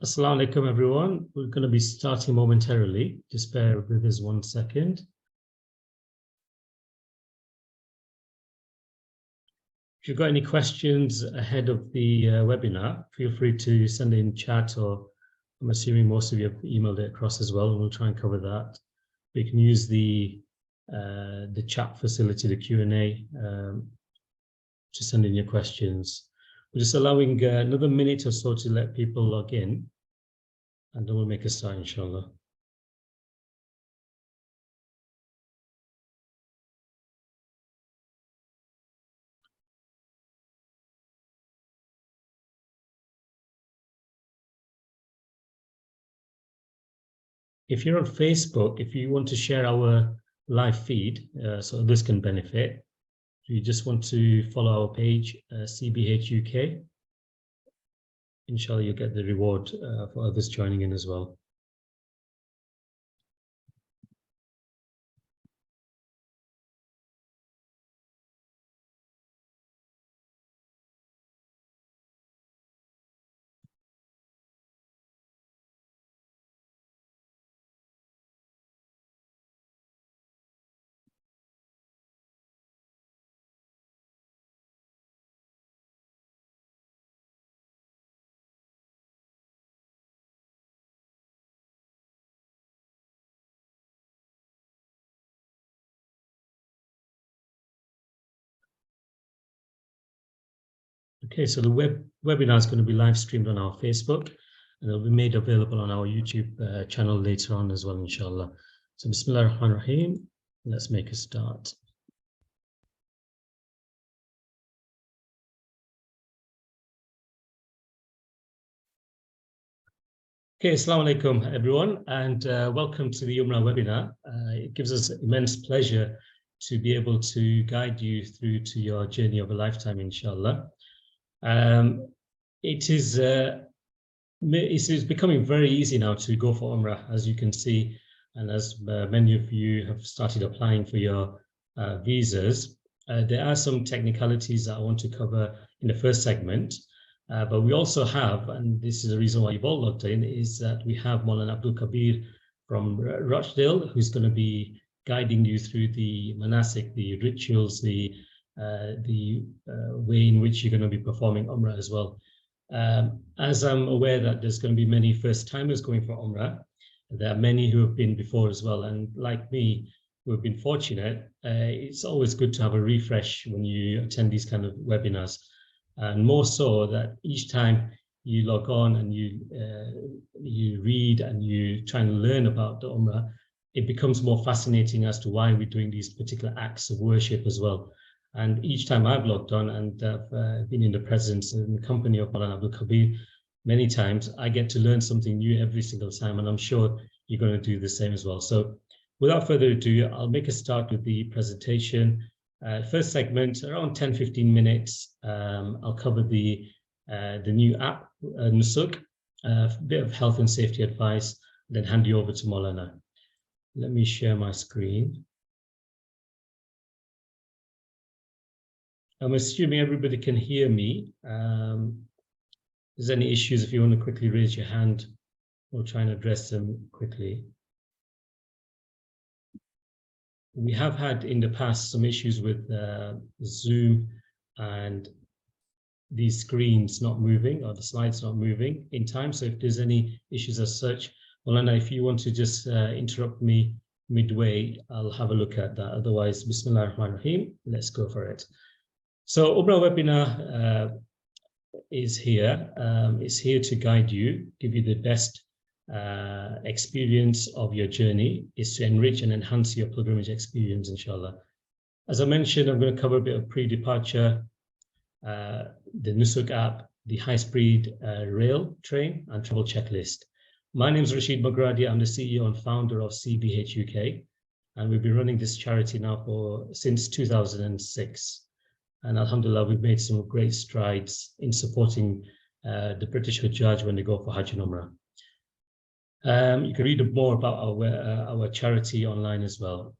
Assalamu alaikum, everyone. We're going to be starting momentarily. Just bear with us 1 second. If you've got any questions ahead of the webinar, feel free to send it in chat, or I'm assuming most of you have emailed it across as well, and we'll try and cover that. We can use the chat facility, the Q&A, to send in your questions. We're just allowing another minute or so to let people log in, and then we'll make a start, inshallah. If you're on Facebook, if you want to share our live feed, so others can benefit, you just want to follow our page, cbhuk. Inshallah, you'll get the reward for others joining in as well. Okay, so the webinar is going to be live streamed on our Facebook, and it'll be made available on our YouTube channel later on as well, inshallah. So Bismillah ar-Rahman ar-Rahim, let's make a start. Okay, Assalamu alaikum, everyone, and welcome to the Umrah webinar. It gives us immense pleasure to be able to guide you through to your journey of a lifetime, inshallah. It's becoming very easy now to go for Umrah, as you can see, and as many of you have started applying for your visas. There are some technicalities that I want to cover in the first segment, but we also have, and this is the reason why you've all logged in, is that we have Moulana Abdul Khabir from Rashid, who's going to be guiding you through the manasik, the rituals, the way in which you're going to be performing Umrah as well. As I'm aware that there's going to be many first-timers going for Umrah, there are many who have been before as well, and like me, who have been fortunate, it's always good to have a refresh when you attend these kind of webinars, and more so that each time you log on and you read and you try and learn about the Umrah, it becomes more fascinating as to why we're doing these particular acts of worship as well. And each time I've logged on and been in the presence and the company of Moulana Abdul Khabir many times, I get to learn something new every single time, and I'm sure you're going to do the same as well. So without further ado, I'll make a start with the presentation. First segment, around 10-15 minutes, I'll cover the new app, Nusuk, a bit of health and safety advice, then hand you over to Moulana. Let me share my screen. I'm assuming everybody can hear me. If there's any issues, if you want to quickly raise your hand, we'll try and address them quickly. We have had in the past some issues with Zoom and these screens not moving, or the slides not moving in time. So if there's any issues as such, Moulana, if you want to just interrupt me midway, I'll have a look at that. Otherwise, Bismillah ar-Rahman ar-Rahim, let's go for it. So Umrah webinar is here. It's here to guide you, give you the best experience of your journey. Is to enrich and enhance your pilgrimage experience, inshallah. As I mentioned, I'm going to cover a bit of pre-departure, the Nusuk App, the high-speed rail train, and travel checklist. My name is Rashid Mogradia. I'm the CEO and founder of cbhuk, and we've been running this charity now since 2006. And alhamdulillah, we've made some great strides in supporting the British Hujjaj when they go for Hajj and Umrah. You can read more about our charity online as well.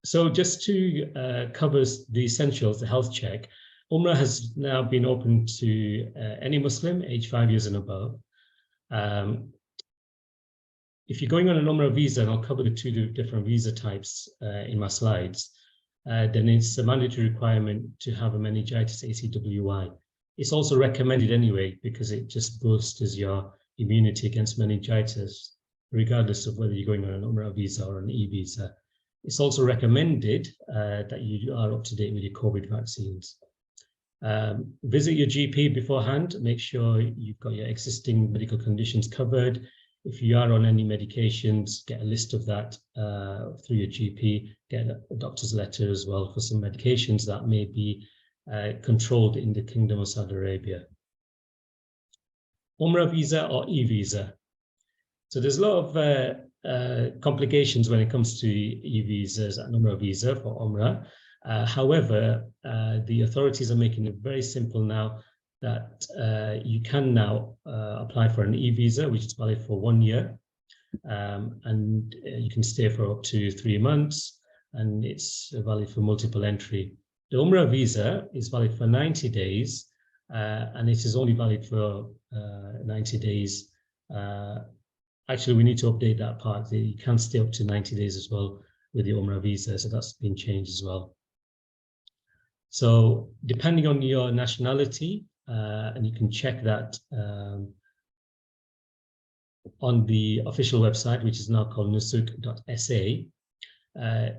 So just to cover the essentials, the health check, Umrah has now been open to any Muslim aged 5 years and above. If you're going on an Umrah visa, and I'll cover the two different visa types in my slides, then it's a mandatory requirement to have a meningitis ACWY. It's also recommended anyway, because it just boosts your immunity against meningitis, regardless of whether you're going on an Umrah visa or an e-visa. It's also recommended that you are up to date with your COVID vaccines. Visit your GP beforehand, make sure you've got your existing medical conditions covered. If you are on any medications, get a list of that through your GP, get a doctor's letter as well for some medications that may be controlled in the Kingdom of Saudi Arabia. Umrah visa or e-visa. So there's a lot of complications when it comes to e-visas and Umrah visa for Umrah. However, the authorities are making it very simple now that you can now apply for an e-visa, which is valid for 1 year, and you can stay for up to 3 months, and it's valid for multiple entry. The Umrah visa is valid for 90 days, and it is only valid for 90 days. Actually, we need to update that part. You can stay up to 90 days as well with the Umrah visa, so that's been changed as well. So depending on your nationality, and you can check that on the official website, which is now called nusuk.sa.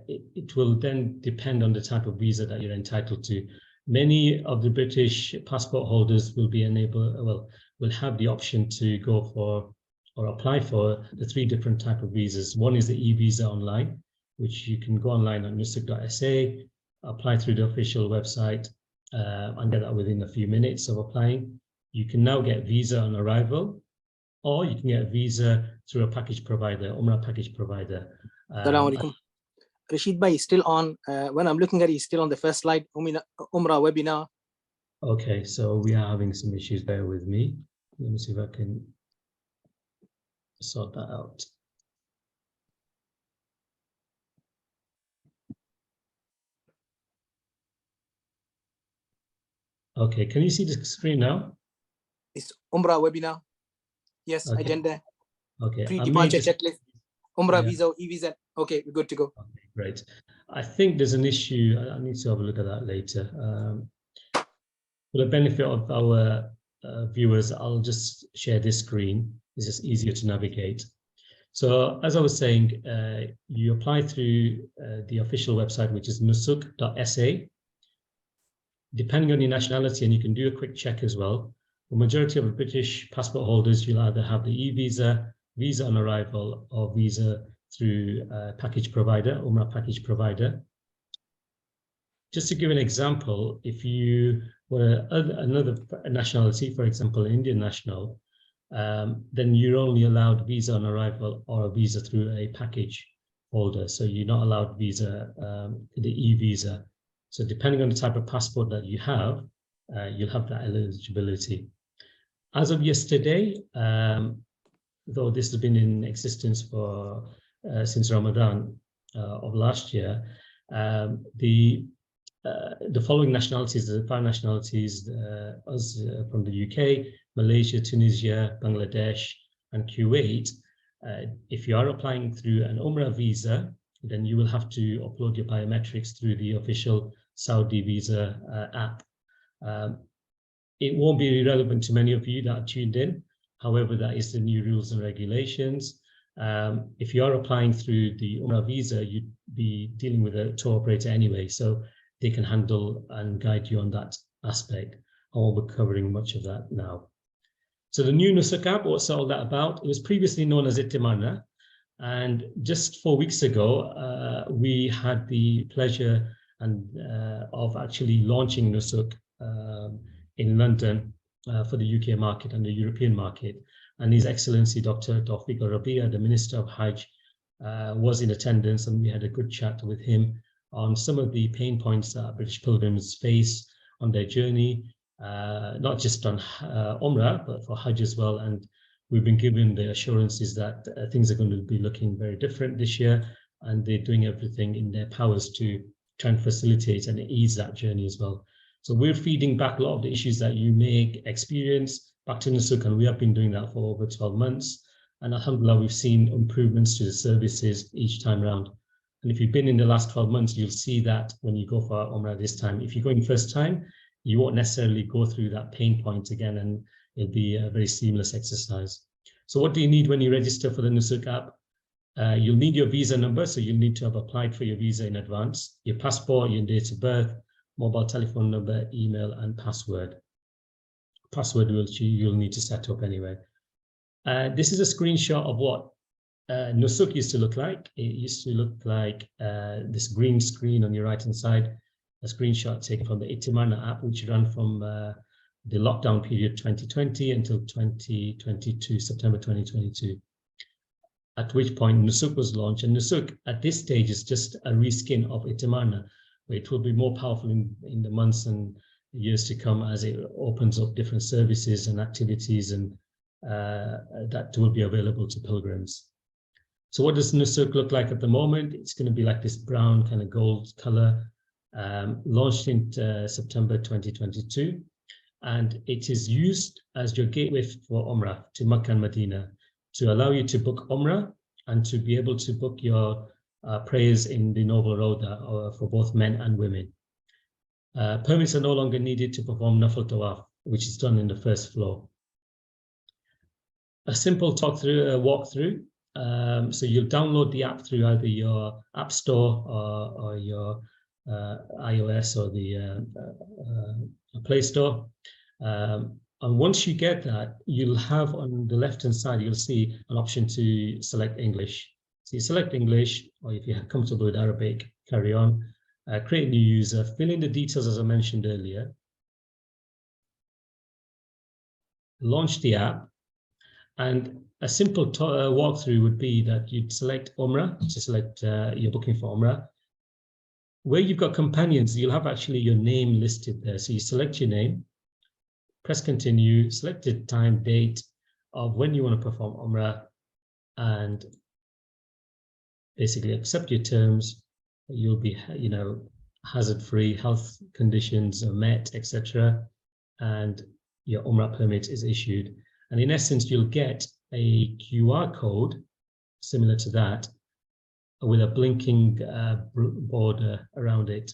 It will then depend on the type of visa that you're entitled to. Many of the British passport holders will be will have the option to go for or apply for the 3 different type of visas. One is the e-visa online, which you can go online on nusuk.sa, apply through the official website, and get that within a few minutes of applying. You can now get visa on arrival, or you can get a visa through a package provider, Umrah package provider. Assalamu alaikum. Rashid bhai is still on. When I'm looking at it, he's still on the first slide, Umrah webinar. Okay, so we are having some issues. Bear with me. Let me see if I can sort that out. Okay, can you see the screen now? It's Umrah webinar. Yes, okay. Agenda. Okay. Pre-departure checklist. Umrah visa, e-visa. Okay, we're good to go. Okay, great. I think there's an issue. I need to have a look at that later. For the benefit of our viewers, I'll just share this screen. It's just easier to navigate. So as I was saying, you apply through the official website, which is nusuk.sa. Depending on your nationality, and you can do a quick check as well, the majority of the British passport holders, you'll either have the e-visa, visa on arrival, or visa through a package provider, Umrah package provider. Just to give an example, if you were another nationality, for example, an Indian national, then you're only allowed visa on arrival or a visa through a package holder. So you're not allowed visa, the e-visa. So depending on the type of passport that you have, you'll have that eligibility. As of yesterday, though this has been in existence for since Ramadan of last year, the following nationalities, the 5 nationalities, us from the UK, Malaysia, Tunisia, Bangladesh, and Kuwait. If you are applying through an Umrah visa, then you will have to upload your biometrics through the official Saudi visa app. It won't be relevant to many of you that are tuned in. However, that is the new rules and regulations. If you are applying through the Umrah visa, you'd be dealing with a tour operator anyway, so they can handle and guide you on that aspect. I won't be covering much of that now. So the new Nusuk App, what's all that about? It was previously known as Itimarna, and just 4 weeks ago, we had the pleasure of actually launching Nusuk in London for the UK market and the European market. And His Excellency Dr. Tawfiq Al-Rabia, the Minister of Hajj, was in attendance, and we had a good chat with him on some of the pain points that British pilgrims face on their journey, not just on Umrah, but for Hajj as well. And we've been given the assurances that things are going to be looking very different this year, and they're doing everything in their powers to try and facilitate and ease that journey as well. So we're feeding back a lot of the issues that you may experience back to Nusuk, and we have been doing that for over 12 months. And alhamdulillah, we've seen improvements to the services each time round. And if you've been in the last 12 months, you'll see that when you go for Umrah this time. If you're going first time, you won't necessarily go through that pain point again, and it'll be a very seamless exercise. So what do you need when you register for the Nusuk app? You'll need your visa number, so you'll need to have applied for your visa in advance, your passport, your date of birth, mobile telephone number, email, and password. Password you'll need to set up anyway. This is a screenshot of what Nusuk used to look like. It used to look like this green screen on your right-hand side, a screenshot taken from the Itimana app, which ran from the lockdown period 2020 until 2022, September 2022. At which point Nusuk was launched. And Nusuk at this stage is just a reskin of Itimana, where it will be more powerful in the months and years to come as it opens up different services and activities and that will be available to pilgrims. So what does Nusuk look like at the moment? It's going to be like this brown kind of gold color, launched in September 2022. And it is used as your gateway for Umrah to Makkah and Medina to allow you to book Umrah and to be able to book your prayers in the Umrah Rawdah for both men and women. Permits are no longer needed to perform Nafil Tawaf, which is done in the first floor. A simple walkthrough. So you'll download the app through either your App Store or your iOS or the Play Store. And once you get that, you'll have on the left-hand side, you'll see an option to select English. So you select English, or if you're comfortable with Arabic, carry on. Create a new user, fill in the details as I mentioned earlier. Launch the app. And a simple walkthrough would be that you'd select Umrah, to select your booking for Umrah. Where you've got companions, you'll have actually your name listed there. So you select your name, press continue, select the time, date of when you want to perform Umrah, and basically accept your terms. You'll be, hazard-free, health conditions are met, etc. And your Umrah permit is issued. And in essence, you'll get a QR code similar to that with a blinking border around it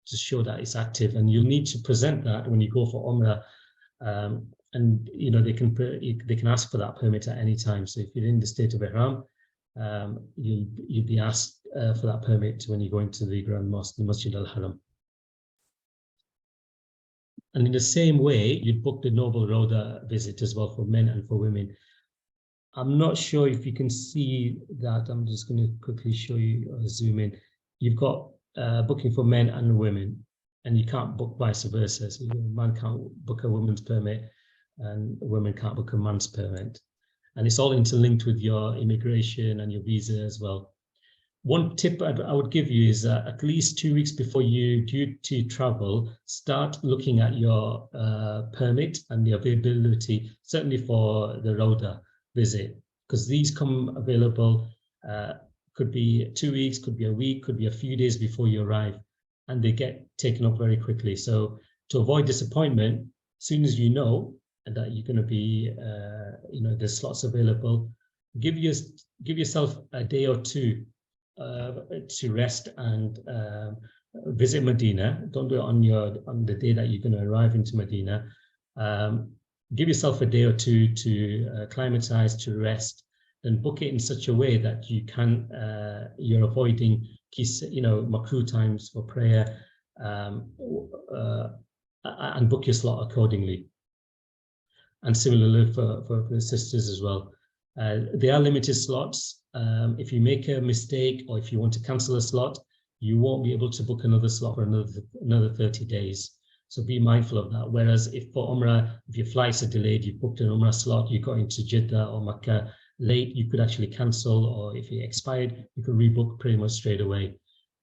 to show that it's active. And you'll need to present that when you go for Umrah. And they can ask for that permit at any time. So if you're in the state of Ihram, you'll be asked for that permit when you go into the Grand Mosque, the Masjid al-Haram. And in the same way, you'd book the Umrah Rawdah visit as well for men and for women. I'm not sure if you can see that. I'm just going to quickly show you, zoom in. You've got booking for men and women, and you can't book vice versa. So a man can't book a woman's permit, and a woman can't book a man's permit. And it's all interlinked with your immigration and your visa as well. One tip I would give you is at least 2 weeks before you're due to travel, start looking at your permit and the availability, certainly for the Rawdah visit, because these come available, could be 2 weeks, could be a week, could be a few days before you arrive, and they get taken up very quickly. So to avoid disappointment, as soon as you know that you're going to be, there's slots available, give yourself a day or two to rest and visit Medina. Don't do it on the day that you're going to arrive into Medina. Give yourself a day or two to acclimatize, to rest, and book it in such a way that you're avoiding makruh times for prayer, and book your slot accordingly. And similarly for the sisters as well. There are limited slots. If you make a mistake or if you want to cancel a slot, you won't be able to book another slot for another 30 days. So be mindful of that. Whereas if for Umrah, if your flights are delayed, you booked an Umrah slot, you got into Jeddah or Makkah late, you could actually cancel, or if it expired, you could rebook pretty much straight away.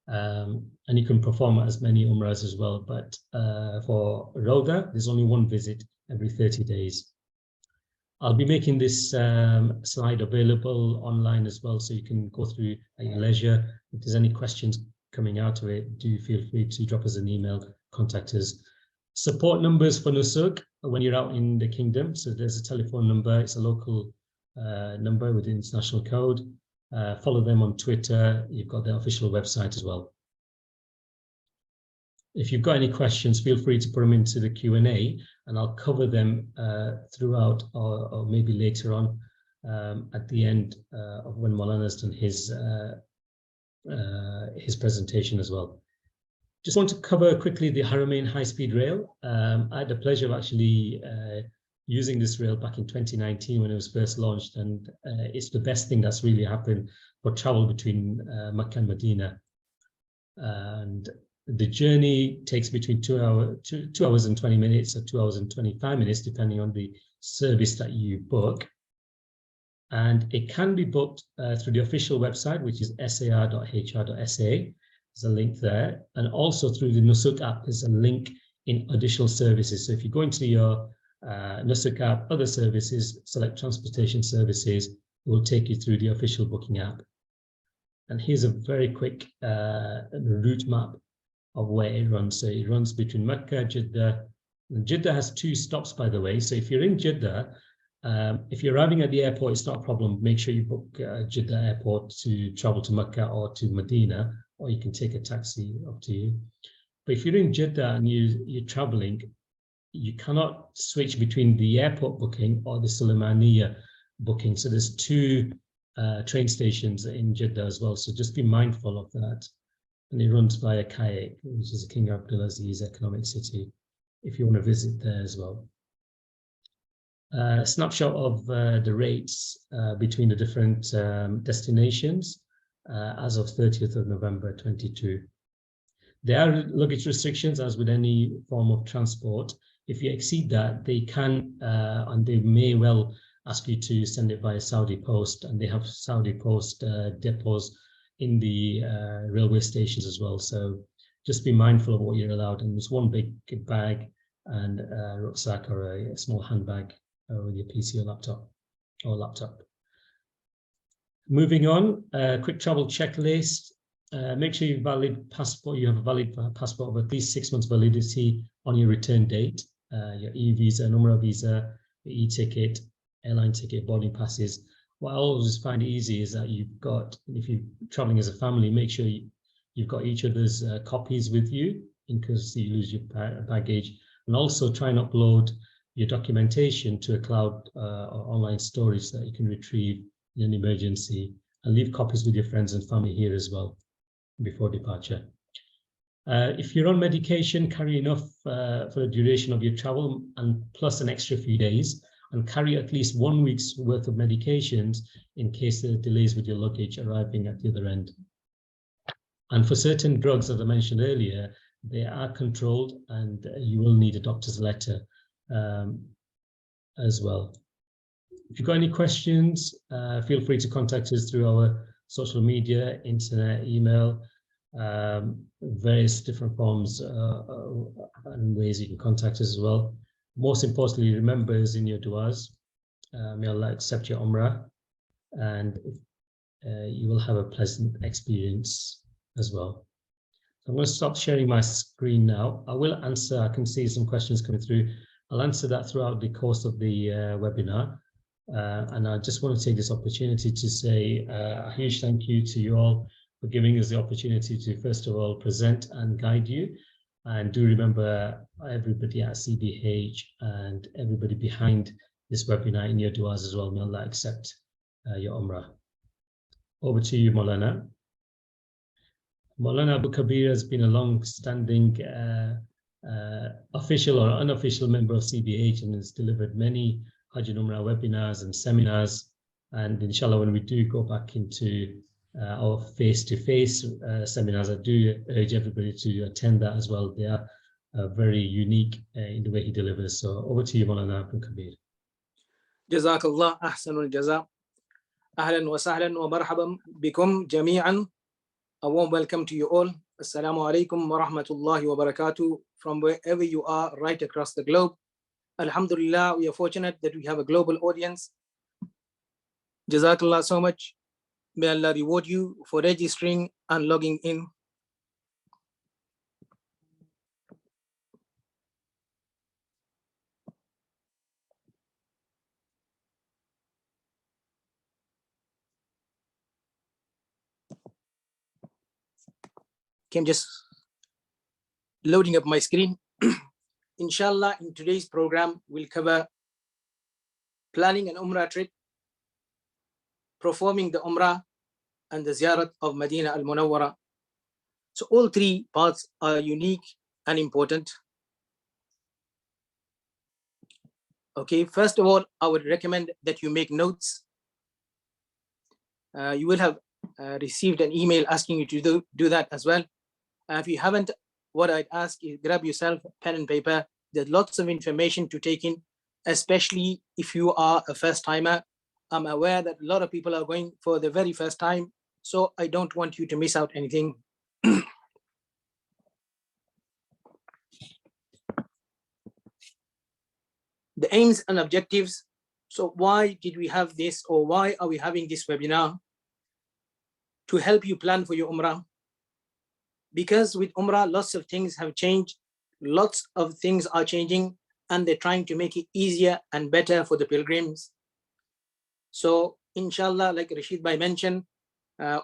And you can perform as many Umrahs as well. But for Rawdah, there's only one visit every 30 days. I'll be making this slide available online as well, so you can go through at your leisure. If there's any questions coming out of it, do feel free to drop us an email, contact us. Support numbers for Nusuk. when you're out in the kingdom. So there's a telephone number. It's a local number with the international code. Follow them on Twitter. You've got their official website as well. If you've got any questions, feel free to put them into the Q&A, and I'll cover them throughout, or maybe later on at the end of when Moulana's done his presentation as well. Just want to cover quickly the Haramain high-speed rail. I had the pleasure of actually using this rail back in 2019 when it was first launched, and it's the best thing that's really happened for travel between Makkah and Medina. And the journey takes between 2 hours and 20 minutes or 2 hours and 25 minutes, depending on the service that you book. And it can be booked through the official website, which is sar.hr.sa. There's a link there. And also through the Nusuk App, there's a link in additional services. So if you go into your Nusuk App, other services, select transportation services, it will take you through the official booking app. And here's a very quick route map of where it runs. So it runs between Mecca, Jeddah. And Jeddah has 2 stops, by the way. So if you're in Jeddah, if you're arriving at the airport, it's not a problem. Make sure you book Jeddah airport to travel to Mecca or to Medina, or you can take a taxi, up to you. But if you're in Jeddah and you're traveling, you cannot switch between the airport booking or the Suleymaniya booking. So there's 2 train stations in Jeddah as well. So just be mindful of that. And it runs via Kayak, which is King Abdulaziz economic city, if you want to visit there as well. A snapshot of the rates between the different destinations as of 30th of November 22. There are luggage restrictions, as with any form of transport. If you exceed that, they can and they may well ask you to send it via Saudi Post, and they have Saudi Post depots in the railway stations as well. So just be mindful of what you're allowed. And there's one big bag and a rucksack or a small handbag with your PC or laptop. Moving on, quick travel checklist. Make sure you have a valid passport of at least 6 months validity on your return date. Your e-visa, an Umrah visa, your e-ticket, airline ticket, boarding passes. What I always find easy is that you've got, if you're traveling as a family, make sure you've got each other's copies with you in case you lose your baggage, and also try and upload your documentation to a cloud or online storage that you can retrieve in an emergency, and leave copies with your friends and family here as well before departure. If you're on medication, carry enough for the duration of your travel and plus an extra few days, and carry at least 1 week's worth of medications in case there are delays with your luggage arriving at the other end. And for certain drugs, as I mentioned earlier, they are controlled, and you will need a doctor's letter as well. If you've got any questions, feel free to contact us through our social media, internet, email, various different forms and ways you can contact us as well. Most importantly, remember us in your du'as. May Allah accept your Umrah, and you will have a pleasant experience as well. So I'm going to stop sharing my screen now. I will answer, I can see some questions coming through. I'll answer that throughout the course of the webinar. And I just want to take this opportunity to say a huge thank you to you all for giving us the opportunity to, first of all, present and guide you. And do remember everybody at CBH and everybody behind this webinar in your du'as as well. May Allah accept your Umrah. Over to you, Moulana. Moulana Abdul Khabir has been a long-standing official or unofficial member of CBH and has delivered many Hajj and Umrah webinars and seminars. And inshallah, when we do go back into our face-to-face seminars, I do urge everybody to attend that as well. They are very unique in the way he delivers. So over to you, Moulana Abdul Khabir. Jazakallah ahsanul jaza. Ahlan wa sahlan wa marhaban bikum jami'an. A warm welcome to you all. Assalamu alaikum wa rahmatullahi wa barakatuh from wherever you are right across the globe. Alhamdulillah, we are fortunate that we have a global audience. Jazakallah so much. May Allah reward you for registering and logging in. Okay, I'm just loading up my screen. Inshallah, in today's program, we'll cover planning an Umrah trip, performing the Umrah, and the Ziyarat of Medina al-Munawwara. So all three parts are unique and important. Okay, first of all, I would recommend that you make notes. You will have received an email asking you to do that as well. If you haven't, what I'd ask is grab yourself pen and paper. There's lots of information to take in, especially if you are a first timer. I'm aware that a lot of people are going for the very first time, so I don't want you to miss out anything. The aims and objectives. So why did we have this, or why are we having this webinar? To help you plan for your Umrah. Because with Umrah, lots of things have changed. Lots of things are changing, and they're trying to make it easier and better for the pilgrims. So inshallah, like Rashid Bhai mentioned,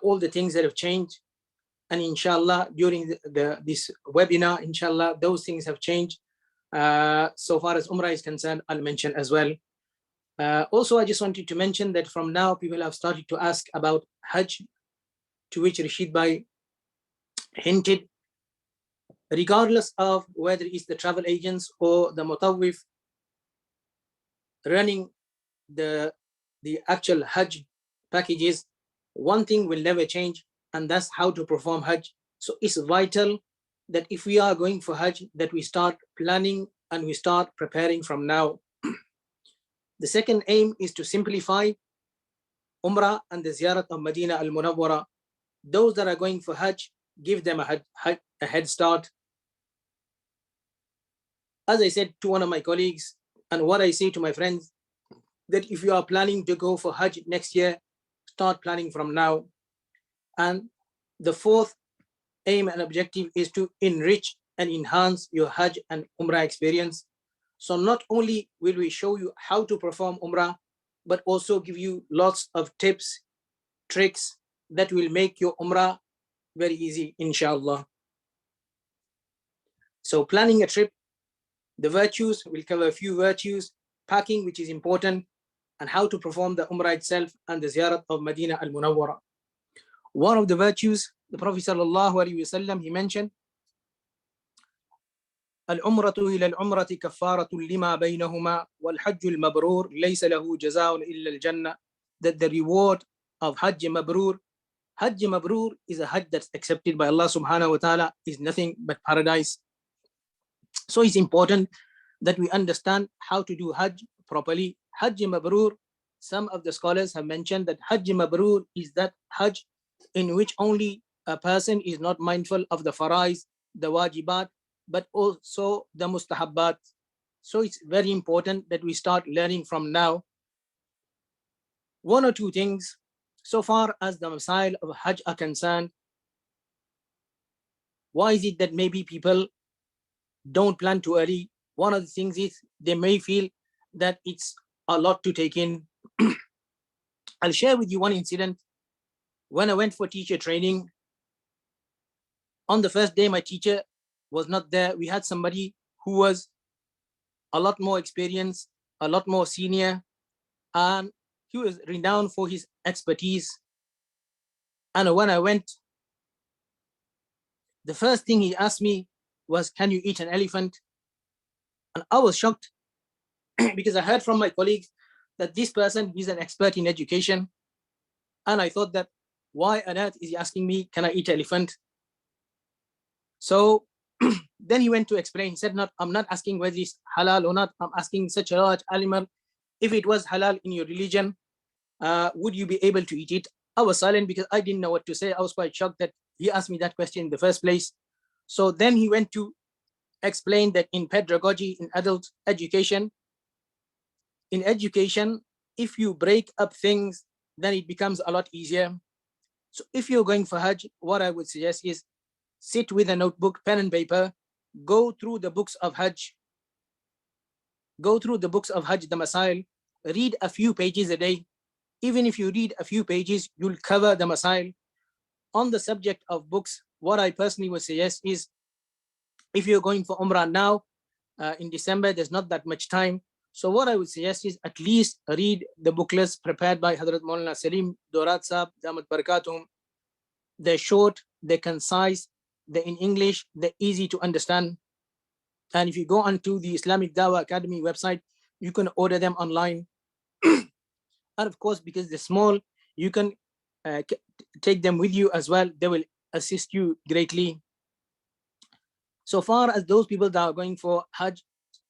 all the things that have changed, and inshallah, during this webinar, inshallah, those things have changed. So far as Umrah is concerned, I'll mention as well. Also, I just wanted to mention that from now, people have started to ask about Hajj, to which Rashid Bhai hinted. Regardless of whether it's the travel agents or the mutawwif running the actual Hajj packages, one thing will never change, and that's how to perform Hajj. So it's vital that if we are going for Hajj, that we start planning and we start preparing from now. The second aim is to simplify Umrah and the Ziyarat of Medina al-Munawwara. Those that are going for Hajj, give them a head start. As I said to one of my colleagues, and what I say to my friends, that if you are planning to go for Hajj next year, start planning from now. And the fourth aim and objective is to enrich and enhance your Hajj and Umrah experience. So not only will we show you how to perform Umrah, but also give you lots of tips, tricks that will make your Umrah very easy, inshallah. So planning a trip, the virtues, we'll cover a few virtues, packing, which is important, and how to perform the Umrah itself and the Ziyarat of Medina al-Munawwara. One of the virtues, the Prophet sallallahu alaihi wasallam, he mentioned, العمرة إلى العمرة كفارة لما بينهما والحج المبرور ليس له جزاء إلا الجنة. That the reward of Hajj Mabrur, Hajj Mabrur is a Hajj that's accepted by Allah subhanahu wa ta'ala, is nothing but paradise. So it's important that we understand how to do Hajj properly. Hajj Mabrur, some of the scholars have mentioned that Hajj Mabrur is that Hajj in which only a person is not mindful of the farais, the wajibat, but also the mustahabbat. So it's very important that we start learning from now. One or two things, so far as the masail of Hajj are concerned. Why is it that maybe people don't plan too early? One of the things is they may feel that it's a lot to take in. I'll share with you one incident. When I went for teacher training, on the first day, my teacher was not there. We had somebody who was a lot more experienced, a lot more senior, and he was renowned for his expertise. And when I went, the first thing he asked me was, can you eat an elephant? And I was shocked because I heard from my colleagues that this person is an expert in education. And I thought that, why on earth is he asking me, can I eat elephant? So then he went to explain. He said, I'm not asking whether it's halal or not. I'm asking such a large animal. If it was halal in your religion, would you be able to eat it? I was silent because I didn't know what to say. I was quite shocked that he asked me that question in the first place. So then he went to explain that in pedagogy, in adult education, if you break up things, then it becomes a lot easier. So if you're going for Hajj, what I would suggest is sit with a notebook, pen and paper, go through the books of Hajj. Go through the books of Hajj, the Masail, read a few pages a day. Even if you read a few pages, you'll cover the Masail. On the subject of books, what I personally would suggest is, if you're going for Umrah now, in December, there's not that much time. So what I would suggest is at least read the booklets prepared by Hazrat Moulana Salim Dorat Sahab, Damat Barakatum. They're short, they're concise, they're in English, they're easy to understand. And if you go onto the Islamic Dawah Academy website, you can order them online. And of course, because they're small, you can take them with you as well. They will assist you greatly. So far as those people that are going for Hajj,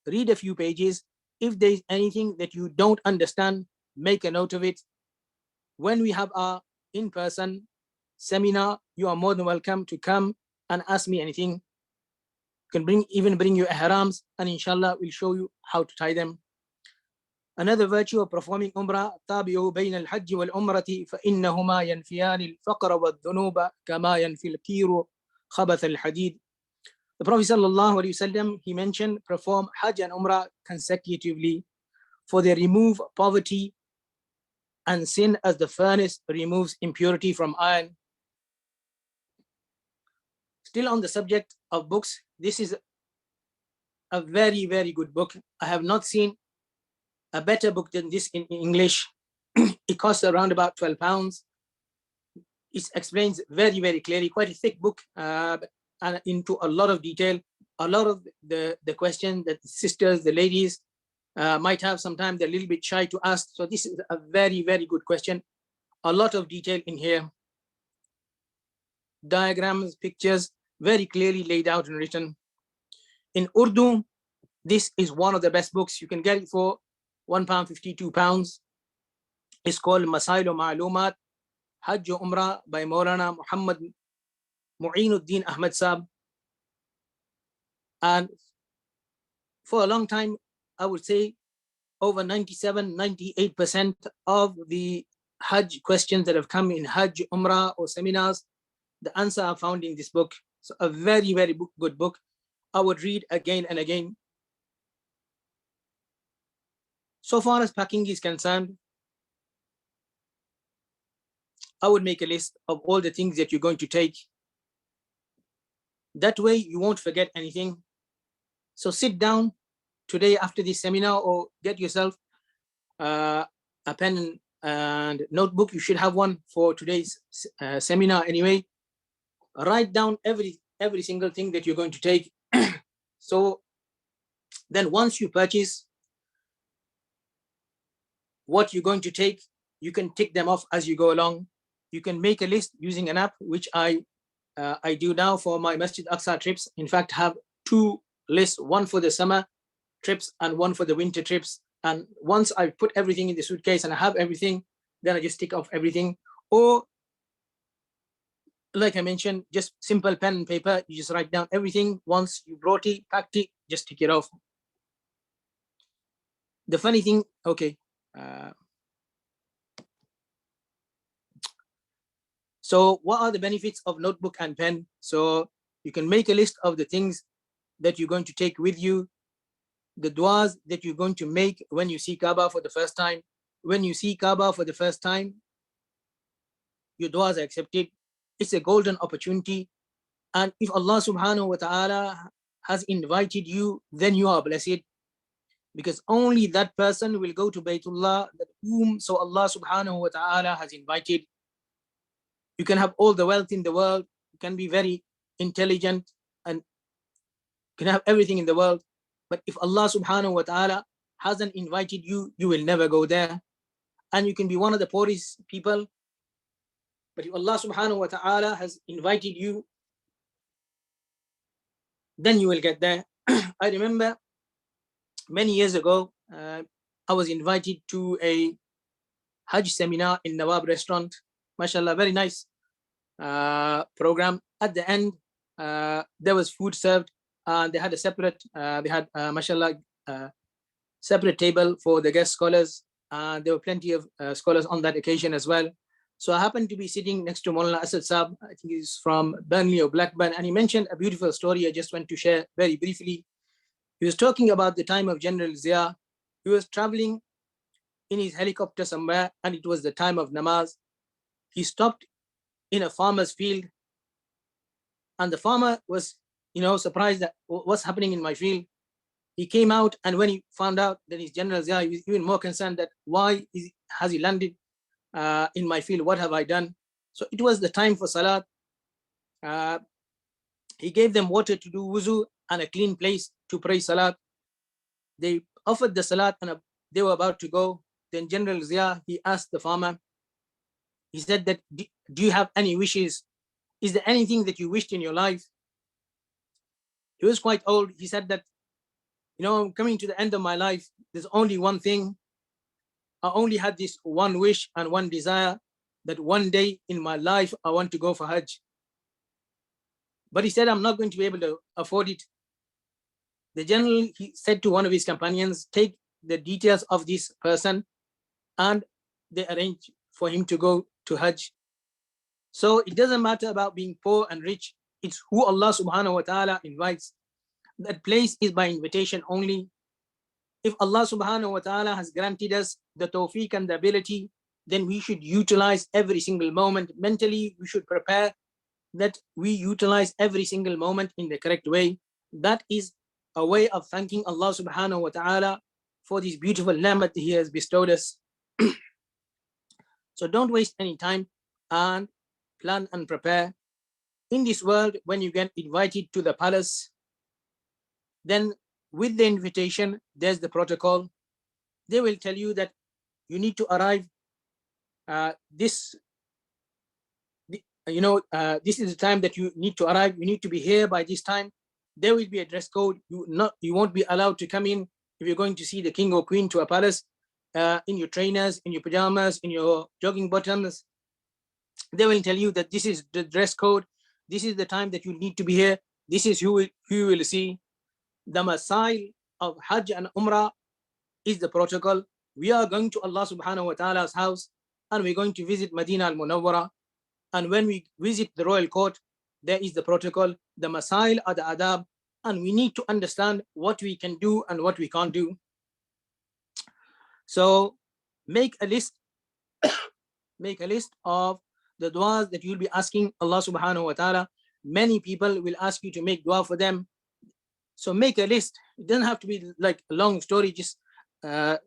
read a few pages. If there's anything that you don't understand, make a note of it. When we have our in-person seminar, you are more than welcome to come and ask me anything. You can even bring your ihrams, and inshallah we'll show you how to tie them. Another virtue of performing Umrah, تابعوا بين الحج والعمرة فإنهما ينفيان الفقر والذنوب كما ينفي الكير خبث الحديد. The Prophet ﷺ, he mentioned, perform Hajj and Umrah consecutively, for they remove poverty and sin as the furnace removes impurity from iron. Still on the subject of books, this is a very, very good book. I have not seen a better book than this in English. It costs around about £12. It explains very, very clearly, quite a thick book, and into a lot of detail. A lot of the questions that the sisters, the ladies might have, sometimes they're a little bit shy to ask. So this is a very, very good question. A lot of detail in here. Diagrams, pictures, very clearly laid out and written. In Urdu, this is one of the best books. You can get it for £1.50, £2. It's called Masail Ma'lumat, Hajj Umrah by Moulana Muhammad Mu'inuddin Ahmad Sahab. And for a long time, I would say over 97, 98% of the Hajj questions that have come in Hajj, Umrah or seminars, the answer are found in this book. So a very, very good book. I would read again and again. So far as packing is concerned, I would make a list of all the things that you're going to take. That way you won't forget anything. So sit down today after this seminar, or get yourself a pen and notebook. You should have one for today's seminar anyway. Write down every single thing that you're going to take. So then once you purchase what you're going to take, you can tick them off as you go along. You can make a list using an app, which I do now for my Masjid Aqsa trips. In fact, have two lists, one for the summer trips and one for the winter trips. And once I put everything in the suitcase and I have everything, then I just tick off everything. Or like I mentioned, just simple pen and paper, you just write down everything. Once you brought it, packed it, just tick it off. The funny thing, okay. So what are the benefits of notebook and pen? So you can make a list of the things that you're going to take with you, the du'as that you're going to make when you see Kaaba for the first time. When you see Kaaba for the first time, your du'as are accepted. It's a golden opportunity. And if Allah subhanahu wa ta'ala has invited you, then you are blessed, because only that person will go to Baytullah, that whom so Allah subhanahu wa ta'ala has invited. You can have all the wealth in the world, you can be very intelligent, and you can have everything in the world. But if Allah subhanahu wa ta'ala hasn't invited you, you will never go there. And you can be one of the poorest people, but if Allah subhanahu wa ta'ala has invited you, then you will get there. I remember many years ago, I was invited to a Hajj seminar in Nawab restaurant. MashaAllah, very nice program. At the end, there was food served. They had a separate, MashaAllah, separate table for the guest scholars. There were plenty of scholars on that occasion as well. So I happened to be sitting next to Moulana Asad Saab. I think he's from Burnley or Blackburn, and he mentioned a beautiful story I just want to share very briefly. He was talking about the time of General Zia. He was traveling in his helicopter somewhere, and it was the time of namaz. He stopped in a farmer's field, And the farmer was, surprised at what's happening in my field. He came out, and when he found out that his General Zia, he was even more concerned that has he landed in my field? What have I done? So it was the time for Salat. He gave them water to do wuzu and a clean place to pray Salat. They offered the Salat and they were about to go. Then General Zia, he asked the farmer, he said that, do you have any wishes? Is there anything that you wished in your life? He was quite old. He said that, I'm coming to the end of my life. There's only one thing. I only had this one wish and one desire, that one day in my life, I want to go for Hajj. But he said, I'm not going to be able to afford it. The general, he said to one of his companions, take the details of this person, and they arranged for him to go to Hajj. So it doesn't matter about being poor and rich. It's who Allah subhanahu wa ta'ala invites. That place is by invitation only. If Allah subhanahu wa ta'ala has granted us the tawfiq and the ability, then we should utilize every single moment. Mentally, we should prepare that we utilize every single moment in the correct way. That is a way of thanking Allah subhanahu wa ta'ala for this beautiful ni'mat He has bestowed us. So don't waste any time and plan and prepare. In this world, when you get invited to the palace, then with the invitation, there's the protocol. They will tell you that you need to arrive this is the time that you need to arrive. You need to be here by this time. There will be a dress code. You won't be allowed to come in if you're going to see the king or queen to a palace in your trainers, in your pajamas, in your jogging bottoms. They will tell you that this is the dress code. This is the time that you need to be here. This is who you will see. The masail of Hajj and Umrah is the protocol. We are going to Allah subhanahu wa ta'ala's house, and we're going to visit Medina al-Munawwara. And when we visit the royal court, there is the protocol, the masail are the adab, and we need to understand what we can do and what we can't do. So make a list of the du'as that you'll be asking Allah subhanahu wa ta'ala. Many people will ask you to make dua for them. So make a list. It doesn't have to be like a long story, just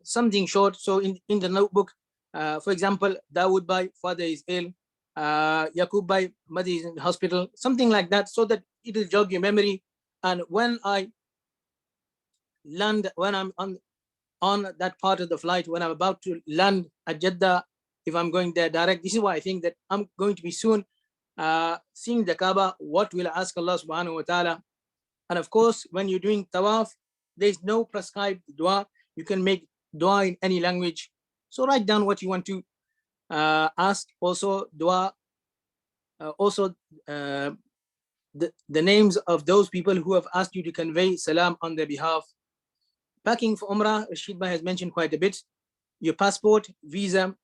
something short. So in the notebook, for example, Dawood Bhai, father is ill. Yaqub Bhai, mother is in the hospital, something like that, so that it will jog your memory. And when I land, when I'm on that part of the flight, when I'm about to land at Jeddah, if I'm going there direct, this is why I think that I'm going to be soon seeing the Kaaba. What will I ask Allah subhanahu wa ta'ala? And of course, when you're doing tawaf, there's no prescribed dua. You can make dua in any language. So write down what you want to ask. Also dua, the names of those people who have asked you to convey salam on their behalf. Packing for Umrah, Rashid Bhai has mentioned quite a bit. Your passport, visa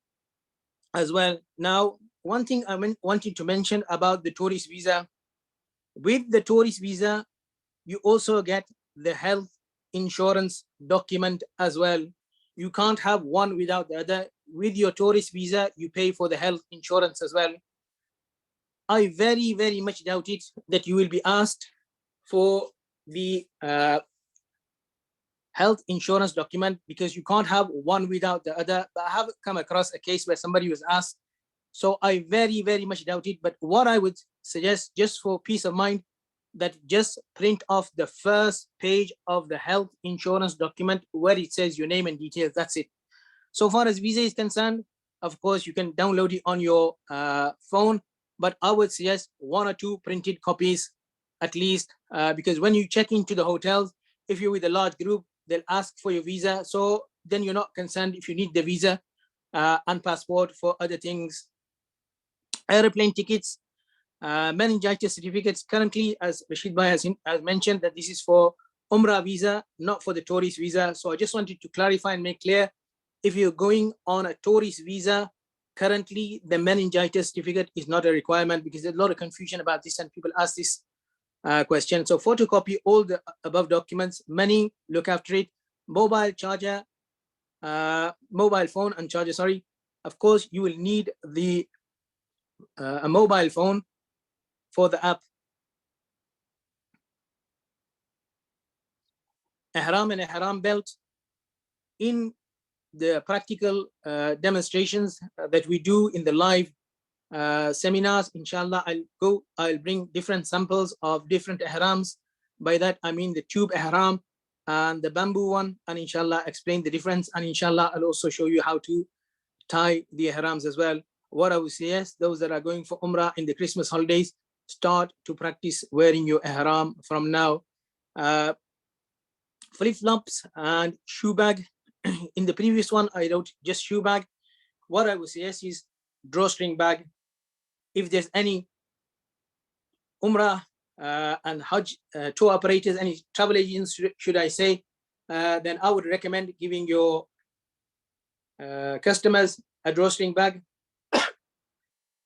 as well. Now, one thing I wanted to mention about the tourist visa. With the tourist visa, you also get the health insurance document as well. You can't have one without the other. With your tourist visa, you pay for the health insurance as well. I very, very much doubt it that you will be asked for the health insurance document, because you can't have one without the other. But I have come across a case where somebody was asked. So I very, very much doubt it. But what I would suggest, just for peace of mind, that just print off the first page of the health insurance document where it says your name and details. That's it. So far as visa is concerned, of course, you can download it on your phone, but I would suggest 1 or 2 printed copies at least, because when you check into the hotels, if you're with a large group, they'll ask for your visa. So then you're not concerned if you need the visa and passport for other things. Airplane tickets, meningitis certificates. Currently, as Rashid Bhai has mentioned, that this is for Umrah visa, not for the tourist visa. So I just wanted to clarify and make clear, if you're going on a tourist visa, currently the meningitis certificate is not a requirement, because there's a lot of confusion about this and people ask this question. So photocopy all the above documents. Money, look after it. Mobile charger, mobile phone and charger, sorry. Of course, you will need the a mobile phone for the app. ihram and ihram belt in the practical demonstrations that we do in the live seminars. Inshallah, I'll bring different samples of different ihrams. By that I mean the tube ihram and the bamboo one, and inshallah explain the difference, and inshallah I'll also show you how to tie the ihrams as well. What I would suggest, those that are going for Umrah in the Christmas holidays, start to practice wearing your ihram from now. Flip-flops and shoe bag. In the previous one, I wrote just shoe bag. What I would suggest is drawstring bag. If there's any Umrah and Hajj tour operators, any travel agents, should I say, then I would recommend giving your customers a drawstring bag.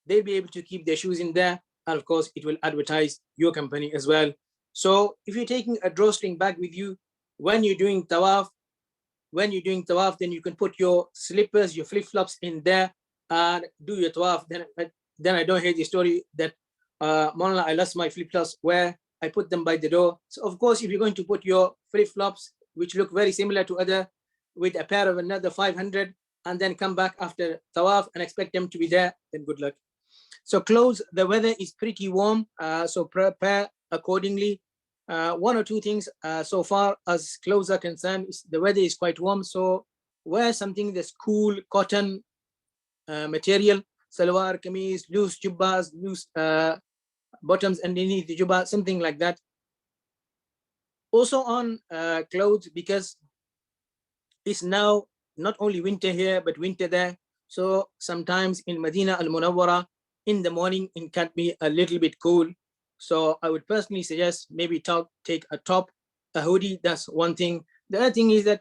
They'll be able to keep their shoes in there, and of course it will advertise your company as well. So if you're taking a drawstring bag with you when you're doing tawaf, then you can put your slippers, your flip-flops in there and do your tawaf. Then I don't hear the story that Moulana, I lost my flip-flops, where I put them by the door. So of course, if you're going to put your flip-flops, which look very similar to other, with a pair of another 500, and then come back after tawaf and expect them to be there, then good luck. So clothes, the weather is pretty warm, so prepare accordingly. One or two things so far as clothes are concerned, the weather is quite warm, so wear something that's cool, cotton material, salwar, kameez, loose jubbas, loose bottoms underneath the jubba, something like that. Also on clothes, because it's now not only winter here but winter there, so sometimes in Medina al-Munawwara in the morning it can be a little bit cool. So I would personally suggest maybe take a top, a hoodie. That's one thing. The other thing is that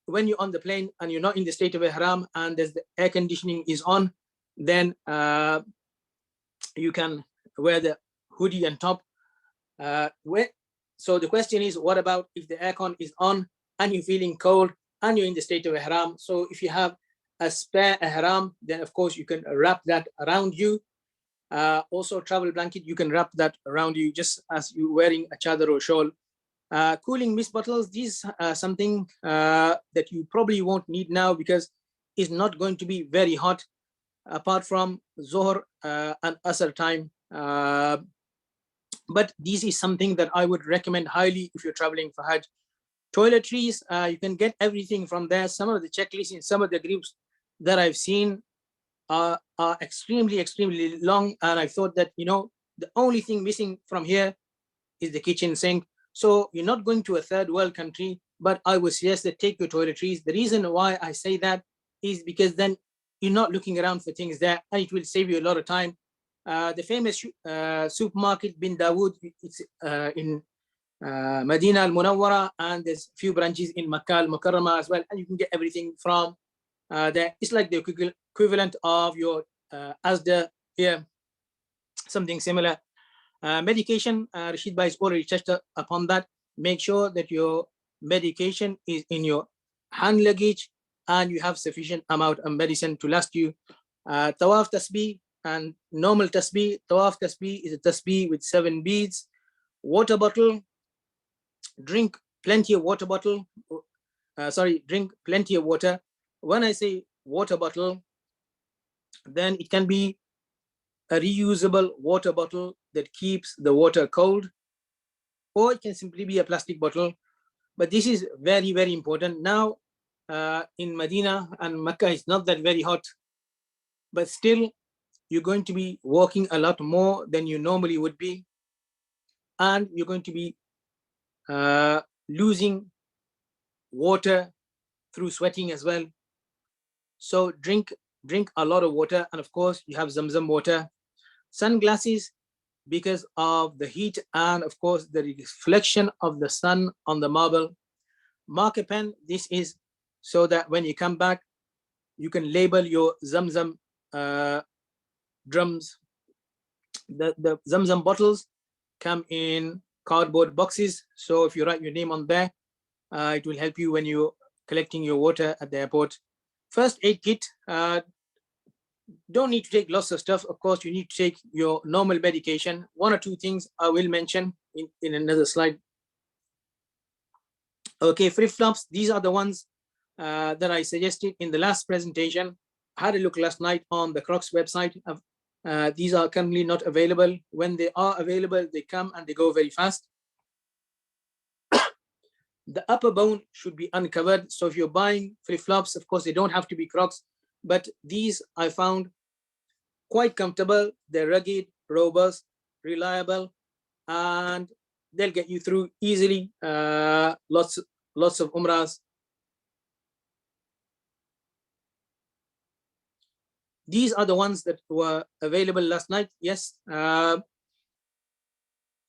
when you're on the plane and you're not in the state of ihram and there's the air conditioning is on, then you can wear the hoodie and top. So the question is, what about if the aircon is on and you're feeling cold and you're in the state of ihram? So if you have a spare ihram, then of course you can wrap that around you. Also travel blanket, you can wrap that around you just as you're wearing a chadar or shawl. Cooling mist bottles, these are something that you probably won't need now because it's not going to be very hot apart from Zohr and Asr time. But this is something that I would recommend highly if you're traveling for Hajj. Toiletries, you can get everything from there. Some of the checklists in some of the groups that I've seen are extremely long, and I thought that, you know, the only thing missing from here is the kitchen sink. So you're not going to a third world country, but I would suggest that take your toiletries. The reason why I say that is because then you're not looking around for things there, and it will save you a lot of time. The famous supermarket Bin Dawood, it's in Medina al-Munawwara, and there's a few branches in Makkah al-Mukarramah as well, and you can get everything from there. It's like the equivalent of your Asda here, something similar. Medication, Rashid Bhai has already touched upon that. Make sure that your medication is in your hand luggage and you have sufficient amount of medicine to last you. Tawaf tasbih and normal tasbih. Tawaf tasbih is a tasbih with 7 beads. Water bottle, drink plenty of water bottle. Drink plenty of water. When I say water bottle, then it can be a reusable water bottle that keeps the water cold, or it can simply be a plastic bottle. But this is very, very important. Now in Medina and Mecca, it's not that very hot, but still you're going to be walking a lot more than you normally would be, and you're going to be losing water through sweating as well. So drink a lot of water, and of course you have Zamzam water. Sunglasses, because of the heat and of course the reflection of the sun on the marble. Marker pen, this is so that when you come back you can label your Zamzam drums. The Zamzam bottles come in cardboard boxes, so if you write your name on there, it will help you when you're collecting your water at the airport. First aid kit, don't need to take lots of stuff. Of course, you need to take your normal medication. One or two things I will mention in another slide. Okay, flip-flops, these are the ones that I suggested in the last presentation. I had a look last night on the Crocs website. These are currently not available. When they are available, they come and they go very fast. The upper bone should be uncovered. So if you're buying flip-flops, of course, they don't have to be Crocs, but these I found quite comfortable. They're rugged, robust, reliable, and they'll get you through easily. Lots of umrahs. These are the ones that were available last night. Yes.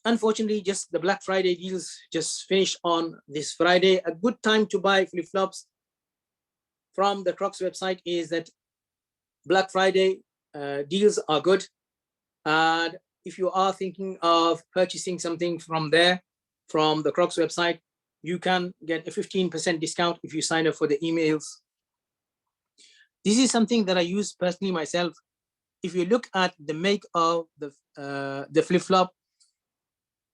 Unfortunately, just the Black Friday deals just finished on this Friday. A good time to buy flip-flops from the Crocs website is that Black Friday deals are good. And if you are thinking of purchasing something from there, from the Crocs website, you can get a 15% discount if you sign up for the emails. This is something that I use personally myself. If you look at the make of the flip-flop,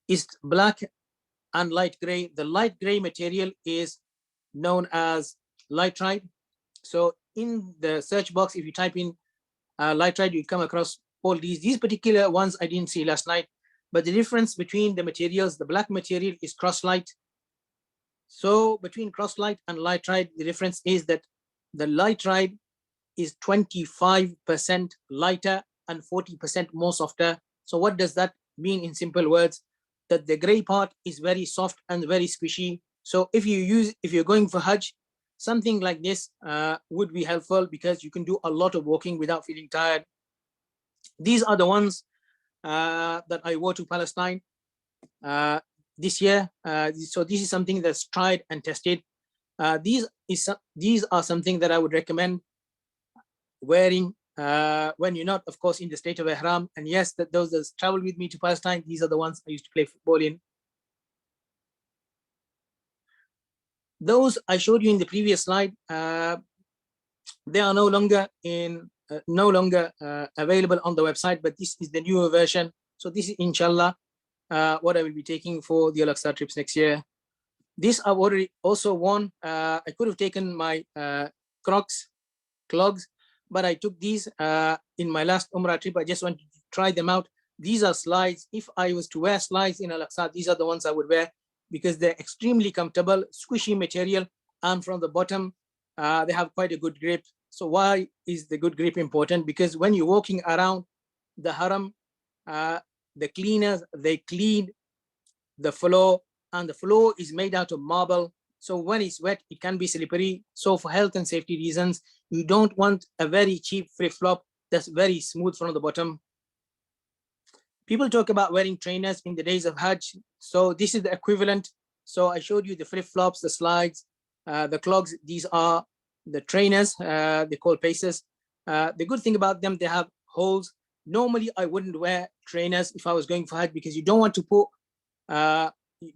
is black and light gray. The light gray material is known as lightride. So in the search box, if you type in lightride, you come across all these particular ones I didn't see last night. But the difference between the materials, the black material is cross-light. So between cross-light and lightride, the difference is that the lightride is 25% lighter and 40% more softer. So what does that mean in simple words? That the gray part is very soft and very squishy. So if you're going for Hajj, something like this would be helpful because you can do a lot of walking without feeling tired. These are the ones that I wore to Palestine this year. So this is something that's tried and tested. These are something that I would recommend wearing when you're not, of course, in the state of Ihram. And yes, that those that travel with me to Palestine, these are the ones I used to play football in. Those I showed you in the previous slide, they are no longer available on the website, but this is the newer version. So this is inshallah what I will be taking for the Al-Aqsa trips next year. This I've already also worn. I could have taken my Crocs clogs, but I took these in my last Umrah trip. I just wanted to try them out. These are slides. If I was to wear slides in Al-Aqsa, these are the ones I would wear because they're extremely comfortable, squishy material, and from the bottom, they have quite a good grip. So why is the good grip important? Because when you're walking around the haram, the cleaners, they clean the floor, and the floor is made out of marble. So when it's wet, it can be slippery. So for health and safety reasons, you don't want a very cheap flip-flop that's very smooth from the bottom. People talk about wearing trainers in the days of Hajj. So this is the equivalent. So I showed you the flip-flops, the slides, the clogs. These are the trainers, they call paces. The good thing about them, they have holes. Normally, I wouldn't wear trainers if I was going for Hajj because you don't want to put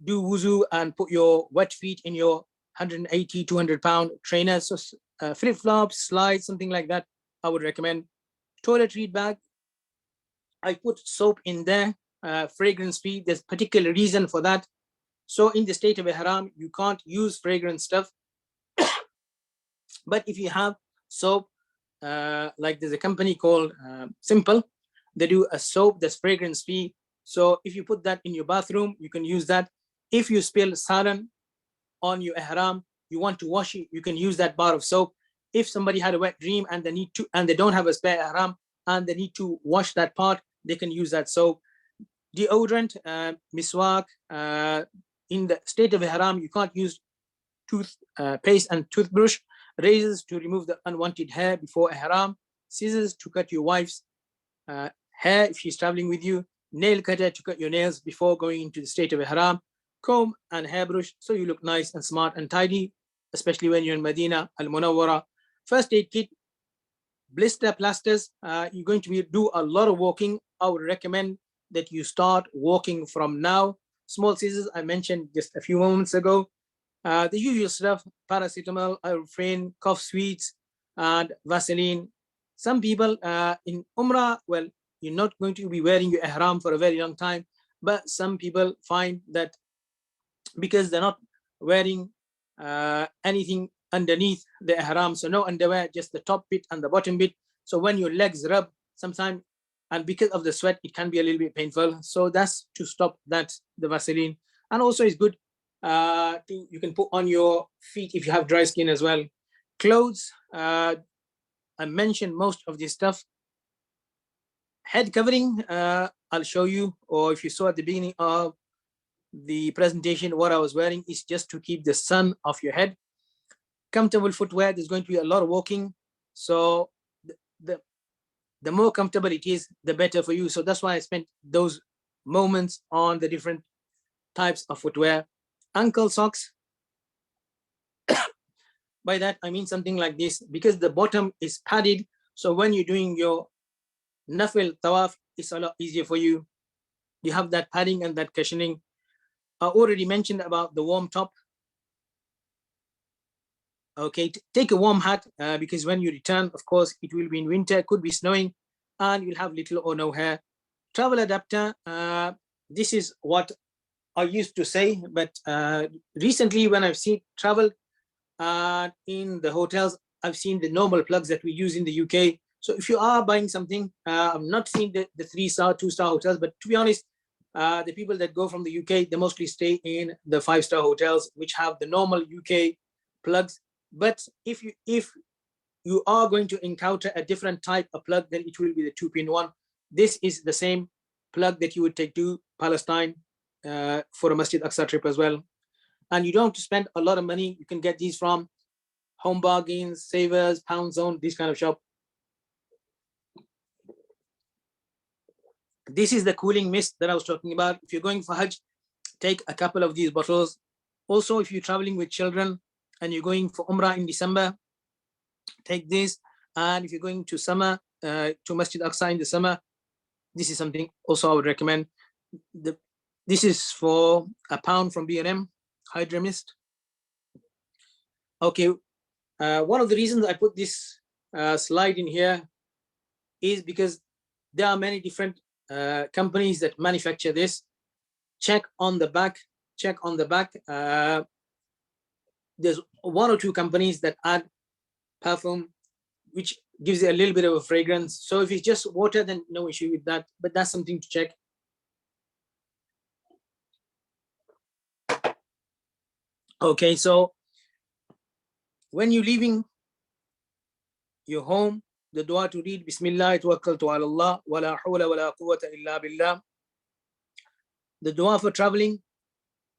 do wuzu and put your wet feet in your 180, 200-pound trainers. So flip-flops, slides, something like that, I would recommend. Toiletry bag, I put soap in there, fragrance-free. There's particular reason for that. So in the state of Ihram, you can't use fragrance stuff. But if you have soap, like there's a company called Simple, they do a soap that's fragrance-free. So if you put that in your bathroom, you can use that. If you spill saran on your ihram, you want to wash it, you can use that bar of soap. If somebody had a wet dream and they don't have a spare ihram and they need to wash that part, they can use that soap. Deodorant, miswak. In the state of ihram, you can't use paste and toothbrush. Razors to remove the unwanted hair before ihram. Scissors to cut your wife's hair if she's traveling with you. Nail cutter to cut your nails before going into the state of ihram. Comb and hairbrush so you look nice and smart and tidy, especially when you're in Medina Al-Munawwara. First aid kit, blister plasters. You're going to do a lot of walking. I would recommend that you start walking from now. Small scissors, I mentioned just a few moments ago. The usual stuff, paracetamol, ibuprofen, cough sweets, and Vaseline. Some people in Umrah, well, you're not going to be wearing your ihram for a very long time, but some people find that because they're not wearing anything underneath the ihram. So no underwear, just the top bit and the bottom bit. So when your legs rub sometimes, and because of the sweat, it can be a little bit painful. So that's to stop that, the Vaseline. And also it's good you can put on your feet if you have dry skin as well. Clothes, I mentioned most of this stuff. Head covering, I'll show you, or if you saw at the beginning of the presentation, what I was wearing is just to keep the sun off your head. Comfortable footwear, there's going to be a lot of walking. So the more comfortable it is, the better for you. So that's why I spent those moments on the different types of footwear. Ankle socks. By that, I mean something like this, because the bottom is padded. So when you're doing your nafil tawaf, it's a lot easier for you. You have that padding and that cushioning. I already mentioned about the warm top. Okay, take a warm hat because when you return, of course, it will be in winter, could be snowing, and you'll have little or no hair. Travel adapter, this is what I used to say, but recently when I've seen travel in the hotels, I've seen the normal plugs that we use in the UK. So if you are buying something, I've not seen the 3-star, 2-star hotels, but to be honest, the people that go from the UK, they mostly stay in the 5-star hotels, which have the normal UK plugs. But if you are going to encounter a different type of plug, then it will be the 2-pin one. This is the same plug that you would take to Palestine for a Masjid Aqsa trip as well. And you don't have to spend a lot of money. You can get these from Home Bargains, Savers, Pound Zone, this kind of shop. This is the cooling mist that I was talking about. If you're going for Hajj, take a couple of these bottles. Also, if you're traveling with children and you're going for Umrah in December, take this. And if you're going to summer, to Masjid Aqsa in the summer, this is something also I would recommend. This is for £1 from B&M, Hydra Mist. Okay, one of the reasons I put this slide in here is because there are many different companies that manufacture this. Check on the back. There's 1 or 2 companies that add perfume, which gives it a little bit of a fragrance. So if it's just water, then no issue with that, but that's something to check. Okay, so when you're leaving your home, the dua to read, Bismillah tawakkaltu ala Allah, wa la hawla wa la quwwata illa billah. The dua for traveling,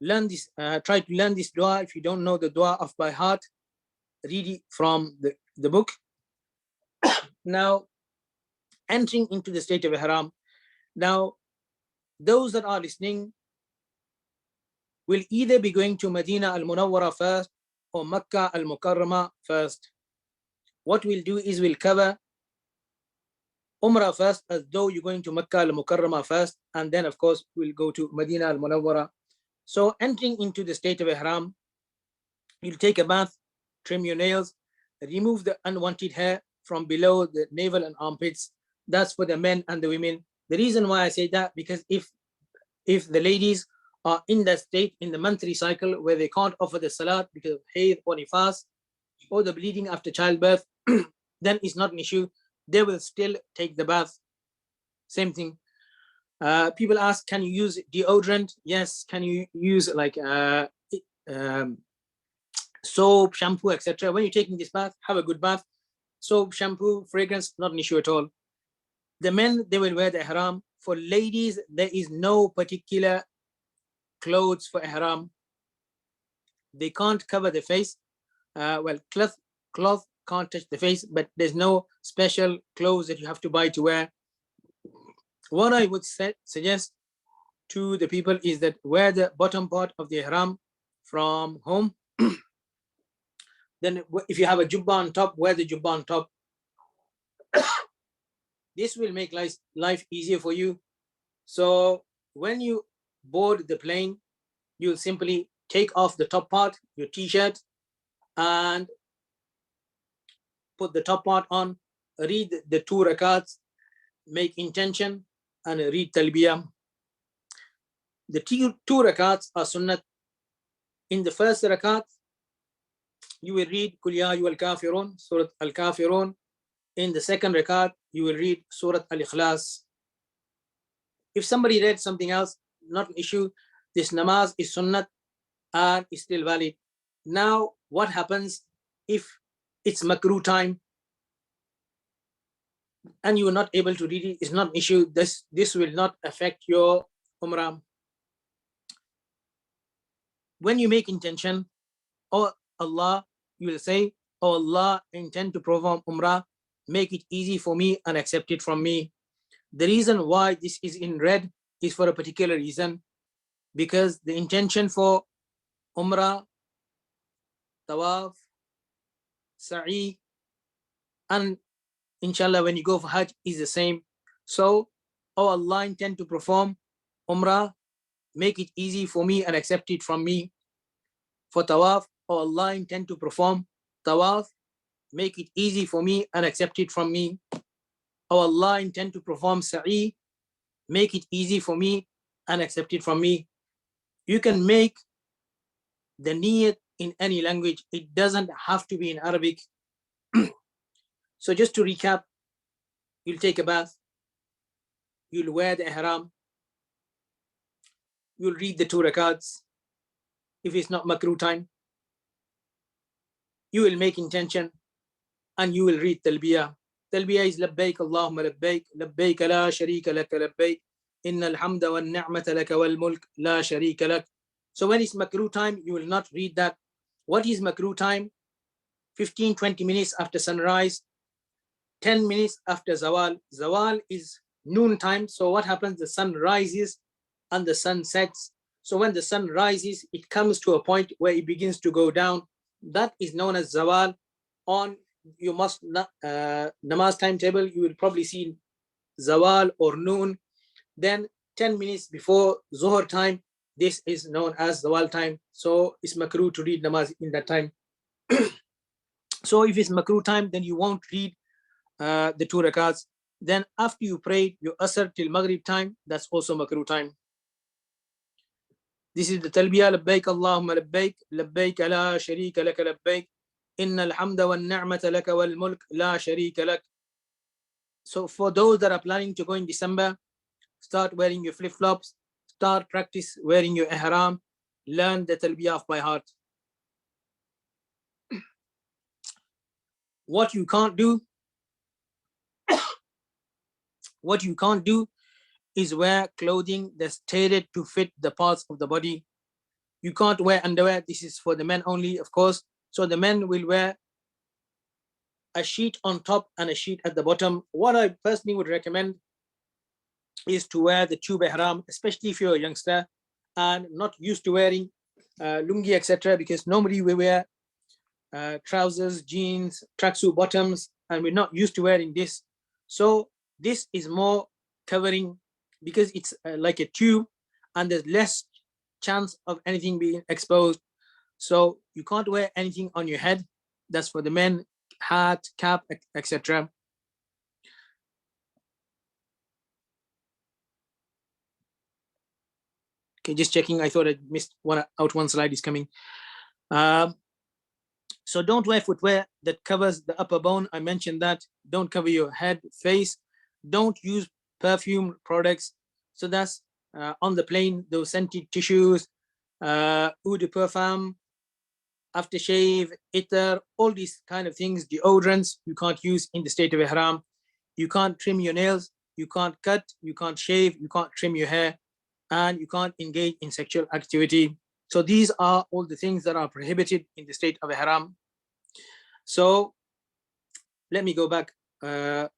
learn this, try to learn this dua. If you don't know the dua off by heart, read it from the book. Now, entering into the state of ihram. Now, those that are listening will either be going to Medina al-Munawwara first or Makkah al-Mukarramah first. What we'll do is we'll cover Umrah first, as though you're going to Makkah al-Mukarramah first, and then of course we'll go to Medina al-Munawwara. So entering into the state of ihram, you'll take a bath, trim your nails, remove the unwanted hair from below the navel and armpits. That's for the men and the women. The reason why I say that, because if the ladies are in that state in the monthly cycle where they can't offer the salat because of hayd or nifas or the bleeding after childbirth, then it's not an issue. They will still take the bath. Same thing. People ask, can you use deodorant? Yes. Can you use like soap, shampoo, etc.? When you're taking this bath, have a good bath. Soap, shampoo, fragrance, not an issue at all. The men, they will wear the ihram. For ladies, there is no particular clothes for ihram. They can't cover the face. Well, cloth can't touch the face, but there's no special clothes that you have to buy to wear. What I would suggest to the people is that wear the bottom part of the ihram from home. Then if you have a jubba on top, wear the jubba on top. This will make life easier for you. So when you board the plane, you'll simply take off the top part, your t-shirt, and put the top part on, read the 2 rakats, make intention, and read talbiyah. The 2 rakats are sunnat. In the first rakat, you will read Qul Ya Ayyuhal Kafirun, Surah Al-Kafirun. In the second rakat, you will read Surah Al-Ikhlas. If somebody read something else, not an issue. This namaz is sunnat and is still valid. Now, what happens if it's makruh time and you are not able to read it? It's not an issue. This will not affect your Umrah. When you make intention, oh Allah, you will say, oh Allah, intend to perform Umrah, make it easy for me and accept it from me. The reason why this is in red is for a particular reason, because the intention for Umrah, Tawaf, Sa'i, and inshallah when you go for Hajj is the same. So, oh Allah, intend to perform Umrah, make it easy for me and accept it from me. For Tawaf, oh Allah, intend to perform Tawaf, make it easy for me and accept it from me. Oh Allah, intend to perform Sa'i, make it easy for me and accept it from me. You can make the niyat in any language. It doesn't have to be in Arabic. So just to recap, you'll take a bath, you'll wear the ihram, you'll read the 2 rakats. If it's not makruh time, you will make intention and you will read talbiyah. Talbiyah is labbaik Allahumma labbaik, labbaik la sharika lak labbaik, innal hamda wan ni'mata lak wal mulk la sharika lak. So when it's makruh time, you will not read that. What is makruh time? 15-20 minutes after sunrise, 10 minutes after zawal. Zawal is noon time. So what happens? The sun rises and the sun sets. So when the sun rises, it comes to a point where it begins to go down. That is known as zawal. On you must not namaz timetable, you will probably see zawal or noon. Then 10 minutes before zuhr time, this is known as zawal time. So it's makruh to read namaz in that time. So if it's makruh time, then you won't read the 2 rakats. Then after you prayed your asr till maghrib time, that's also makruh time. This is the talbiyah, labbaik Allahumma labbaik, labbaik la sharika lak labbaik, innal hamda wan ni'mata lak wal mulk la sharika lak. So for those that are planning to go in December, start wearing your flip-flops, start practice wearing your ihram, learn the talbiyah by heart. What you can't do is wear clothing that's tailored to fit the parts of the body. You can't wear underwear. This is for the men only, of course. So the men will wear a sheet on top and a sheet at the bottom. What I personally would recommend is to wear the tube ihram, especially if you're a youngster and not used to wearing lungi, etc., because normally we wear trousers, jeans, tracksuit bottoms, and we're not used to wearing this. So this is more covering because it's like a tube and there's less chance of anything being exposed. So you can't wear anything on your head. That's for the men, hat, cap, etc. Okay, just checking. I thought I missed one slide is coming. So don't wear footwear that covers the upper bone. I mentioned that. Don't cover your head, face. Don't use perfume products. So that's on the plane, those scented tissues, eau de parfum, aftershave, ether, all these kind of things, deodorants, you can't use in the state of ihram. You can't trim your nails, you can't cut, you can't shave, you can't trim your hair, and you can't engage in sexual activity. So these are all the things that are prohibited in the state of ihram. So let me go back 1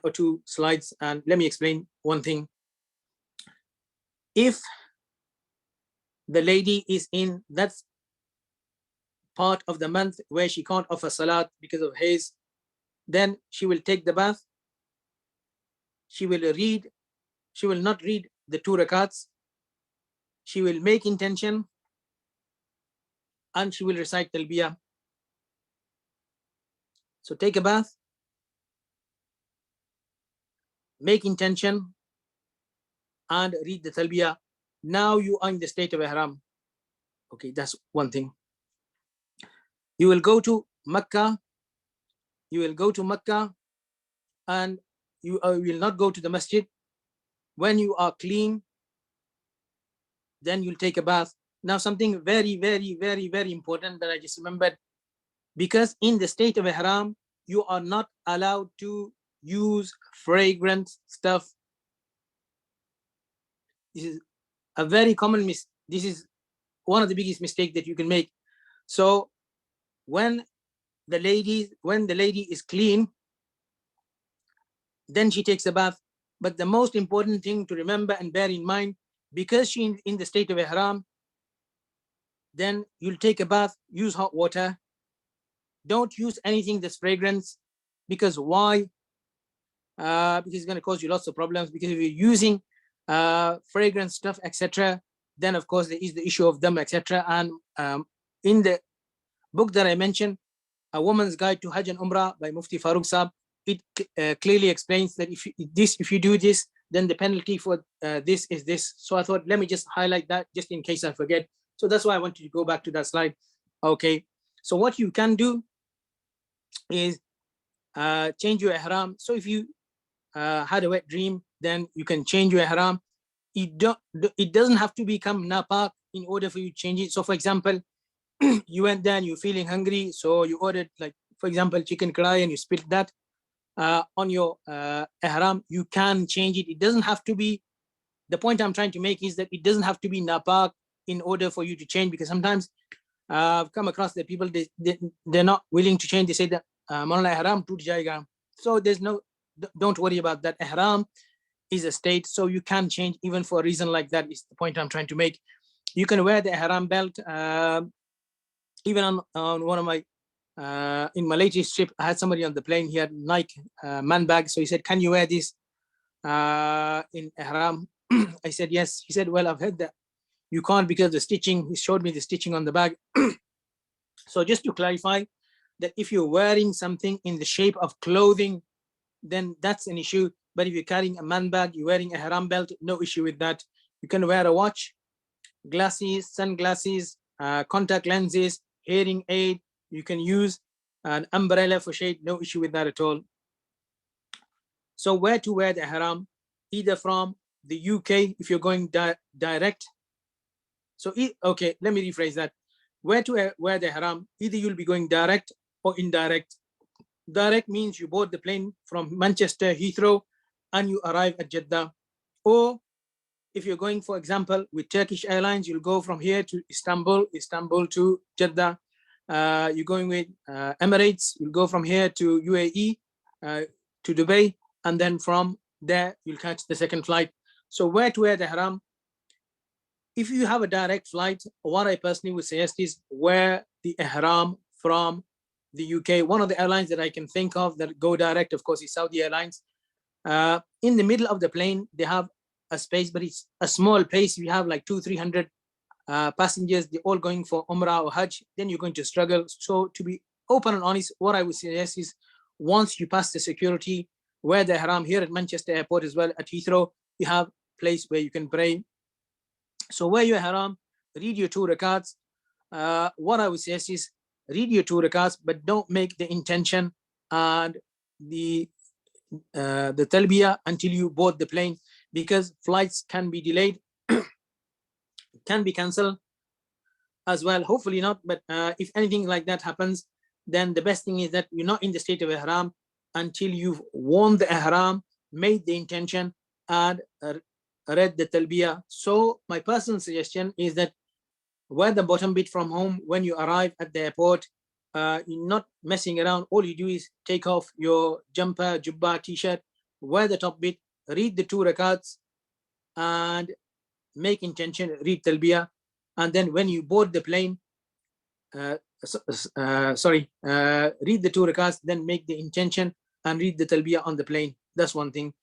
or 2 slides and let me explain one thing. If the lady is in that part of the month where she can't offer salat because of haze, then she will take the bath. She will not read the 2 rakats. She will make intention and she will recite talbiyah. So take a bath, make intention, and read the talbiyah. Now you are in the state of ihram. Okay, that's one thing. You will go to Mecca. You will go to Mecca, and you will not go to the masjid. When you are clean, then you'll take a bath. Now, something very, very, very, very important that I just remembered, because in the state of ihram, you are not allowed to use fragrant stuff. This is a very common this is one of the biggest mistakes that you can make. So when the lady is clean, then she takes a bath. But the most important thing to remember and bear in mind, because she's in the state of ihram, then you'll take a bath, use hot water. Don't use anything that's fragrance. Because why? Because it's going to cause you lots of problems. Because if you're using fragrance stuff, etc., then of course there is the issue of them, etc. And in the book that I mentioned, A Woman's Guide to Hajj and Umrah by Mufti Farooq Saab, it clearly explains that if you do this, then the penalty for this is this. So I thought, let me just highlight that just in case I forget. So that's why I wanted to go back to that slide. Okay, so what you can do is change your ihram. So if you had a wet dream, then you can change your ihram. It doesn't have to become napak in order for you to change it. So for example, you went there and you're feeling hungry, so you ordered, like for example, chicken kadai, and you spilled that on your ihram. You can change it. It doesn't have to be. The point I'm trying to make is that it doesn't have to be napak in order for you to change, because sometimes I've come across that people, they're not willing to change. They say that Moulana ihram toot jayega. So there's no, don't worry about that. Ihram is a state, so you can change even for a reason like that, is the point I'm trying to make. You can wear the ihram belt. Even on one of my, in my latest trip, I had somebody on the plane, he had Nike man bag. So he said, can you wear this in ihram? I said, yes. He said, well, I've heard that you can't because of the stitching. He showed me the stitching on the bag. So just to clarify, that if you're wearing something in the shape of clothing, then that's an issue. But if you're carrying a man bag, you're wearing a ihram belt, no issue with that. You can wear a watch, glasses, sunglasses, contact lenses, hearing aid. You can use an umbrella for shade, no issue with that at all. So where to wear the ihram? Either from the UK, if you're going direct. So, okay, let me rephrase that. Where to wear the ihram? Either you'll be going direct or indirect. Direct means you board the plane from Manchester, Heathrow, and you arrive at Jeddah. Or if you're going, for example, with Turkish Airlines, you'll go from here to Istanbul, Istanbul to Jeddah. You're going with Emirates, you'll go from here to UAE, to Dubai, and then from there, you'll catch the second flight. So where to wear the ihram? If you have a direct flight, what I personally would suggest is wear the ihram from the UK. One of the airlines that I can think of that go direct, of course, is Saudi Airlines. In the middle of the plane, they have a space, but it's a small place. If you have like 200-300 passengers, they're all going for Umrah or Hajj, then you're going to struggle. So to be open and honest, what I would suggest is once you pass the security, wear the ihram. Here at Manchester Airport as well, at Heathrow, you have a place where you can pray. So wear your ihram, read your 2 rakats. What I would suggest is read your 2 rakats, but don't make the intention and the talbiyah until you board the plane, because flights can be delayed, can be cancelled as well. Hopefully not, but if anything like that happens, then the best thing is that you're not in the state of ihram until you've worn the ihram, made the intention, and read the talbiyah. So my personal suggestion is that wear the bottom bit from home when you arrive at the airport. You're not messing around. All you do is take off your jumper, jubba, t-shirt, wear the top bit, read the 2 rakats, and make intention, read talbiyah. And then when you board the plane, read the 2 rakats, then make the intention and read the talbiyah on the plane. That's one thing.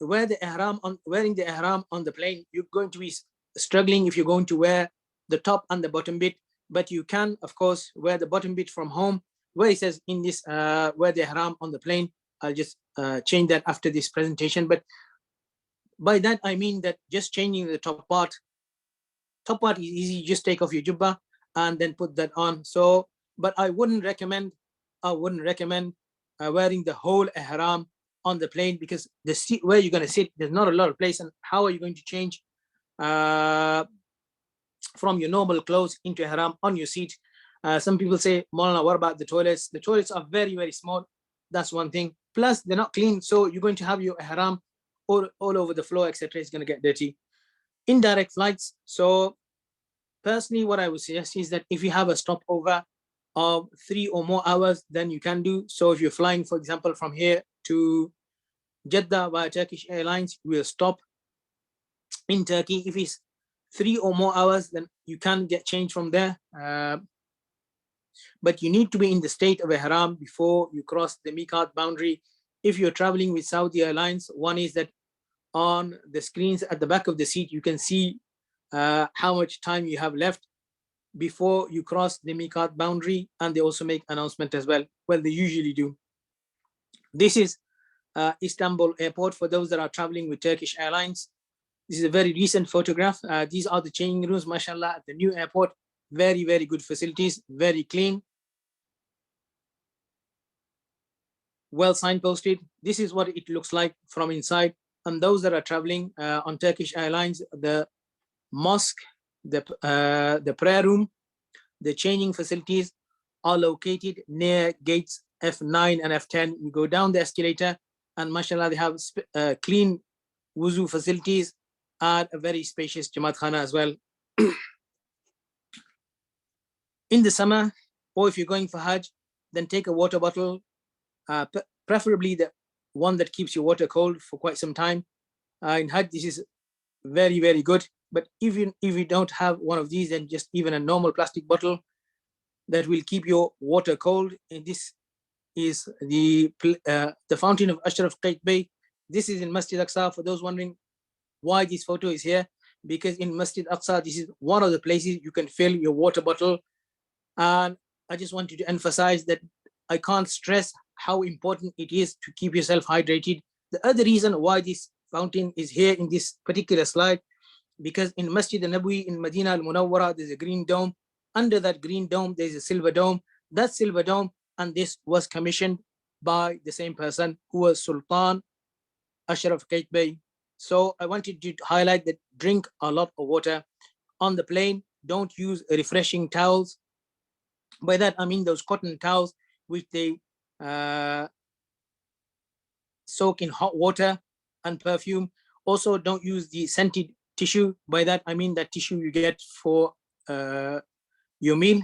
Wearing the ihram on the plane, you're going to be struggling if you're going to wear the top and the bottom bit, but you can, of course, wear the bottom bit from home, where it says in this, wear the ihram on the plane. I'll just change that after this presentation. But by that, I mean that just changing the top part is easy. Just take off your jubba and then put that on. So, but I wouldn't recommend wearing the whole ihram on the plane, because the seat where you're going to sit, there's not a lot of place, and how are you going to change from your normal clothes into ihram on your seat? Some people say, Moulana, what about the toilets? The toilets are very, very small. That's one thing. Plus, they're not clean, so you're going to have your ihram all over the floor, etc. It's going to get dirty. Indirect flights. So personally, what I would suggest is that if you have a stopover of 3 or more hours, then you can do. So if you're flying, for example, from here to Jeddah via Turkish Airlines, you will stop in Turkey. If it's 3 or more hours, then you can get changed from there. But you need to be in the state of ihram before you cross the miqat boundary. If you're traveling with Saudi Airlines, one is that on the screens at the back of the seat, you can see how much time you have left before you cross the miqat boundary, and they also make announcement as well. Well, they usually do. This is Istanbul airport for those that are traveling with Turkish Airlines. This is a very recent photograph. These are the changing rooms, mashallah, at the new airport. Very, very good facilities, very clean, well signposted. This is what it looks like from inside. And those that are traveling on Turkish Airlines, the mosque, the prayer room, the changing facilities are located near gates F9 and F10. You go down the escalator, and mashallah, they have clean wuzu facilities and a very spacious Jamaat Khana as well. In the summer, or if you're going for Hajj, then take a water bottle, preferably the one that keeps your water cold for quite some time. In Hajj, this is very, very good. But even if you don't have one of these, then just even a normal plastic bottle that will keep your water cold. And this is the fountain of Ashraf Qaitbay. This is in Masjid Aqsa. For those wondering why this photo is here, because in Masjid Aqsa, this is one of the places you can fill your water bottle. And I just wanted to emphasize that I can't stress how important it is to keep yourself hydrated. The other reason why this fountain is here in this particular slide, because in Masjid al-Nabawi in Medina al-Munawwara, there's a green dome. Under that green dome, there's a silver dome. That silver dome, and this was commissioned by the same person who was Sultan Ashraf Qaitbay. So I wanted to highlight that drink a lot of water. On the plane, don't use refreshing towels. By that, I mean those cotton towels which they soak in hot water and perfume. Also, don't use the scented tissue. By that, I mean that tissue you get for your meal.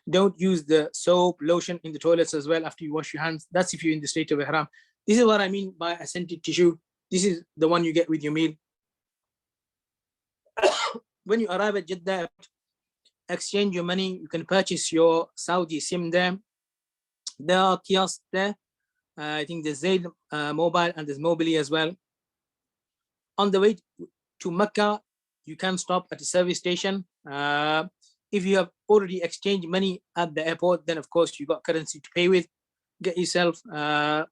Don't use the soap, lotion in the toilets as well after you wash your hands. That's if you're in the state of ihram. This is what I mean by a scented tissue. This is the one you get with your meal. When you arrive at Jeddah, exchange your money. You can purchase your Saudi SIM there. There are kiosks there. I think there's Zaid Mobile and there's Mobily as well. On the way to Mecca, you can stop at a service station. If you have already exchanged money at the airport, then of course you got currency to pay with. Get yourself a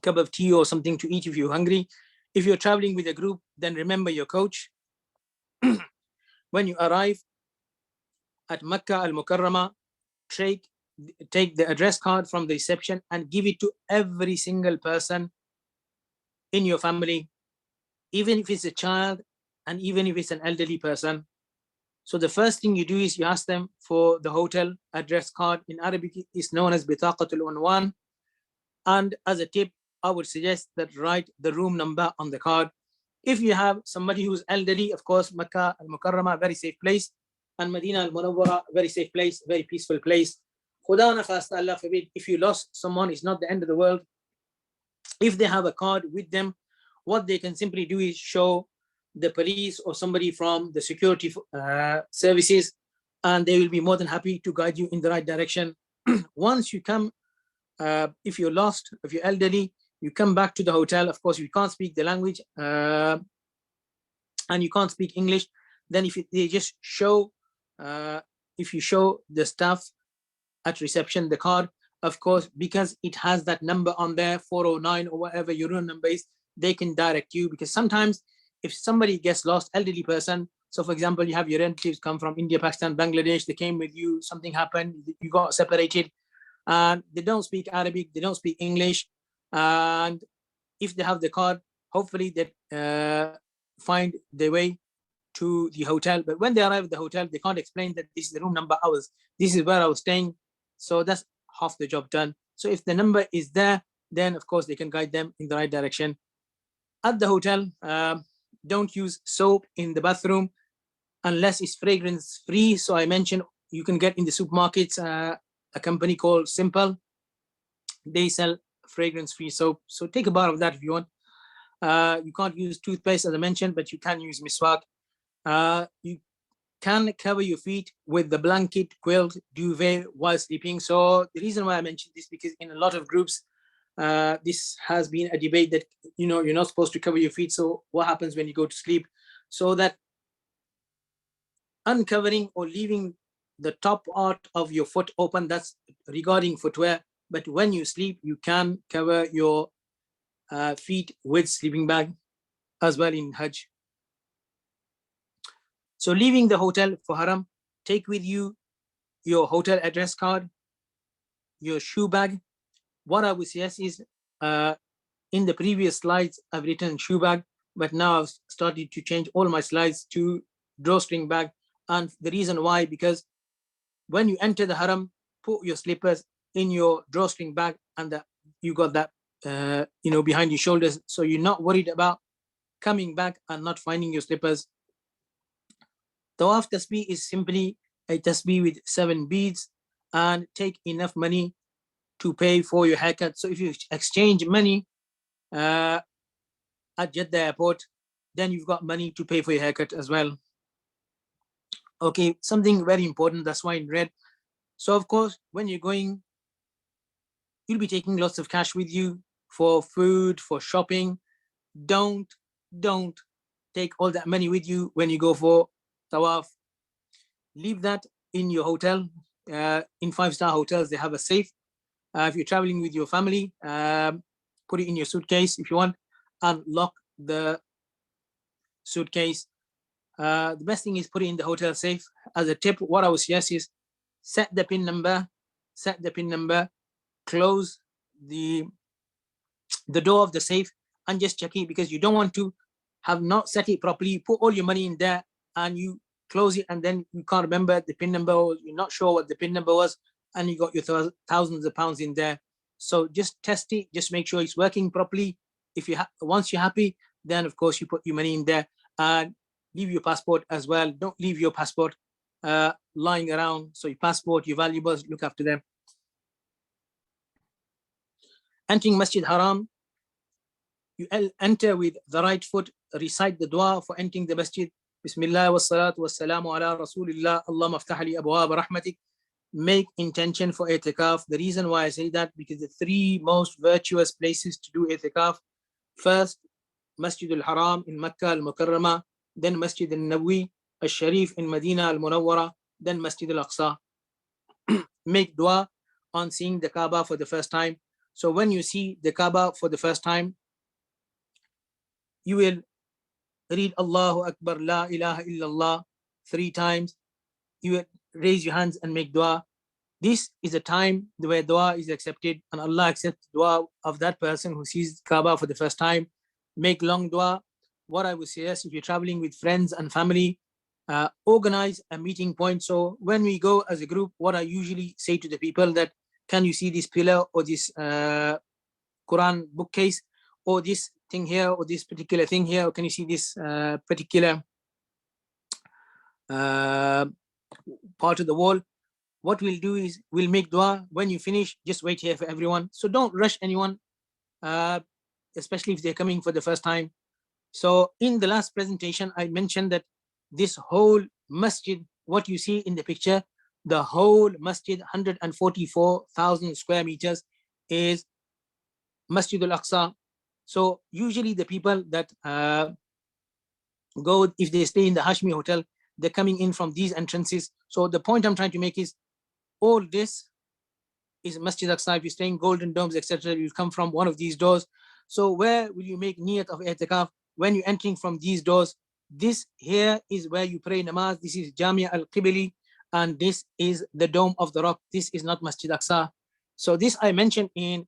cup of tea or something to eat if you're hungry. If you're traveling with a group, then remember your coach. When you arrive at Mecca al-Mukarramah, take the address card from the reception and give it to every single person in your family, even if it's a child and even if it's an elderly person. So the first thing you do is you ask them for the hotel address card. In Arabic, it's known as Bitaqatul Unwan. And as a tip, I would suggest that write the room number on the card. If you have somebody who's elderly, of course, Makkah al-Mukarramah, very safe place, and Medina al-Munawwara, very safe place, very peaceful place. Khuda na khasta, Allah forbid, if you lost someone, it's not the end of the world. If they have a card with them, what they can simply do is show the police or somebody from the security services, and they will be more than happy to guide you in the right direction. Once you come, if you're lost, if you're elderly, you come back to the hotel. Of course, you can't speak the language and you can't speak English. Then if they just show, if you show the staff at reception the card, of course, because it has that number on there, 409 or whatever your room number is, they can direct you. Because sometimes if somebody gets lost, elderly person, So for example, you have your relatives come from India, Pakistan, Bangladesh, they came with you, something happened, you got separated, and they don't speak Arabic, they don't speak English. And if they have the card, hopefully they find their way to the hotel. But when they arrive at the hotel, they can't explain that this is the room number ours, this is where I was staying. So that's half the job done. So if the number is there, then of course they can guide them in the right direction. At the hotel, don't use soap in the bathroom unless it's fragrance free. So I mentioned you can get in the supermarkets a company called Simple. They sell fragrance free soap. So take a bar of that if you want. You can't use toothpaste as I mentioned, but you can use miswak. You can cover your feet with the blanket, quilt, duvet while sleeping. So the reason why I mentioned this, because in a lot of groups, this has been a debate that, you know, you're not supposed to cover your feet. So what happens when you go to sleep? So that uncovering or leaving the top part of your foot open, that's regarding footwear. But when you sleep, you can cover your feet with sleeping bag as well in Hajj. So leaving the hotel for Haram, take with you your hotel address card, your shoe bag. What I would suggest is, in the previous slides, I've written shoe bag, but now I've started to change all my slides to drawstring bag. And the reason why, because when you enter the Haram, put your slippers in your drawstring bag, and you got that, you know, behind your shoulders. So you're not worried about coming back and not finding your slippers. Tawaf tasbih is simply a tasbih with 7 beads, and take enough money to pay for your haircut. So if you exchange money at Jeddah airport, then you've got money to pay for your haircut as well. Okay, something very important, that's why in red. So of course, when you're going, you'll be taking lots of cash with you for food, for shopping. Don't take all that money with you when you go for tawaf. Leave that in your hotel. In 5-star hotels, they have a safe. If you're traveling with your family, put it in your suitcase if you want, and lock the suitcase. The best thing is put it in the hotel safe. As a tip, what I would suggest is set the PIN number, close the door of the safe, and just check it, because you don't want to have not set it properly, put all your money in there, and you close it, and then you can't remember the PIN number, or you're not sure what the PIN number was, and you got your thousands of pounds in there. So just test it, just make sure it's working properly. If you once you're happy, then of course you put your money in there, and leave your passport as well. Don't leave your passport lying around. So your passport, your valuables, look after them. Entering Masjid Haram, you enter with the right foot, recite the dua for entering the masjid. Bismillah wa salatu wa salamu ala rasulillah, Allahumma aftah li abwaab rahmatik. Make intention for i'tikaf. The reason why I say that, because the 3 most virtuous places to do i'tikaf: first, Masjid al-Haram in Makkah al-Mukarramah, then Masjid al-Nabawi al-Sharif in Medina al-Munawwara, then Masjid al-Aqsa. Make dua on seeing the Kaaba for the first time. So when you see the Kaaba for the first time, you will read Allahu Akbar, La ilaha illallah 3 times. You will raise your hands and make dua. This is a time where dua is accepted, and Allah accepts dua of that person who sees Kaaba for the first time. Make long dua. What I would suggest, if you're traveling with friends and family, organize a meeting point. So when we go as a group, what I usually say to the people that, can you see this pillar or this Quran bookcase, or this thing here, or this particular thing here, or can you see this particular part of the wall? What we'll do is we'll make dua. When you finish, just wait here for everyone. So don't rush anyone, especially if they're coming for the first time. So in the last presentation, I mentioned that this whole masjid, what you see in the picture, the whole masjid, 144,000 square meters, is Masjid al-Aqsa. So usually the people that go, if they stay in the Hashmi hotel, they're coming in from these entrances. So the point I'm trying to make is, all this is Masjid al-Aqsa. If you're staying Golden Domes, etc., you come from one of these doors. So where will you make niyat of i'tikaf? When you're entering from these doors, This here is where you pray namaz. This is Jamia al-Qibli, and this is the Dome of the Rock. This is not Masjid Aqsa. So this I mentioned in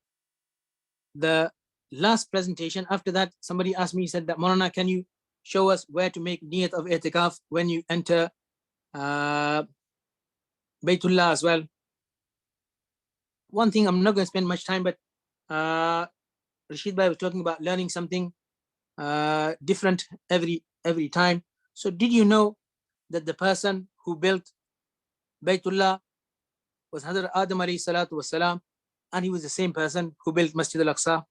the last presentation. After that, somebody asked me, said that, Moulana, can you show us where to make niyat of i'tikaf when you enter Baytullah as well? One thing, I'm not going to spend much time, but Rashid Bhai was talking about learning something different every time. So did you know that the person who built Baytullah was Hazrat Adam alayhi salatu wasalam, and he was the same person who built Masjid al-Aqsa?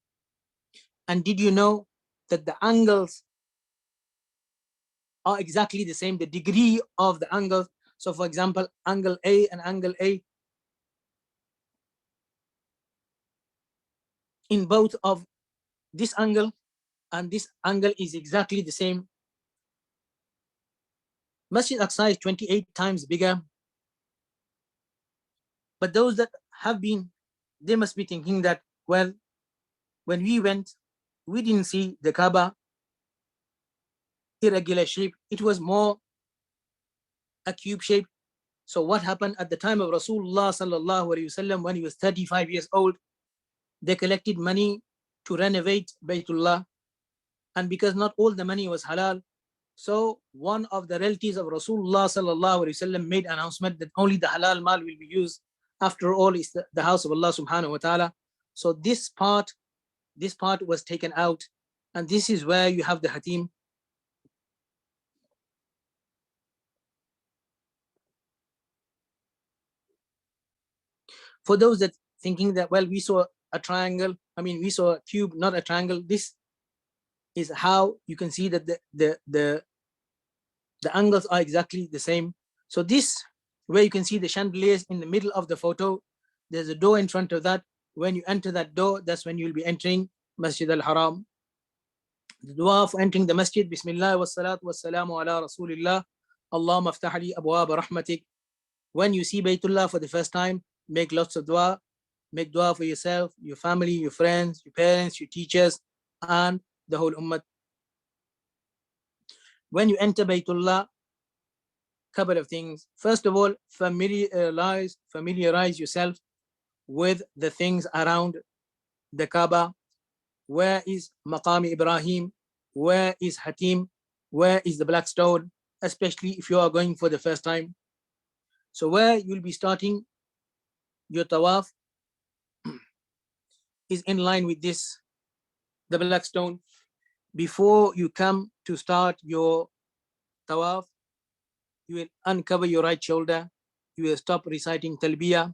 And did you know that the angles are exactly the same, the degree of the angles? So for example, angle A and angle A in both of this angle and this angle is exactly the same. Masjid Aqsa is 28 times bigger. But those that have been, they must be thinking that, well, when we went, we didn't see the Kaaba irregular shape. It was more a cube shape. So what happened at the time of Rasulullah sallallahu alaihi wasallam, when he was 35 years old, they collected money to renovate Baytullah. And because not all the money was halal, so one of the relatives of Rasulullah sallallahu alaihi wasallam made an announcement that only the halal mal will be used. After all, it's the house of Allah subhanahu wa ta'ala. So this part was taken out, and this is where you have the Hatim. For those that thinking that, well, we saw a triangle, we saw a cube, not a triangle. This is how you can see that the angles are exactly the same. So this, where you can see the chandeliers in the middle of the photo, there's a door in front of that. When you enter that door, that's when you'll be entering Masjid al-Haram. The dua for entering the masjid: Bismillah wa salatu wa salamu ala Rasulillah, Allahumma aftah li abwaab rahmatik. When you see Baytullah for the first time, make lots of dua. Make dua for yourself, your family, your friends, your parents, your teachers, and the whole ummah. When you enter Baytullah, couple of things. First of all, familiarize yourself with the things around the Kaaba. Where is Maqam Ibrahim? Where is Hatim? Where is the black stone? Especially if you are going for the first time. So where you'll be starting your tawaf is in line with this, the black stone. Before you come to start your tawaf, you will uncover your right shoulder, you will stop reciting talbiyah,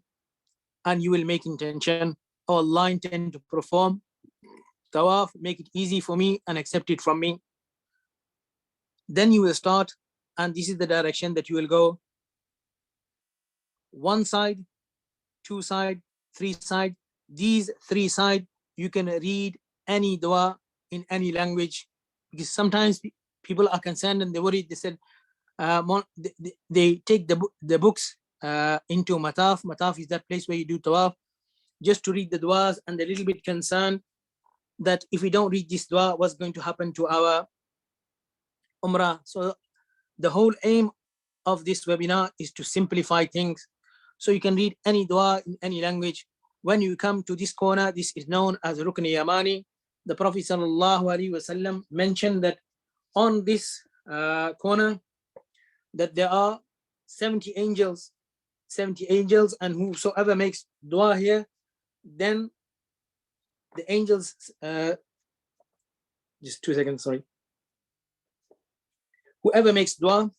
and you will make intention, oh Allah, intend to perform tawaf, make it easy for me and accept it from me. Then you will start, and this is the direction that you will go. One side, two side, three side. These three side, you can read any dua in any language, because sometimes people are concerned and they worry. They said they take the books into Mataf. Mataf is that place where you do tawaf, just to read the duas, and they're a little bit concerned that if we don't read this dua, what's going to happen to our Umrah? So the whole aim of this webinar is to simplify things, so you can read any dua in any language. When you come to this corner, this is known as Rukn Yamani. The Prophet sallallahu alaihi wasallam mentioned that on this corner, that there are 70 angels, and whosoever makes dua here, then the angels, just 2 seconds, sorry. Whoever makes dua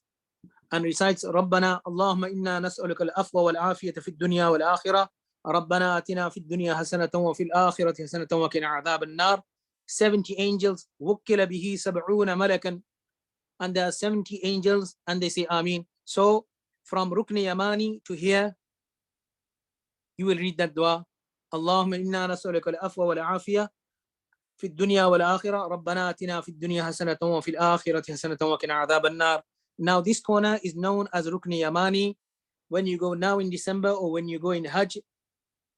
and recites Rabbana Allahumma inna nas'aluka al-afwa wal-afiyata fi dunya wal-akhirah, Rabbana atina fi dunya hasanatan wa fil akhirati hasanatan wa qina adhab an-nar. 70 angels, wukkila bihi sab'una malakan, and there are 70 angels, and they say Ameen. So from Rukn Yamani to here, you will read that dua. Allahumma inna nas'aluka al-afwa wal-afiyah fi dunya wal-akhirah, Rabbana atina fi dunya hasanatan wa fil akhirati hasanatan wa qina adhab an-nar. Now this corner is known as Rukn Yamani. When you go now in December, or when you go in Hajj,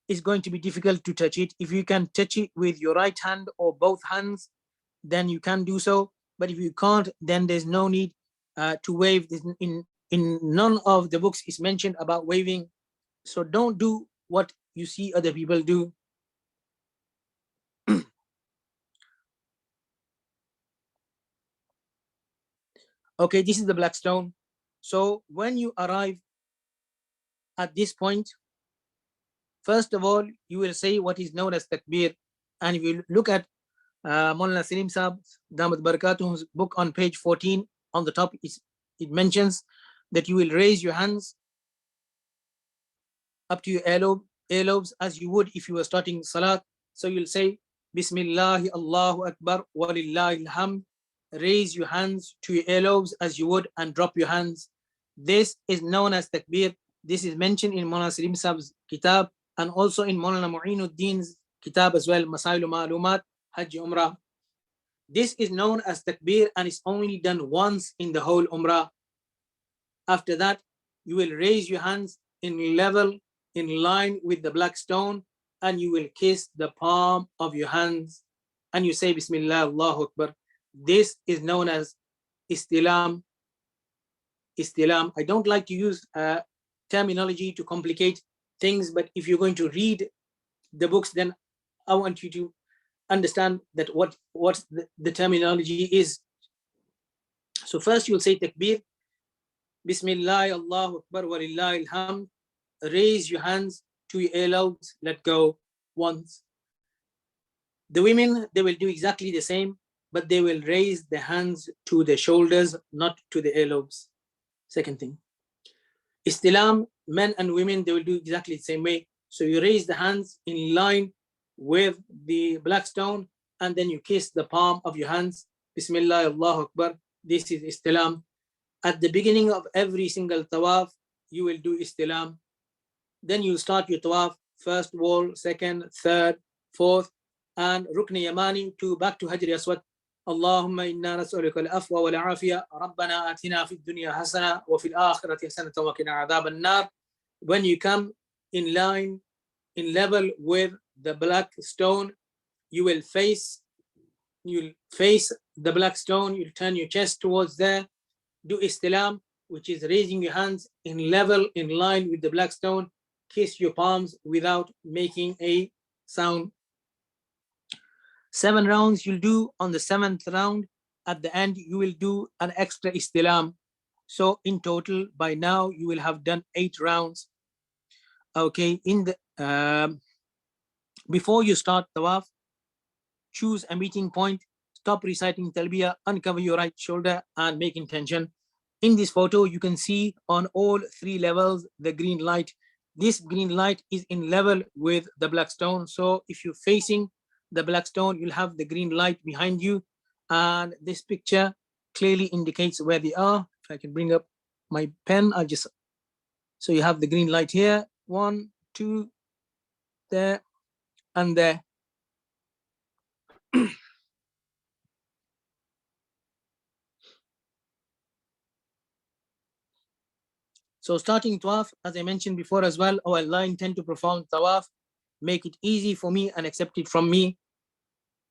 it's going to be difficult to touch it. If you can touch it with your right hand or both hands, then you can do so. but if you can't, then there's no need to wave. In none of the books is mentioned about waving, so don't do what you see other people do. Okay, this is the black stone. So when you arrive at this point, first of all, you will say what is known as takbir. And if you look at Moulana Salim Saab, Damat Barakatuh's book on page 14, on the top, it mentions that you will raise your hands up to your earlobes as you would if you were starting Salat. So you'll say, Bismillah, Allahu Akbar, Walillahi alhamd. Raise your hands to your earlobes as you would and drop your hands. This is known as takbir. This is mentioned in Moulana Salim Saab's kitab and also in Moulana Mu'inuddin's kitab as well, Masailu Ma'lumat, Hajj Umrah. This is known as takbir and it's only done once in the whole Umrah. After that, you will raise your hands in level, in line with the black stone, and you will kiss the palm of your hands and you say Bismillah, Allahu Akbar. This is known as istilam. Istilam. I don't like to use terminology to complicate things, but if you're going to read the books, then I want you to understand that what the terminology is. So first you'll say takbir, Bismillah, Allahu Akbar, Walillahi alhamd. Raise your hands to your earlobes, let go once. The women, they will do exactly the same, but they will raise the hands to the shoulders, not to the earlobes. Second thing. Istilam, men and women, they will do exactly the same way. So you raise the hands in line with the black stone, and then you kiss the palm of your hands. Bismillah, Allahu Akbar. This is istilam. At the beginning of every single tawaf, you will do istilam. Then you start your tawaf, first wall, second, third, fourth, and Rukn Yamani to back to Hajr Aswad. Allahumma inna nas'aluka al-afwa wal afiya. Rabbana atina fid dunya hasana wa fil akhirati hasanatan wa qina adhab an-nar. When you come in line, in level with the black stone, you will face the black stone. You'll turn your chest towards there. Do istilam, which is raising your hands in level, in line with the black stone. Kiss your palms without making a sound. 7 rounds you'll do. On the 7th round, at the end, you will do an extra istilam. So in total, by now, you will have done 8 rounds. Okay, before you start tawaf, choose a meeting point, stop reciting talbiyah, uncover your right shoulder and make intention. In this photo, you can see on all 3 levels, the green light. This green light is in level with the black stone. So if you're facing the black stone, you'll have the green light behind you. And this picture clearly indicates where they are. If I can bring up my pen, so you have the green light here, 1, 2, there, and there. So starting tawaf, as I mentioned before as well, oh Allah, intend to perform tawaf, make it easy for me and accept it from me.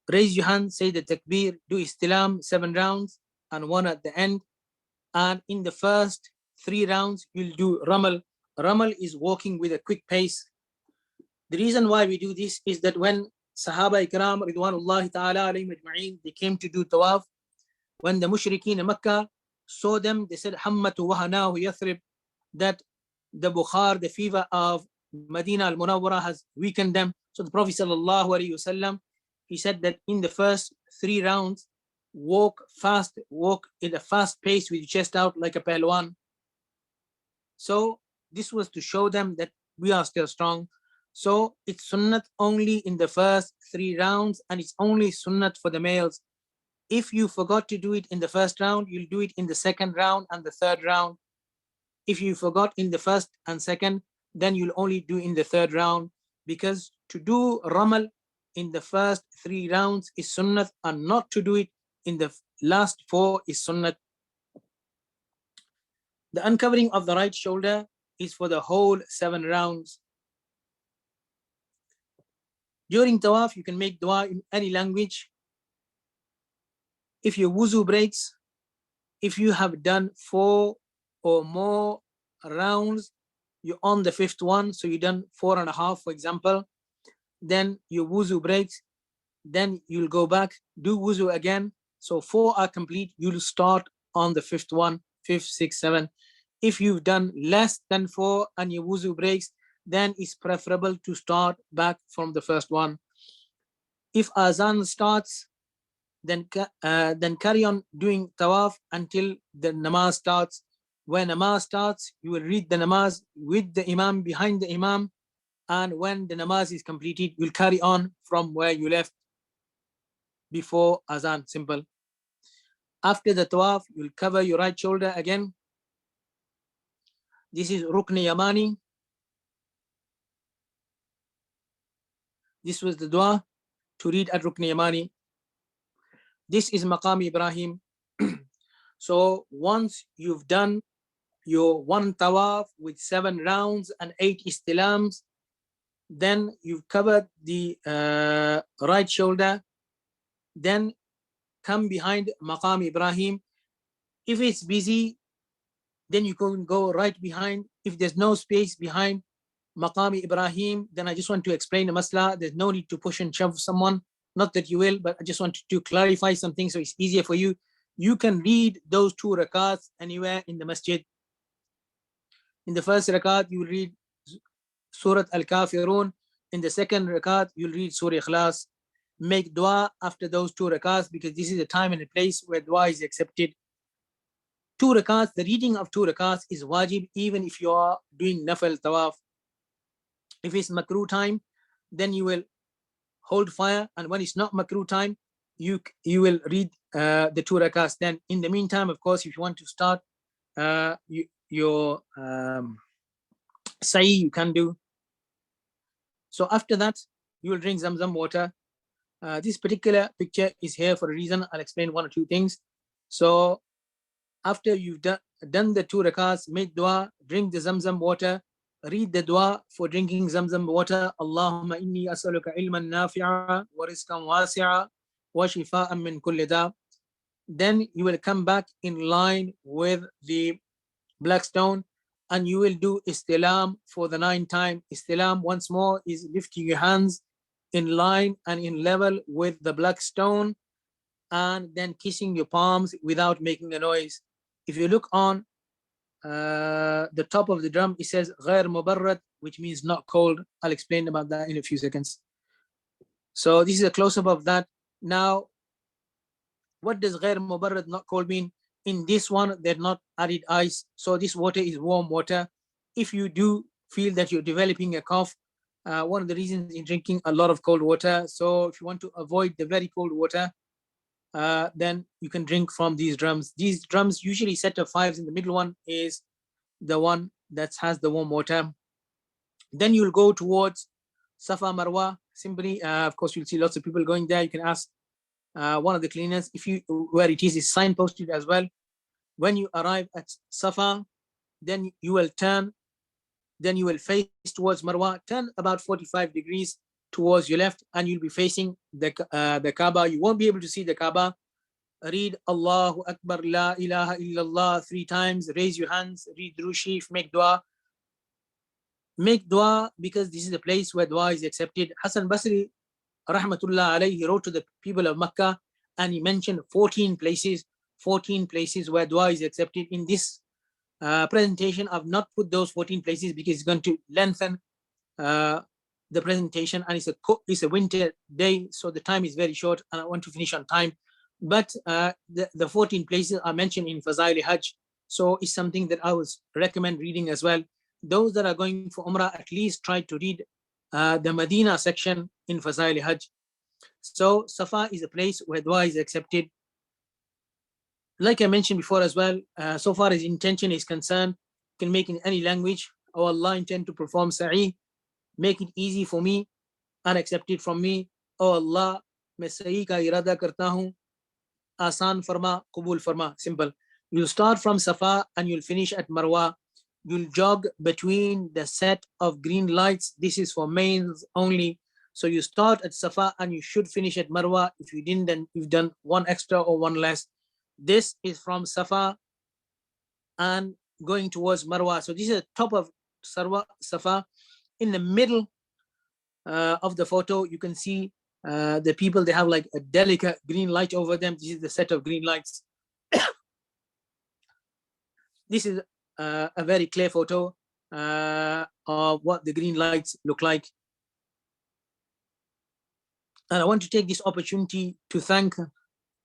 Raise your hand, say the takbir, do istilam, 7 rounds and 1 at the end. And in the first 3 rounds, you'll do ramal. Ramal is walking with a quick pace. The reason why we do this is that when Sahaba Ikram, Ridwanullahi ta'ala alayhim ajma'in, they came to do tawaf, when the mushrikeen in Makkah saw them, they said, Hammatu wahanahu yathrib, that the bukhar, the fever of Medina al-Munawwara has weakened them. So the Prophet sallallahu alaihi wasallam, he said that in the first 3 rounds, walk fast, walk in a fast pace with your chest out like a Pehlwan. So this was to show them that we are still strong. So it's sunnat only in the first 3 rounds, and it's only sunnat for the males. If you forgot to do it in the first round, you'll do it in the 2nd round and the 3rd round. If you forgot in the 1st and 2nd, then you'll only do in the 3rd round, because to do ramal in the first 3 rounds is sunnat, and not to do it in the last 4 is sunnat. The uncovering of the right shoulder is for the whole 7 rounds. During tawaf, you can make dua in any language. If your wuzu breaks, if you have done 4 or more rounds, you're on the 5th one, so you've done 4.5, for example, then your wuzu breaks, then you'll go back, do wuzu again. So 4 are complete, you'll start on the 5th one, 5th, 6th, 7th. If you've done less than 4 and your wuzu breaks, then it's preferable to start back from the first one. If azan starts, then carry on doing tawaf until the namaz starts. When namaz starts, you will read the namaz with the imam, behind the imam, and when the namaz is completed, you'll carry on from where you left before azan. Simple. After the tawaf, you'll cover your right shoulder again. This is Rukn Yamani. This was the dua to read at Rukn Yamani. This is Maqam Ibrahim. So once you've done your 1 tawaf with 7 rounds and 8 istilams, then you've covered the right shoulder, then come behind Maqam Ibrahim. If it's busy, then you can go right behind. If there's no space behind Maqam Ibrahim, then I just want to explain the masla. There's no need to push and shove someone. Not that you will, but I just wanted to clarify something so it's easier for you. You can read those 2 rakats anywhere in the masjid. In the first rakat, you will read Surah Al-Kafirun. In the second rakat, you'll read Surah Ikhlas. Make dua after those 2 rakats because this is a time and a place where dua is accepted. 2 rakats, the reading of 2 rakats is wajib even if you are doing nafal tawaf. If it's makruh time, then you will hold fire, and when it's not makruh time, you will read the 2 rakats. Then in the meantime, of course, if you want to start your sa'i, you can do. So after that, you will drink Zamzam water. This particular picture is here for a reason. I'll explain 1 or 2 things. So after you've done the 2 rakats, make dua, drink the Zamzam water, read the dua for drinking Zamzam water. Allahumma inni as'aluka ilman nafi'a wa rizqan wasi'a wa shifa'an min kulli da. Then you will come back in line with the black stone and you will do istilam for the 9th time. Istilam once more is lifting your hands in line and in level with the black stone and then kissing your palms without making a noise. If you look on the top of the drum, it says غير مبرد, which means not cold. I'll explain about that in a few seconds. So this is a close-up of that. Now, what does غير مبرد, not cold, mean? In this one, they're not added ice. So this water is warm water. If you do feel that you're developing a cough, one of the reasons in drinking a lot of cold water. So if you want to avoid the very cold water, then you can drink from these drums. These drums usually set of 5s, and the middle one is the one that has the warm water. Then you'll go towards Safa Marwa. Simply, of course, you'll see lots of people going there. You can ask one of the cleaners if you where it is signposted as well. When you arrive at Safa, then you will turn, then you will face towards Marwa. Turn about 45 degrees towards your left, and you'll be facing the Kaaba. You won't be able to see the Kaaba. Read Allahu Akbar, La ilaha illallah 3 times. Raise your hands, read Durood Sharif, make dua. Make dua because this is a place where dua is accepted. Hassan Basri, rahmatullah alayhi, wrote to the people of Makkah and he mentioned 14 places where dua is accepted. In this presentation, I've not put those 14 places because it's going to lengthen the presentation, and it's a winter day, so the time is very short and I want to finish on time. But the 14 places are mentioned in Fazail Hajj, so it's something that I would recommend reading as well. Those that are going for Umrah, at least try to read the Medina section in Fazail Hajj. So Safa is a place where dua is accepted. Like I mentioned before as well, so far as intention is concerned, you can make in any language. Oh Allah, intend to perform sa'i, make it easy for me and accept it from me. Oh Allah, मैं सही का इरादा करता हूँ, आसान फरमा, कबूल फरमा. Simple. You'll start from Safa and you'll finish at Marwa. You'll jog between the set of green lights. This is for males only. So you start at Safa and you should finish at Marwa. If you didn't, then you've done one extra or one less. This is from Safa and going towards Marwa. So this is the top of Safa. In the middle of the photo, you can see the people, they have like a delicate green light over them. This is the set of green lights. This is a very clear photo of what the green lights look like. And I want to take this opportunity to thank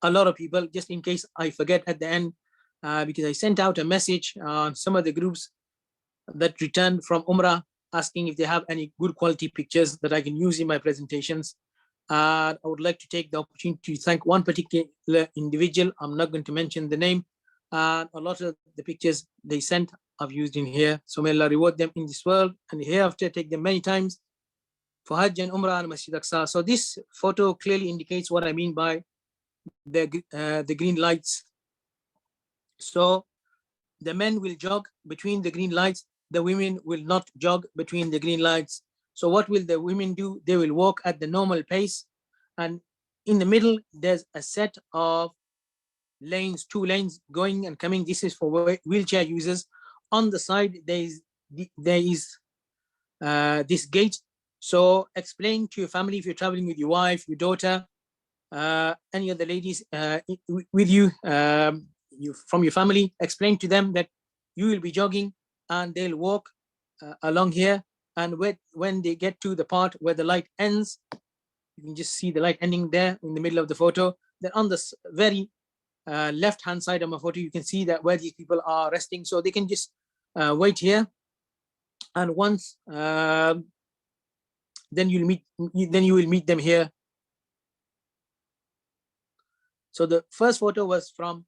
a lot of people, just in case I forget at the end, because I sent out a message on some of the groups that returned from Umrah, asking if they have any good quality pictures that I can use in my presentations. I would like to take the opportunity to thank one particular individual. I'm not going to mention the name. A lot of the pictures they sent I've used in here. So may Allah reward them in this world and hereafter, take them many times for Hajj and Umrah and Masjid Aqsa. So this photo clearly indicates what I mean by the green lights. So the men will jog between the green lights. The women will not jog between the green lights. So what will the women do? They will walk at the normal pace. And in the middle, there's a set of lanes, 2 lanes going and coming. This is for wheelchair users. On the side, there is this gate. So explain to your family, if you're traveling with your wife, your daughter, any of the ladies with you, from your family, explain to them that you will be jogging and they'll walk along here. And when they get to the part where the light ends, you can just see the light ending there in the middle of the photo. Then on the very left hand side of my photo, you can see that where these people are resting. So they can just wait here. And once then you will meet them here. So the first photo was from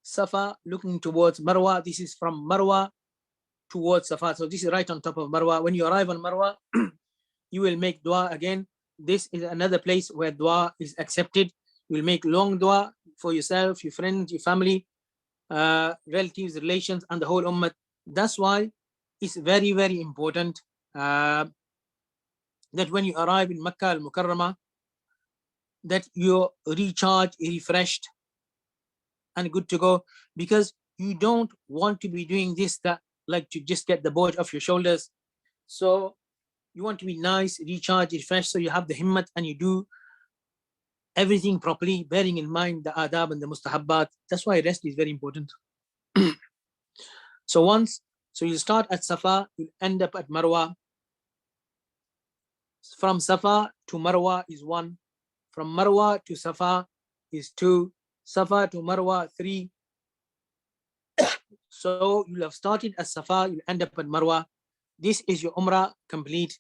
Safa looking towards Marwa. This is from Marwa towards Safa. So this is right on top of Marwa. When you arrive on Marwa, you will make dua again. This is another place where dua is accepted. You will make long dua for yourself, your friends, your family, relatives, relations, and the whole ummah. That's why it's very, very important that when you arrive in Makkah al-Mukarramah, that you're recharged, refreshed, and good to go, because you don't want to be doing this, that, like to just get the board off your shoulders. So you want to be nice, recharged, refreshed, so you have the himmat and you do everything properly, bearing in mind the adab and the mustahabbat. That's why rest is very important. So you start at Safa, you'll end up at Marwa. From Safa to Marwa is 1. From Marwa to Safa is 2. Safa to Marwa 3. So you'll have started at Safa, you'll end up at Marwa. This is your Umrah complete.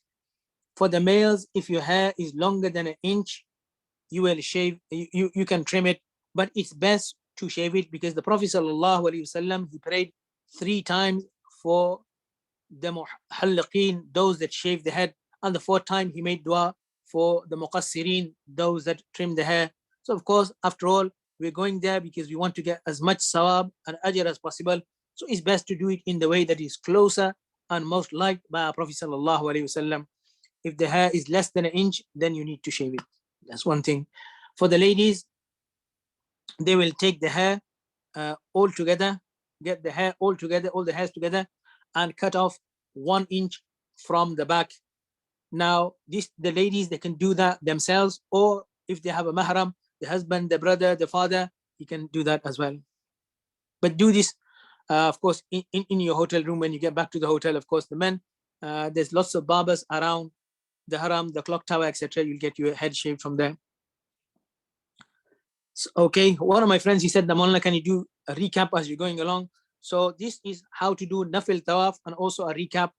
For the males, if your hair is longer than an inch, you will shave, you can trim it, but it's best to shave it, because the Prophet ﷺ, he prayed 3 times for the muhalliqeen, those that shave the head, and the 4th time he made dua for the muqassirin, those that trim the hair. So of course, after all, we're going there because we want to get as much sawab and ajr as possible. So it's best to do it in the way that is closer and most liked by our Prophet ﷺ. If the hair is less than an inch, then you need to shave it. That's one thing. For the ladies, they will take the hair all together, get the hair all together, all the hairs together, and cut off 1 inch from the back. Now, the ladies, they can do that themselves, or if they have a mahram, the husband, the brother, the father, he can do that as well. But do this, of course, in your hotel room when you get back to the hotel. Of course, the men, there's lots of barbers around the haram, the clock tower, etc. You'll get your head shaved from there. So, okay, one of my friends, he said, Moulana, can you do a recap as you're going along? So this is how to do nafil tawaf, and also a recap.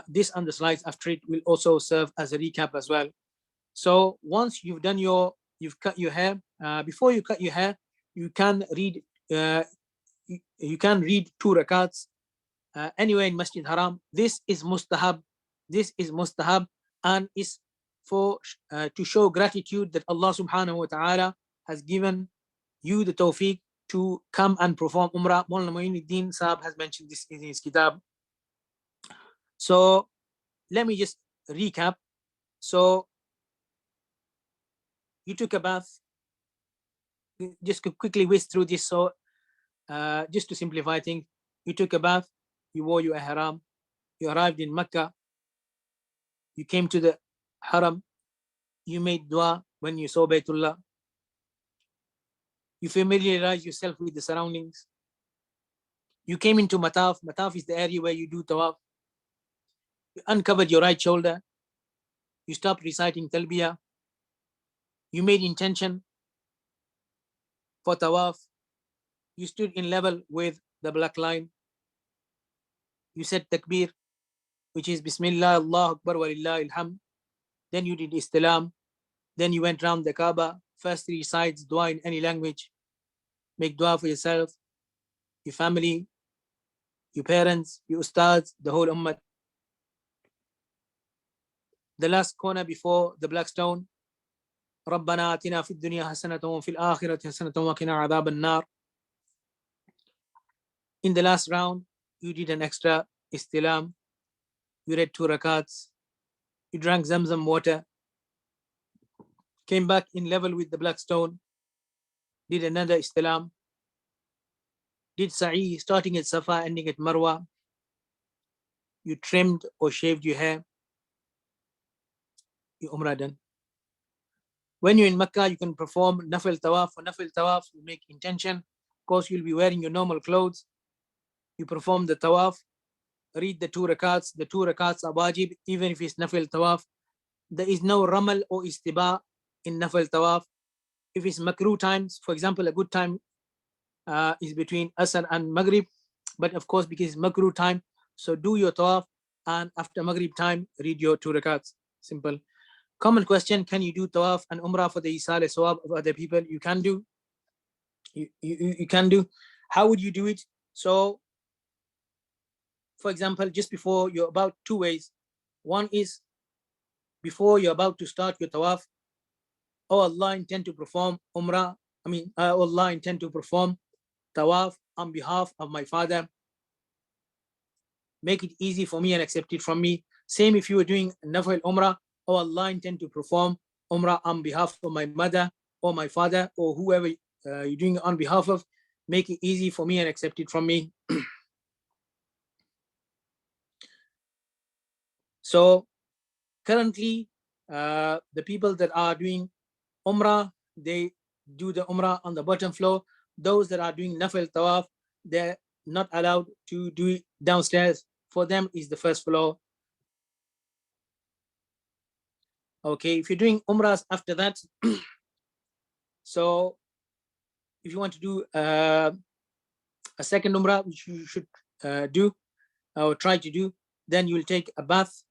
This on the slides after it will also serve as a recap as well. So once you've done you've cut your hair, before you cut your hair, you can read 2 rakats anywhere in Masjid Haram. This is mustahab. This is mustahab, and is for to show gratitude that Allah subhanahu wa ta'ala has given you the tawfiq to come and perform Umrah. Moulana Muinuddin Saab has mentioned this in his kitab. So let me just recap. So you took a bath. Just quickly whiz through this. So just to simplify things, you took a bath, you wore your ihram, you arrived in Mecca, you came to the haram, you made dua when you saw Baytullah, you familiarize yourself with the surroundings, you came into Mataf. Mataf is the area where you do tawaf. You uncovered your right shoulder, you stopped reciting talbiyah, you made intention for tawaf, you stood in level with the black line, you said takbir, which is Bismillah, Allah Akbar, Walillah ilham. Then you did istilam. Then you went round the Kaaba. First 3 sides, dua in any language. Make dua for yourself, your family, your parents, your ustads, the whole ummah. The last corner before the black stone, ربنا آتنا في الدنيا حسنة وفي الآخرة حسنة وقنا عذاب النار. In the last round, you did an extra istilam. You read 2 rakats. You drank Zamzam water. Came back in level with the black stone. Did another istilam. Did sa'i, starting at Safa, ending at Marwa. You trimmed or shaved your hair. Your umrah done. When you're in Mecca, you can perform nafil tawaf. For nafil tawaf, you make intention. Of course, you'll be wearing your normal clothes. You perform the tawaf. Read the 2 rakats. The 2 rakats are wajib, even if it's nafil tawaf. There is no ramal or istiba in nafil tawaf. If it's makruh times, for example, a good time is between Asr and Maghrib. But of course, because it's makruh time, so do your tawaf, and after Maghrib time, read your 2 rakats. Simple. Common question, can you do tawaf and umrah for the isal sawab of other people? You can do. You can do. How would you do it? So, for example, just before you're about 2 ways. One is before you're about to start your tawaf, oh Allah, I intend to perform umrah. Oh Allah, I intend to perform tawaf on behalf of my father. Make it easy for me and accept it from me. Same if you were doing nafil umrah. Oh Allah, I intend to perform umrah on behalf of my mother or my father or whoever you're doing it on behalf of. Make it easy for me and accept it from me. So currently, the people that are doing umrah, they do the umrah on the bottom floor. Those that are doing nafil tawaf, they're not allowed to do it downstairs. For them is the first floor. Okay, if you're doing umrahs after that, so if you want to do a second umrah, which you should do or try to do, then you will take a bath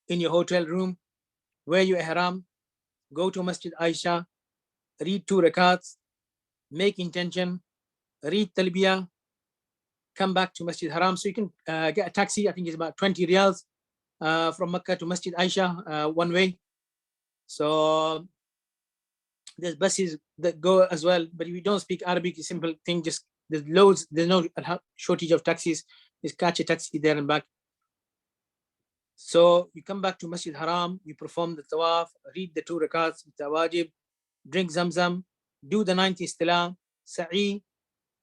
in your hotel room, wear your ihram, go to Masjid Aisha, read 2 rakats, make intention, read talbiyah, come back to Masjid Haram. So you can get a taxi. I think it's about 20 riyals from Mecca to Masjid Aisha, one way. So there's buses that go as well, but if you don't speak Arabic, it's a simple thing. Just there's loads. There's no shortage of taxis. Just catch a taxi there and back. So you come back to Masjid Haram, you perform the tawaf, read the 2 rakats with the wajib, drink Zamzam, do the 90 istilah, sa'i,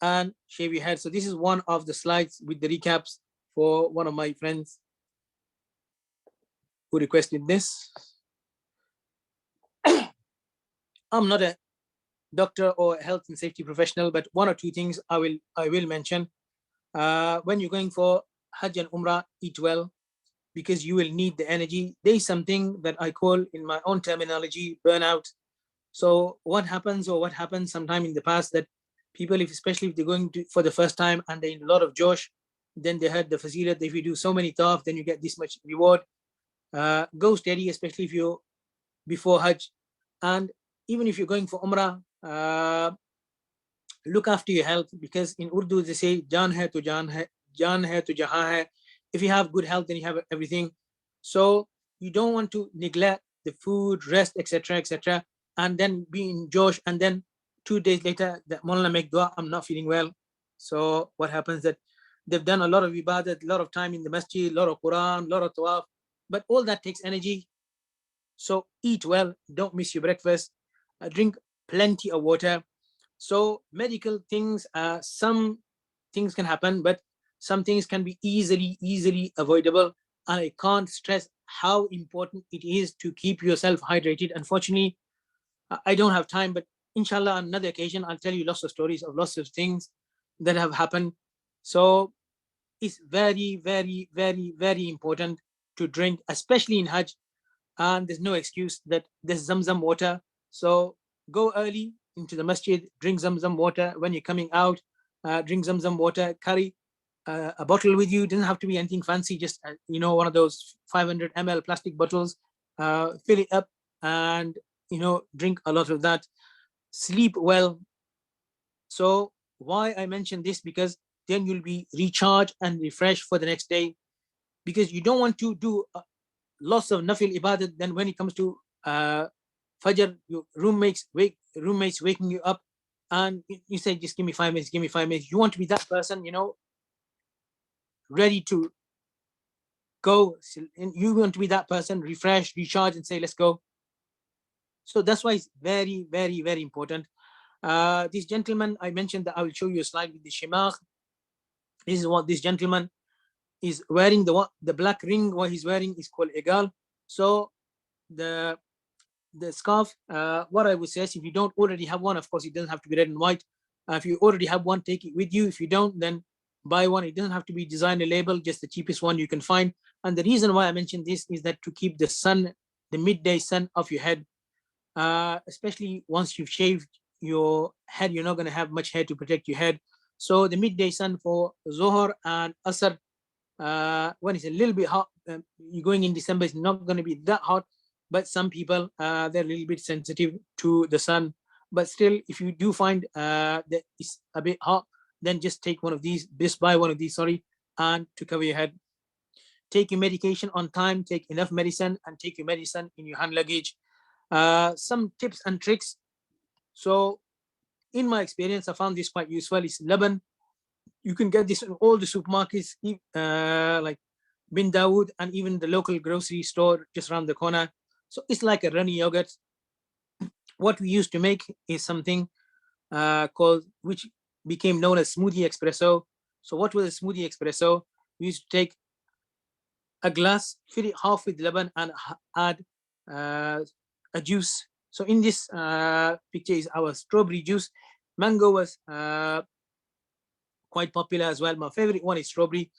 and shave your head. So this is one of the slides with the recaps for one of my friends who requested this. I'm not a doctor or a health and safety professional, but 1 or 2 things I will mention. When you're going for Hajj and Umrah, eat well, because you will need the energy. There is something that I call, in my own terminology, burnout. So what happens sometime in the past, that people, especially if they're going to for the first time and they're in a lot of josh, then they heard the fazilat, if you do so many tawaf, then you get this much reward. Go steady, especially if you're before Hajj. And even if you're going for Umrah, look after your health, because in Urdu they say, Jaan hai to jaan hai, jaan hai to jahan hai. If you have good health, then you have everything. So you don't want to neglect the food, rest, etc., etc., and then be in josh, and then 2 days later, the Moulana make dua, I'm not feeling well. So what happens that they've done a lot of ibadat, a lot of time in the masjid, a lot of Quran, a lot of tawaf, but all that takes energy. So eat well, don't miss your breakfast. drink plenty of water. So medical things, some things can happen, but some things can be easily avoidable. And I can't stress how important it is to keep yourself hydrated. Unfortunately, I don't have time, but inshallah, on another occasion, I'll tell you lots of stories of lots of things that have happened. So it's very important to drink, especially in Hajj. And there's no excuse that there's Zamzam water. So go early into the masjid, drink Zamzam water. When you're coming out, drink Zamzam water. Carry a bottle with you. It doesn't have to be anything fancy. Just one of those 500 ml plastic bottles. Fill it up and drink a lot of that. Sleep well. So why I mention this, because then you'll be recharged and refreshed for the next day, because you don't want to do lots of nafil ibadat. Then when it comes to fajr, your roommates waking you up, and you say, just give me 5 minutes, give me 5 minutes. You want to be that person, ready to go. And you want to be that person, refresh, recharge, and say, let's go. So that's why it's very important. This gentleman, I mentioned that I will show you a slide with the shimagh. This is what this gentleman is wearing. The black ring what he's wearing is called egal. So the scarf, what I would say is, if you don't already have one, of course it doesn't have to be red and white. If you already have one, take it with you. If you don't, then buy one. It doesn't have to be designer label, just the cheapest one you can find. And the reason why I mentioned this is that to keep the sun, the midday sun off your head, especially once you've shaved your head, you're not going to have much hair to protect your head. So the midday sun for Zohar and Asr, when it's a little bit hot, you're going in December, it's not going to be that hot, but some people, they're a little bit sensitive to the sun. But still, if you do find that it's a bit hot, then just take one of these, just buy one of these, and to cover your head. Take your medication on time, take enough medicine, and take your medicine in your hand luggage. Some tips and tricks. So in my experience, I found this quite useful. It's laban. You can get this in all the supermarkets, like Bin Dawood, and even the local grocery store just around the corner. So it's like a runny yogurt. What we used to make is something which became known as smoothie espresso. So what was a smoothie espresso? We used to take a glass, fill it half with laban, and add a juice. So in this picture is our strawberry juice. Mango was quite popular as well. My favorite one is strawberry.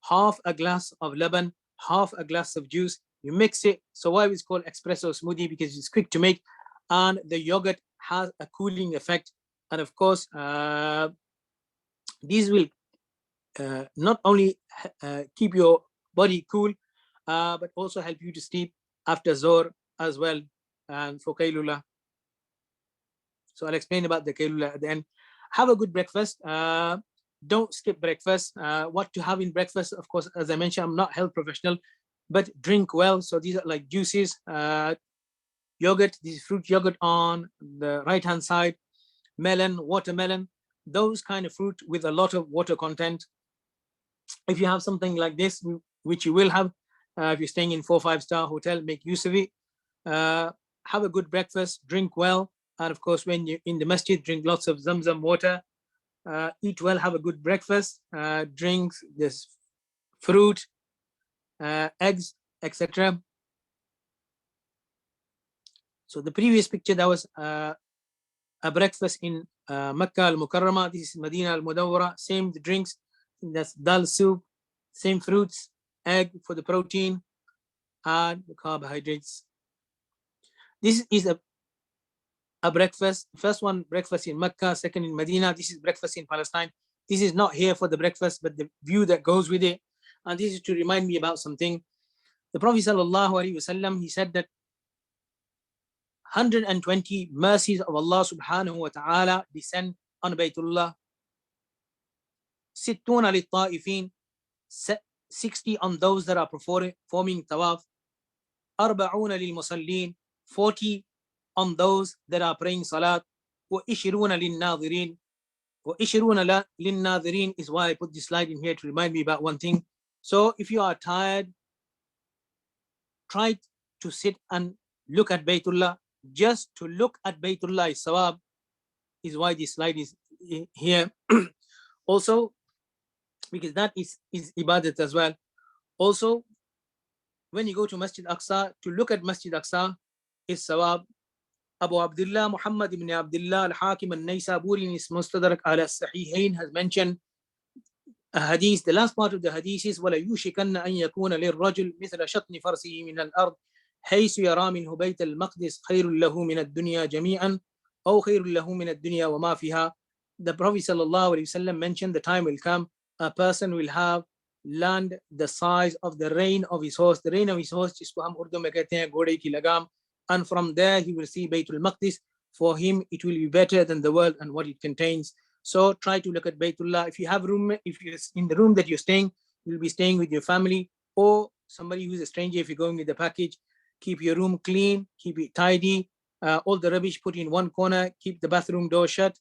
Half a glass of laban, half a glass of juice. You mix it. So why it's called espresso smoothie? Because it's quick to make, and the yogurt has a cooling effect. And of course, these will not only keep your body cool, but also help you to sleep after Zohr as well, and for Kailula. So I'll explain about the Kailula at the end. Have a good breakfast. Don't skip breakfast. What to have in breakfast, of course, as I mentioned, I'm not a health professional, but drink well. So these are like juices, yogurt, this is fruit yogurt on the right hand side, melon, watermelon, those kind of fruit with a lot of water content. If you have something like this, which you will have, if you're staying in 4 or 5-star hotel, make use of it. Have a good breakfast, drink well, and of course, when you're in the masjid, drink lots of Zamzam water. Eat well, have a good breakfast, drinks, this fruit, eggs, etc. So the previous picture, that was a breakfast in Makkah al-Mukarramah. This is Medina al-Mudawwara. Same drinks, that's dal soup, same fruits, egg for the protein, and the carbohydrates. This is a breakfast. First one, breakfast in Mecca. Second in Medina. This is breakfast in Palestine. This is not here for the breakfast, but the view that goes with it. And this is to remind me about something. The Prophet ﷺ, he said that 120 mercies of Allah subhanahu wa ta'ala descend on Baytullah. 60 للطائفين, 60 on those that are performing tawaf. 40 للمصلين, 40 on those that are praying salat. وَإِشْرُونَ لِلنَّاظِرِينَ. وَإِشْرُونَ لِلنَّاظِرِينَ is why I put this slide in here to remind me about one thing. So if you are tired, try to sit and look at Baytullah. just to look at Baytullah is sawab, is why this slide is here. Also, because that is ibadat as well. Also, when you go to Masjid Aqsa, to look at Masjid Aqsa is sawab. Abu Abdullah Muhammad ibn Abdullah al-Hakim al-Naysaburi in his Mustadrak al-Sahihain has mentioned a hadith. The last part of the hadith is وَلَا يُوشِكَنَّ أَن يَكُونَ لِلرَّجُلِ مِثْلَ شَطْنِ فَرْسِهِ مِنَ الْأَرْضِ حيث يرى منه بيت المقدس خير له من الدنيا جميعا أو خير له من الدنيا وما فيها. The Prophet ﷺ mentioned the time will come, a person will have land the size of the rein of his horse. The rein of his horse जिसको हम उर्दू में कहते हैं घोड़े की लगाम. And from there he will see Baytul Maqdis. For him it will be better than the world and what it contains. So try to look at Baytullah. If you have room, if you're in the room that you're staying, you'll be staying with your family or somebody who's a stranger. If you're going with the package, keep your room clean, keep it tidy. All the rubbish put in one corner. Keep the bathroom door shut.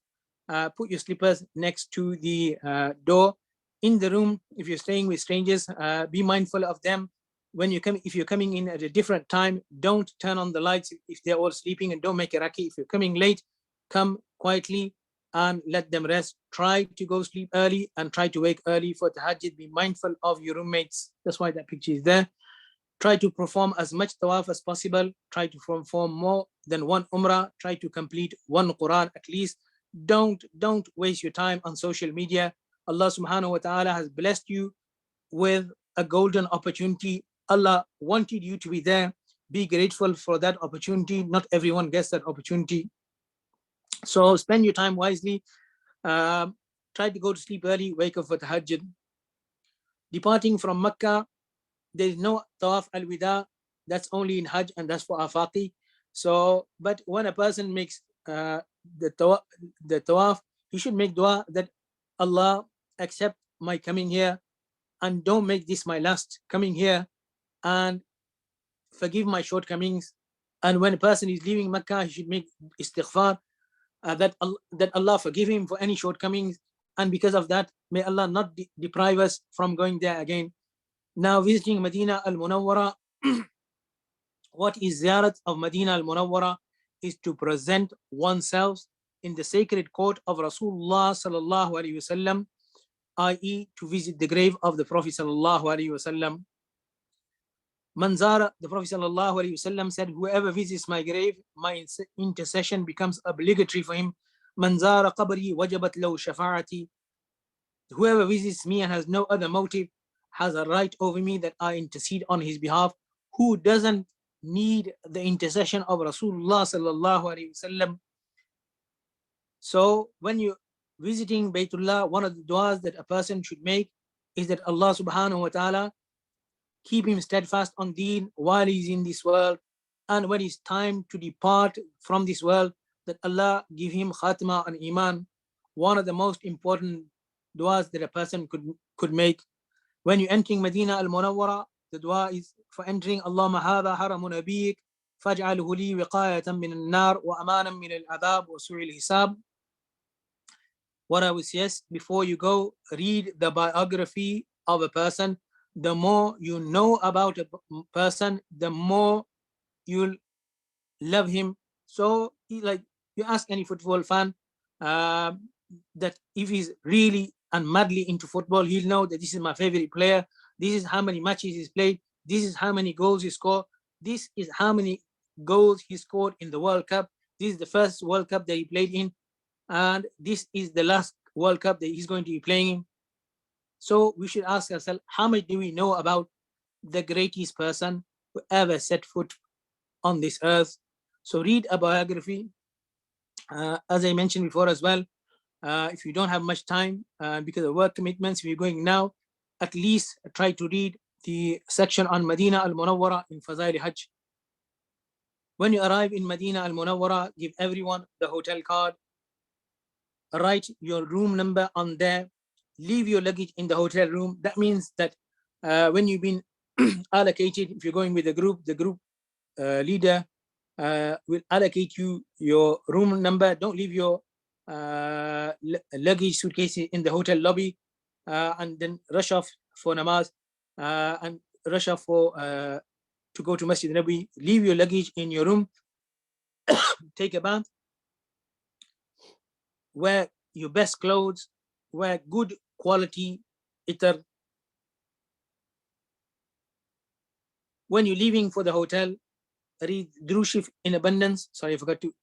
Put your slippers next to the door. In the room, if you're staying with strangers, be mindful of them. When you come, if you're coming in at a different time, don't turn on the lights if they're all sleeping, and don't make a racket. If you're coming late, come quietly and let them rest. Try to go sleep early and try to wake early for tahajjud. Be mindful of your roommates. That's why that picture is there. Try to perform as much tawaf as possible. Try to perform more than one umrah. Try to complete one Quran at least. Don't waste your time on social media. Allah subhanahu wa ta'ala has blessed you with a golden opportunity. Allah wanted you to be there. Be grateful for that opportunity. Not everyone gets that opportunity. So spend your time wisely. Try to go to sleep early. Wake up for tahajjud. Departing from Mecca, there is no tawaf al-wida. That's only in Hajj, and that's for afaqi. So, but when a person makes the tawaf, he should make dua that Allah accept my coming here, and don't make this my last coming here, and forgive my shortcomings. And when a person is leaving Mecca, he should make istighfar that Allah forgive him for any shortcomings, and because of that, may Allah not deprive us from going there again. Now, visiting Medina al-Munawwara, what is ziyarat of Medina al-Munawwara is to present oneself in the sacred court of Rasulullah sallallahu alaihi wasallam, i.e. to visit the grave of the Prophet sallallahu alaihi wasallam. Manzara, the Prophet sallallahu alaihi wasallam said, whoever visits my grave, my intercession becomes obligatory for him. Manzara qabri wajabat law shafa'ati. Whoever visits me and has no other motive has a right over me that I intercede on his behalf. Who doesn't need the intercession of Rasulullah sallallahu alaihi wasallam? So when you're visiting Baytullah, one of the du'as that a person should make is that Allah subhanahu wa ta'ala keep him steadfast on deen while he's in this world, and when it's time to depart from this world, that Allah give him khatima and iman. One of the most important du'as that a person could make. When you're entering Medina al-Munawwara, the dua is for entering, Allahumma hadha haramu nabiyik faj'alhu li wiqayatan min al-nar wa amanan min al-adhab wa su'il hisab. What I would suggest, before you go, read the biography of a person. The more you know about a person, the more you'll love him. So, like, you ask any football fan that if he's really and madly into football, he'll know that this is my favorite player. This is how many matches he's played. This is how many goals he scored. This is how many goals he scored in the World Cup. This is the first World Cup that he played in, and this is the last World Cup that he's going to be playing in. So we should ask ourselves, how much do we know about the greatest person who ever set foot on this earth? So read a biography. As I mentioned before as well, if you don't have much time because of work commitments, if you're going now, at least try to read the section on Medina al-Munawwara in Fazail Hajj. When you arrive in Medina al-Munawwara, give everyone the hotel card. Write your room number on there. Leave your luggage in the hotel room. That means that when you've been allocated, if you're going with the group leader will allocate you your room number. Don't leave your luggage suitcases in the hotel lobby and then rush off for namaz and rush off for to go to Masjid Nabi. Leave your luggage in your room. take a bath, wear your best clothes, wear good quality itar. When you're leaving for the hotel, read Drushif in abundance. Sorry, I forgot to.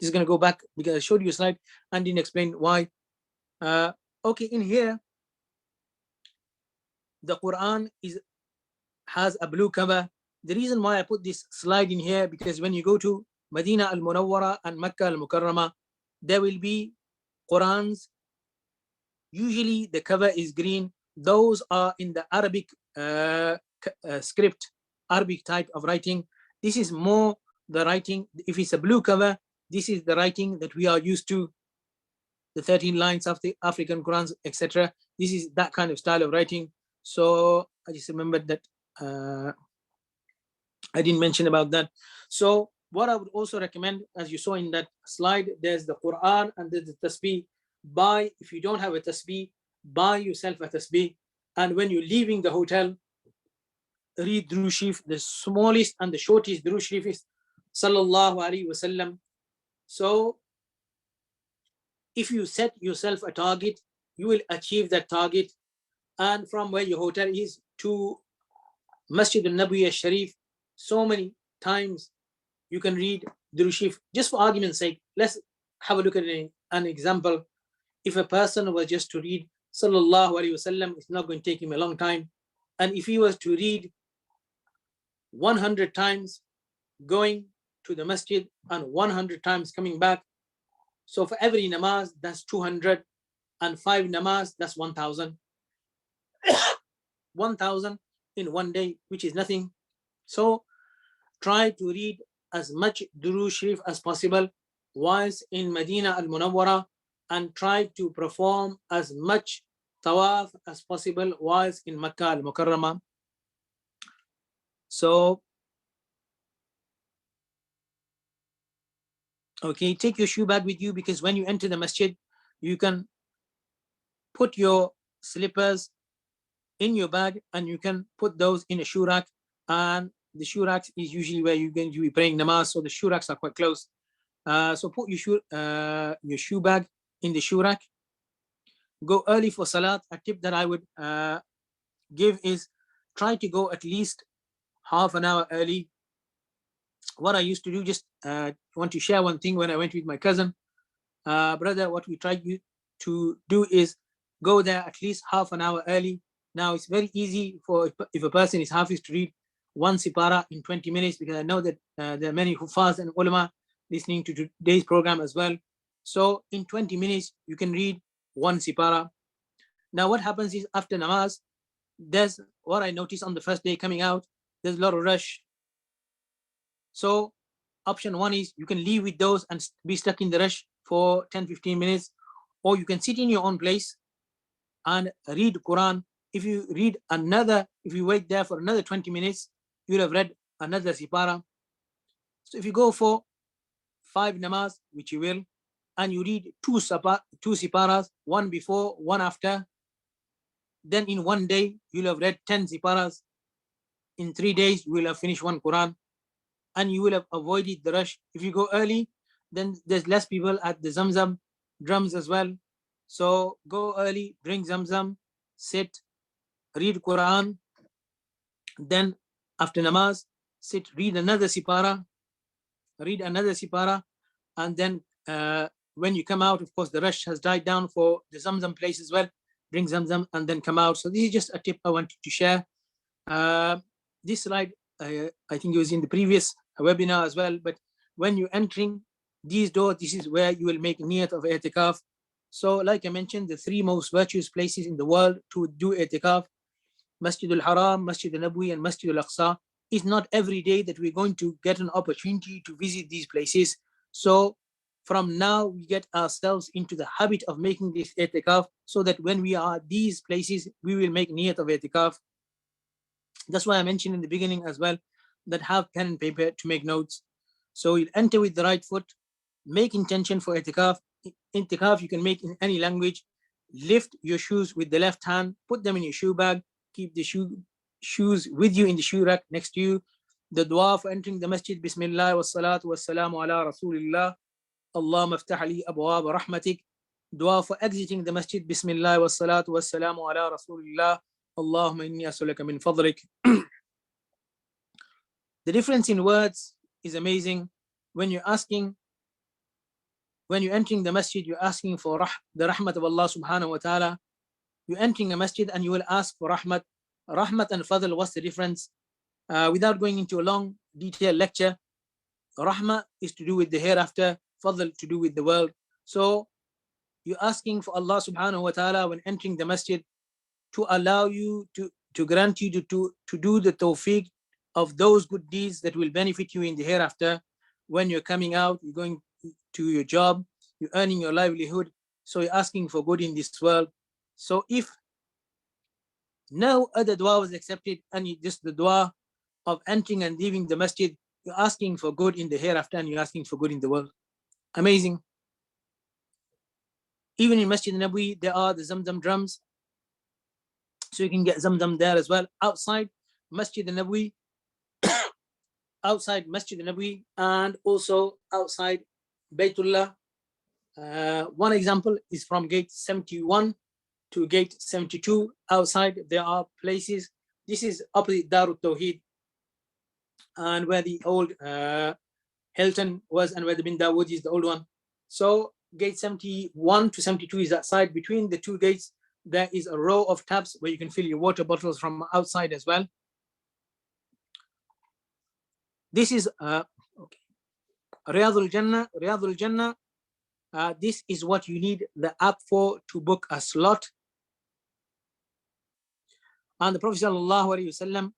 Just going to go back because I showed you a slide and didn't explain why. Okay, in here, the Quran has a blue cover. The reason why I put this slide in here, because when you go to Medina al-Munawwara and Makkah al-Mukarramah, there will be Qurans. Usually the cover is green. Those are in the Arabic script, Arabic type of writing. This is more the writing. If it's a blue cover, this is the writing that we are used to, the 13 lines of the African Qurans, etc. This is that kind of style of writing. So I just remembered that I didn't mention about that. So what I would also recommend, as you saw in that slide, there's the Quran and there's the tasbih. Buy, if you don't have a tasbih, buy yourself a tasbih. And when you're leaving the hotel, read Durood Sharif. The smallest and the shortest Durood Sharif is Sallallahu Alaihi Wasallam. So if you set yourself a target, you will achieve that target. And from where your hotel is to Masjid al-Nabawi al-Sharif, so many times you can read Durood Sharif. Just for argument's sake, let's have a look at an example. If a person was just to read Sallallahu Alaihi Wasallam, it's not going to take him a long time. And if he was to read 100 times going to the masjid and 100 times coming back, so for every namaz, that's 200, and 5 namaz, that's 1,000. 1,000 in one day, which is nothing. So try to read as much Durood Sharif as possible whilst in Medina al-Munawwara, and try to perform as much tawaf as possible whilst in Makkah al-Mukarramah. So, okay, take your shoe bag with you, because when you enter the masjid, you can put your slippers in your bag and you can put those in a shoe rack. And the shoe rack is usually where you're going to be praying namaz, so the shoe racks are quite close. So put your shoe bag in the shoe rack. Go early for salat. A tip that I would give is try to go at least half an hour early. What I used to do, just want to share one thing. When I went with my cousin, brother, what we tried to do is go there at least half an hour early. Now it's very easy for if a person is hafiz to read one sipara in 20 minutes, because I know that there are many huffaz and ulama listening to today's program as well. So in 20 minutes, you can read one sipara. Now what happens is, after namaz, there's what I noticed on the first day coming out, there's a lot of rush. So option one is you can leave with those and be stuck in the rush for 10-15 minutes, or you can sit in your own place and read Quran. If you wait there for another 20 minutes, you'll have read another sipara. So if you go for 5 namaz, which you will, and you read two siparas, one before, one after, then in one day, you'll have read 10 siparas. In 3 days, you will have finished one Quran, and you will have avoided the rush. If you go early, then there's less people at the Zamzam drums as well. So go early, drink Zamzam, sit, read Quran. Then after namaz, sit, read another sipara, and then when you come out, of course, the rush has died down for the Zamzam place as well. Drink Zamzam and then come out. So this is just a tip I wanted to share. This slide, I think it was in the previous webinar as well, but when you're entering these doors, this is where you will make niyat of i'tikaf. So like I mentioned, the 3 most virtuous places in the world to do i'tikaf, Masjid al-Haram, Masjid al-Nabawi, and Masjid al-Aqsa. It's not every day that we're going to get an opportunity to visit these places. So from now, we get ourselves into the habit of making this i'tikaf, so that when we are at these places, we will make niyat of i'tikaf. That's why I mentioned in the beginning as well, that have pen and paper to make notes. So you'll enter with the right foot, make intention for i'tikaf. I'tikaf you can make in any language. Lift your shoes with the left hand, put them in your shoe bag, keep the shoes with you in the shoe rack next to you. The dua for entering the masjid, Bismillah wa salatu wa salamu ala Rasulillah, Allahumma aftah li abwaab rahmatik. Dua for exiting the masjid, Bismillah wa salatu wa salamu ala Rasulillah, Allahumma inni as'aluka min fadlik. The difference in words is amazing. When you're entering the masjid, you're asking for the rahmat of Allah subhanahu wa ta'ala. You're entering a masjid and you will ask for rahmat. Rahmat and fadl, what's the difference? Without going into a long, detailed lecture, rahmah is to do with the hereafter, fadl to do with the world. So you're asking for Allah subhanahu wa ta'ala when entering the masjid to allow you, to grant you to do the tawfiq of those good deeds that will benefit you in the hereafter. When you're coming out, you're going to your job, you're earning your livelihood, so you're asking for good in this world. So if no other dua was accepted and just the dua of entering and leaving the masjid, you're asking for good in the hereafter and you're asking for good in the world. Amazing. Even in Masjid Nabawi, there are the Zamzam drums, so you can get Zamzam there as well. Outside Masjid Nabawi, and also outside Baytullah. One example is from gate 71 to gate 72. Outside there are places. This is opposite Darut Tawheed, and where the old Hilton was, and where the Bin Dawood is, the old one. So gate 71 to 72 is that side. Between the two gates, there is a row of taps where you can fill your water bottles from outside as well. This is Riyadul Jannah. Riyadul Jannah. This is what you need the app for, to book a slot. And the Prophet ﷺ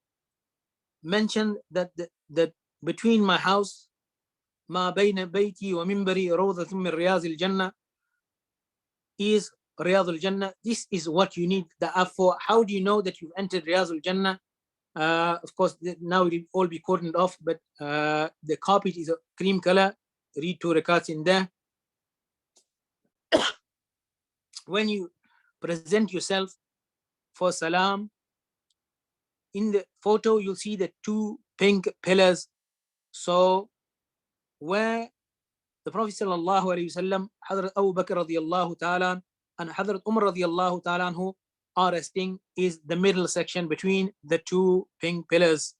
mentioned that that between my house, ma bayna bayti wa minbari rawdatun min riyadil jannah, is Riyadul Jannah. This is what you need the app for. How do you know that you've entered Riyadul Jannah? Of course, now it will all be cordoned off, but the carpet is a cream color. Read 2 rakats in there. When you present yourself for salam, in the photo you'll see the 2 pink pillars. So where the Prophet sallallahu alaihi wasallam, Hazrat Abu Bakr radiyallahu ta'ala and Hazrat Umar radiyallahu ta'ala who are resting, is the middle section between the 2 pink pillars.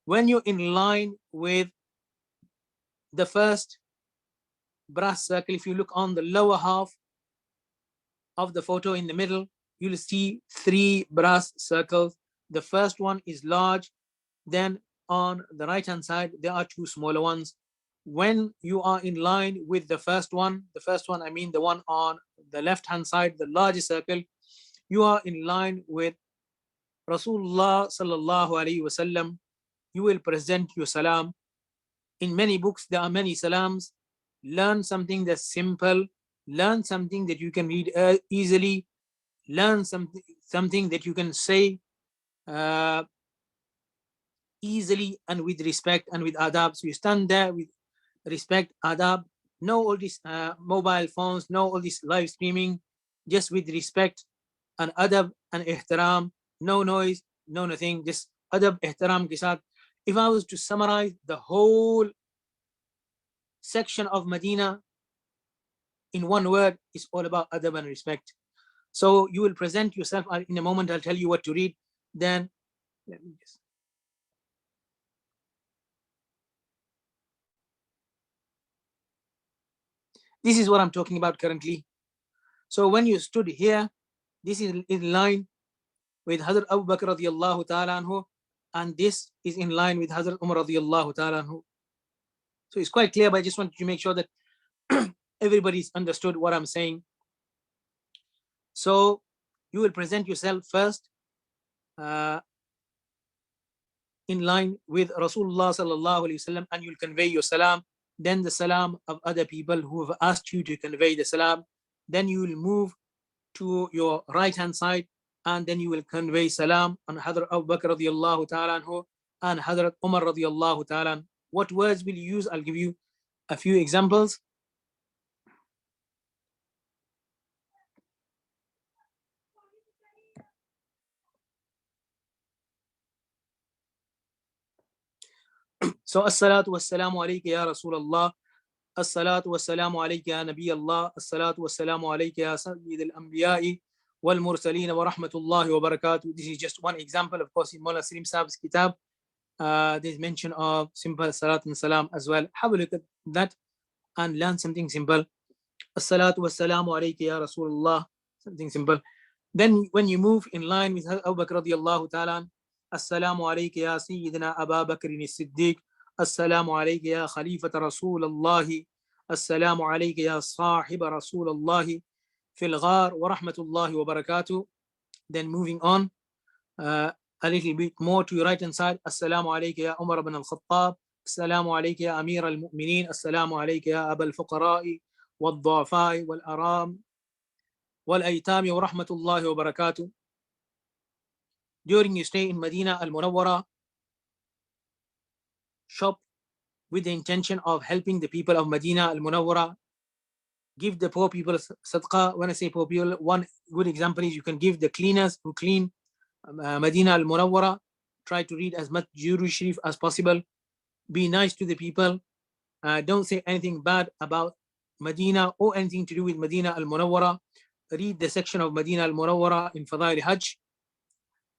When you're in line with the first brass circle, if you look on the lower half of the photo in the middle, you'll see 3 brass circles. The first one is large, then on the right hand side there are 2 smaller ones. When you are in line with the first one, I mean the one on the left hand side, the largest circle, you are in line with Rasulullah sallallahu alaihi wasallam. You will present your salam. In many books there are many salams. Learn something that's simple, learn something that you can read easily, learn something that you can say easily and with respect and with adab. So you stand there with respect, adab, no all these mobile phones, no all this live streaming, just with respect and adab and ihtiram, no noise, no nothing, just adab, ihtiram ke saath. If I was to summarize the whole section of Medina in one word, it's all about adab and respect. So you will present yourself. In a moment I'll tell you what to read. Then let me just, this is what I'm talking about currently. So when you stood here, this is in line with Hazrat Abu Bakr radiyallahu ta'ala anhu, and this is in line with Hazrat Umar radiyallahu ta'ala anhu. So it's quite clear, but I just wanted to make sure that everybody's understood what I'm saying. So you will present yourself first in line with Rasulullah sallallahu alaihi wasallam, and you'll convey your salam. Then the salam of other people who have asked you to convey the salam. Then you will move to your right hand side, and then you will convey salam on Hazrat Abu Bakr radiyallahu ta'ala anhu and Hazrat Umar radiyallahu ta'ala. What words will you use? I'll give you a few examples. So as-salatu was-salamu alayka ya Rasulullah, as-salatu was-salamu alayka ya Nabi Allah, as-salatu was-salamu alayka ya Sayyid al-Anbiya'i wal-Mursaleen wa rahmatullahi wa barakatuh. This is just one example. Of course, in Mullah Salim Saab's kitab, there's mention of simple salat and salam as well. Have a look at that and learn something simple. As-salatu was-salamu alayka ya Rasulullah, something simple. Then when you move in line with Abu Bakr radiyallahu ta'ala, Assalamu alayka ya Sayyidina Abu Bakr as-Siddiq, Assalamu alayka ya Khalifata Rasulullah, Assalamu alayka ya Sahiba Rasulullah fil ghar wa rahmatullahi wa barakatuh. Then moving on a little bit more to your right hand side, Assalamu alayka ya Umar ibn al-Khattab, Assalamu alayka ya Amir al-Mu'mineen, Assalamu alayka ya Aba al-Fuqara'i wal-Du'afa'i wal-Aram wal-Aytami wa rahmatullahi wa barakatuh. During your stay in Medina al-Munawwara, shop with the intention of helping the people of Medina al-Munawwara. Give the poor people sadaqah. When I say poor people, one good example is you can give the cleaners who clean Medina al-Munawwara. Try to read as much Juru Sharif as possible. Be nice to the people. Don't say anything bad about Medina or anything to do with Medina al-Munawwara. Read the section of Medina al-Munawwara in Fadail Hajj.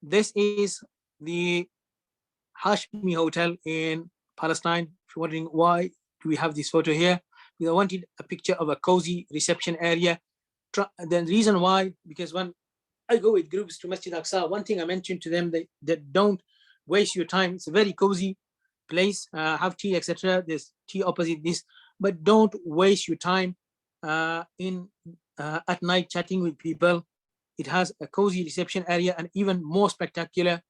This is the Hashmi Hotel in Palestine. If you're wondering why do we have this photo here, because I wanted a picture of a cozy reception area. The reason why, because when I go with groups to Masjid Aqsa, one thing I mentioned to them, that don't waste your time. It's a very cozy place. Have tea, etc. There's tea opposite this, but don't waste your time at night chatting with people. It has a cozy reception area and even more spectacular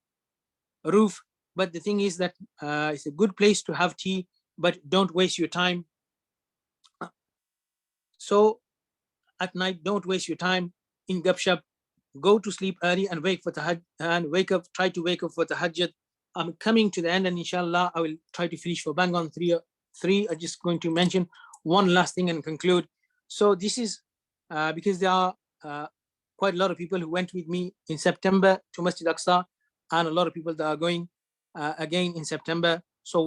roof. But the thing is that it's a good place to have tea, but don't waste your time. So at night, don't waste your time in Gupshup. Go to sleep early and wake for Tahajjud and wake up. Try to wake up for Tahajjud. I'm coming to the end, and inshallah, I will try to finish for bang on three. I'm just going to mention one last thing and conclude. So this is because there are quite a lot of people who went with me in September to Masjid Aqsa, and a lot of people that are going again in September. So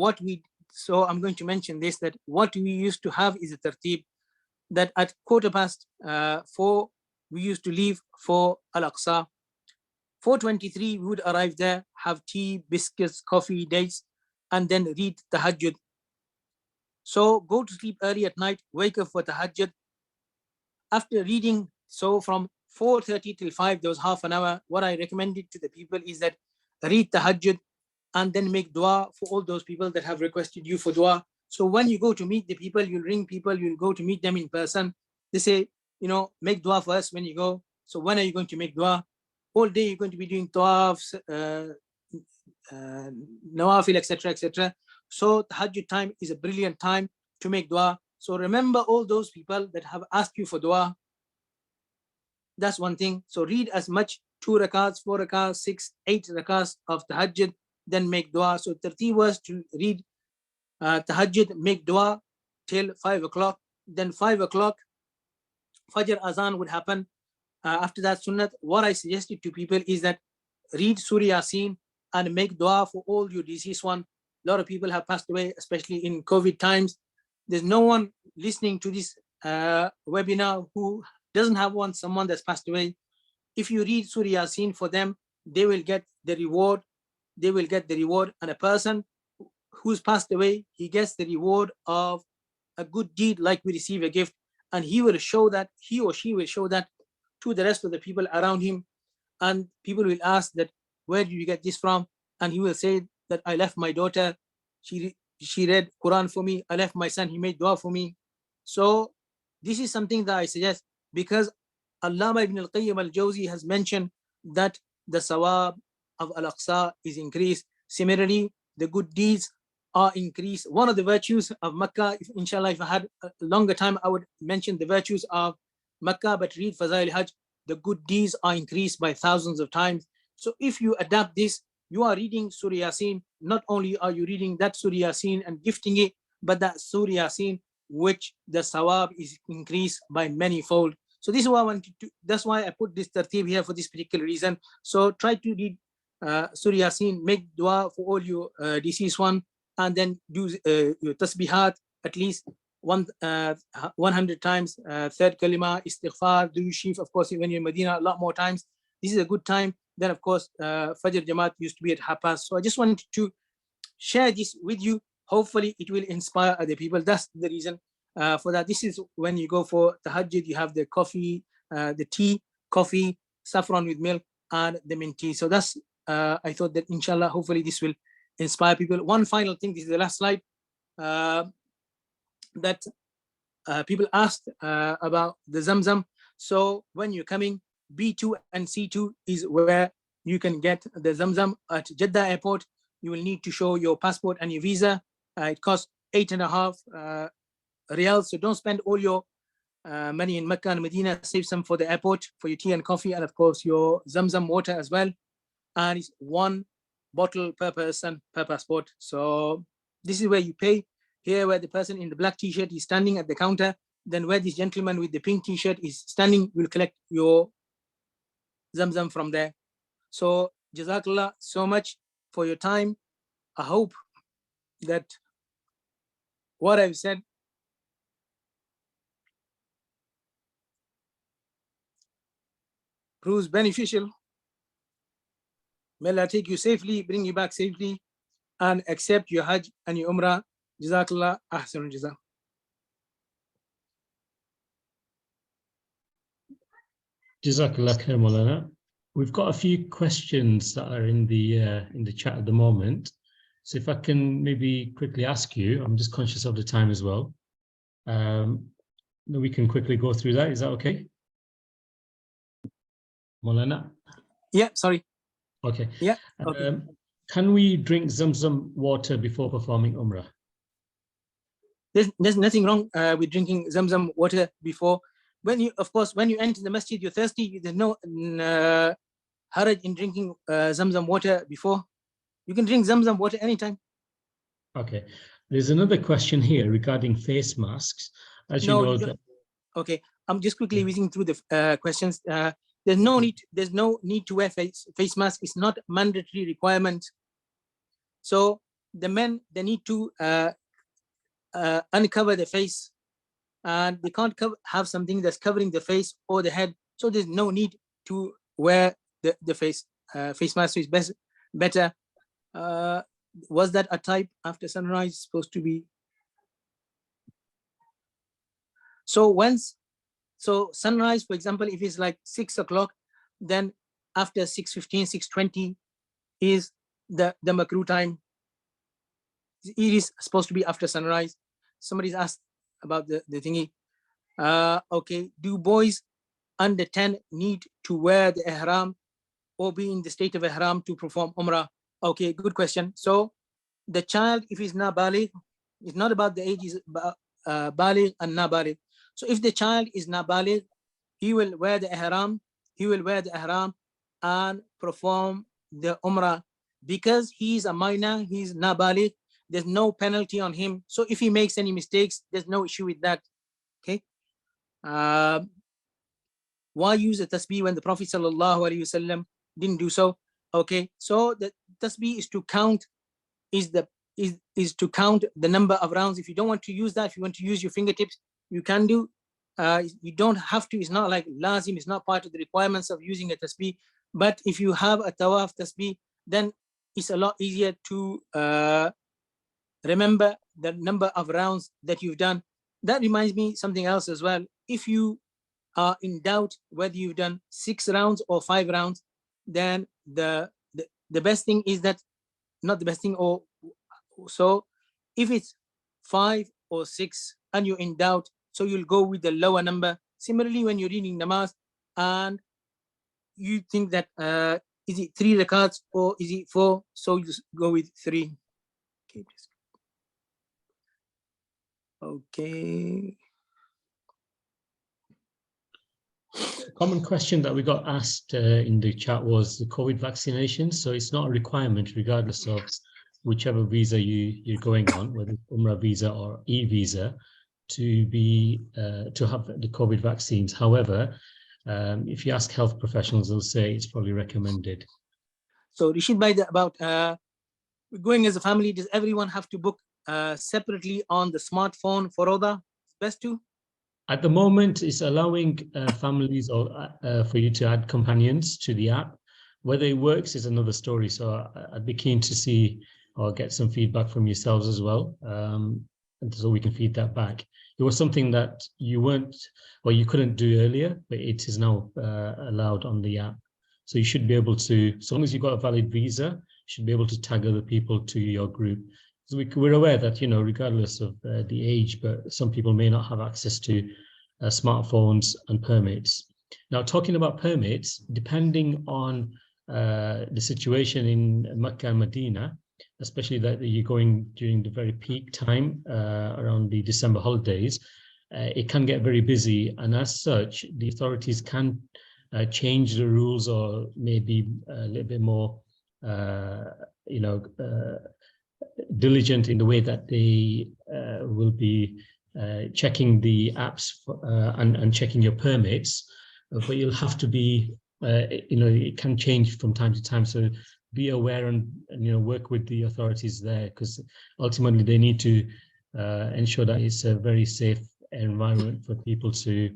I'm going to mention this, that what we used to have is a tertib, that at 4:15 we used to leave for Al-Aqsa. 4:23 we would arrive there, have tea, biscuits, coffee, dates, and then read Tahajjud. So go to sleep early at night, wake up for Tahajjud. After reading, so from 4:30 till 5, there was half an hour. What I recommended to the people is that read Tahajjud and then make dua for all those people that have requested you for dua. So when you go to meet the people, you'll ring people, you'll go to meet them in person. They say, make dua for us when you go. So when are you going to make dua? All day you're going to be doing tawafs, nawafil, etc., etc. So Tahajjud time is a brilliant time to make dua. So remember all those people that have asked you for dua. That's one thing. So read as much, 2 rakats, 4 rakats, 6, 8 rakats of Tahajjud, then make dua. So 30 was to read Tahajjud, make dua till 5 o'clock. Then 5 o'clock, Fajr Azan would happen. After that Sunnat, what I suggested to people is that read Surah Yasin and make dua for all your deceased one. A lot of people have passed away, especially in COVID times. There's no one listening to this webinar who doesn't have someone that's passed away. If you read Surah Yasin for them, they will get the reward. They will get the reward. And a person who's passed away, he gets the reward of a good deed, like we receive a gift. And he will show that, he or she will show that to the rest of the people around him. And people will ask that, where did you get this from? And he will say that I left my daughter. She read Quran for me. I left my son. He made dua for me. So this is something that I suggest, because Allama ibn al-Qayyim al-Jawzi has mentioned that the sawab of Al-Aqsa is increased. Similarly, the good deeds are increased. One of the virtues of Makkah, inshallah, if I had a longer time, I would mention the virtues of Makkah, but read Fazail Hajj. The good deeds are increased by thousands of times. So if you adapt this, you are reading Surah Yasin. Not only are you reading that Surah Yasin and gifting it, but that Surah Yasin, which the sawab is increased by many fold. So this is what I wanted to, that's why I put this tertib here for this particular reason. So try to read Surah Yasin, make dua for all your deceased one, and then do your tasbihat at least 100 times, third kalima, istighfar, do shif, of course, when you're in Medina, a lot more times. This is a good time. Then, of course, Fajr Jamaat used to be at 12:30. So I just wanted to share this with you. Hopefully, it will inspire other people. That's the reason for that. This is when you go for tahajjud, you have the coffee, the tea, coffee, saffron with milk, and the mint tea. So that's, I thought that inshallah, hopefully this will inspire people. One final thing, this is the last slide, that people asked about the Zamzam. So when you're coming, B2 and C2 is where you can get the Zamzam. At Jeddah airport, you will need to show your passport and your visa. It costs 8.5 riyals. So don't spend all your money in Mecca and Medina. Save some for the airport, for your tea and coffee, and of course your Zamzam water as well. And it's 1 bottle per person per passport. So this is where you pay. Here, where the person in the black t-shirt is standing at the counter, then where this gentleman with the pink t-shirt is standing, will collect your Zamzam from there. So Jazakallah so much for your time. I hope that what I've said proves beneficial. May Allah take you safely, bring you back safely, and accept your Hajj and your Umrah. Jazakallah ahsanul jazak. Jazakallah khair, Moulana. We've got a few questions that are in the chat at the moment. So if I can maybe quickly ask you, I'm just conscious of the time as well. We can quickly go through that. Is that okay? Moulana? Yeah, sorry. Okay. Yeah. Okay. Can we drink Zamzam water before performing Umrah? There's nothing wrong with drinking Zamzam water before. When you, of course, when you enter the masjid, you're thirsty. There's no haraj in drinking Zamzam water before. You can drink Zamzam water anytime. Okay. There's another question here regarding face masks. As you know, okay. I'm just quickly whizzing through the questions. There's no need to wear face mask. It's not mandatory requirement. So the men, they need to uncover the face, and they can't have something that's covering the face or the head. So there's no need to wear the face mask. So it's better. Was that a type after sunrise supposed to be? So sunrise, for example, if it's like 6 o'clock, then after 6:15, 6:20 is the makruh time. It is supposed to be after sunrise. Somebody's asked about the thingy. Okay, do boys under 10 need to wear the ihram or be in the state of ihram to perform Umrah? Okay, good question. So the child, if he's not baligh, it's not about the age, is baligh and not baligh. So if the child is not baligh, he will wear the ihram. He will wear the ihram and perform the Umrah. Because he's a minor, he's not baligh, there's no penalty on him. So if he makes any mistakes, there's no issue with that. Okay. Why use a tasbih when the Prophet ﷺ didn't do so? Okay. So the tasbih is to count, is to count the number of rounds. If you don't want to use that, if you want to use your fingertips, you can do. You don't have to. It's not like lazim. It's not part of the requirements of using a tasbih. But if you have a tawaf tasbih, then it's a lot easier to remember the number of rounds that you've done. That reminds me something else as well. If you are in doubt whether you've done 6 rounds or 5 rounds, then the best thing is that, not the best thing, or so if it's 5 or 6 and you're in doubt, so you'll go with the lower number. Similarly, when you're reading namaz and you think that is it 3 rakats or is it 4, so you just go with 3. Okay, please. Okay. A common question that we got asked in the chat was the COVID vaccination. So it's not a requirement, regardless of whichever visa you're going on, whether it's Umrah visa or e-visa, to have the COVID vaccines. However, if you ask health professionals, they'll say it's probably recommended. So Rashid, about going as a family, does everyone have to book separately on the smartphone for Rawdah? Best to? At the moment, it's allowing families or for you to add companions to the app. Whether it works is another story. So I'd be keen to see or get some feedback from yourselves as well, and so we can feed that back. It was something that you weren't, or you couldn't do earlier, but it is now allowed on the app. So you should be able to, as long as you've got a valid visa, you should be able to tag other people to your group. So we're aware that, regardless of the age, but some people may not have access to smartphones and permits. Now, talking about permits, depending on the situation in Mecca and Medina, especially that you're going during the very peak time around the December holidays, it can get very busy. And as such, the authorities can change the rules or maybe a little bit more, diligent in the way that they will be checking the apps and checking your permits. But you'll have to be, it can change from time to time. So be aware and work with the authorities there, because ultimately they need to ensure that it's a very safe environment for people to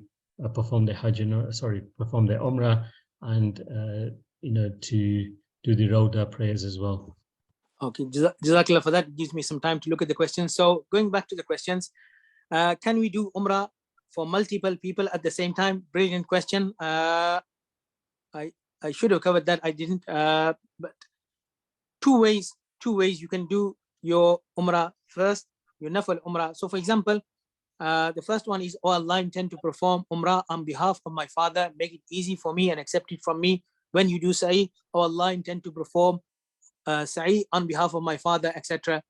perform their Hajj, perform their Umrah, and to do the Rawdah prayers as well. Okay, Jazakallah for that. It gives me some time to look at the questions. So going back to the questions, can we do Umrah for multiple people at the same time? Brilliant question. I should have covered that. I didn't. But two ways you can do your Umrah. First, your Nafal Umrah. So for example, the first one is, oh Allah, I intend to perform Umrah on behalf of my father. Make it easy for me and accept it from me. When you do Sa'i, oh Allah, I intend to perform Sa'i on behalf of my father, etc.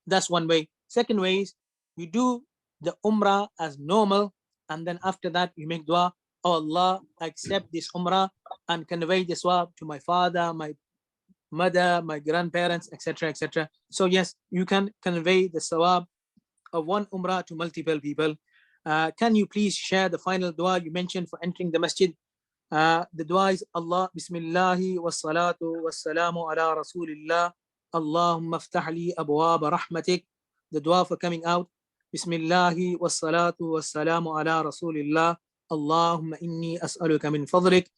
That's one way. Second way is you do the Umrah as normal, and then after that you make dua, oh Allah, accept this Umrah and convey the sawab to my father, my mother, my grandparents, etc., etc. So yes, you can convey the sawab of one Umrah to multiple people. Can you please share the final dua you mentioned for entering the masjid? The dua is Allah, Bismillahi wassalatu wassalamu ala Rasulillah, Allahumma aftah li abwaba rahmatik. The dua for coming out, Bismillahi wassalatu wassalamu ala Rasulillah, Allahumma inni as'aluka min fadlik.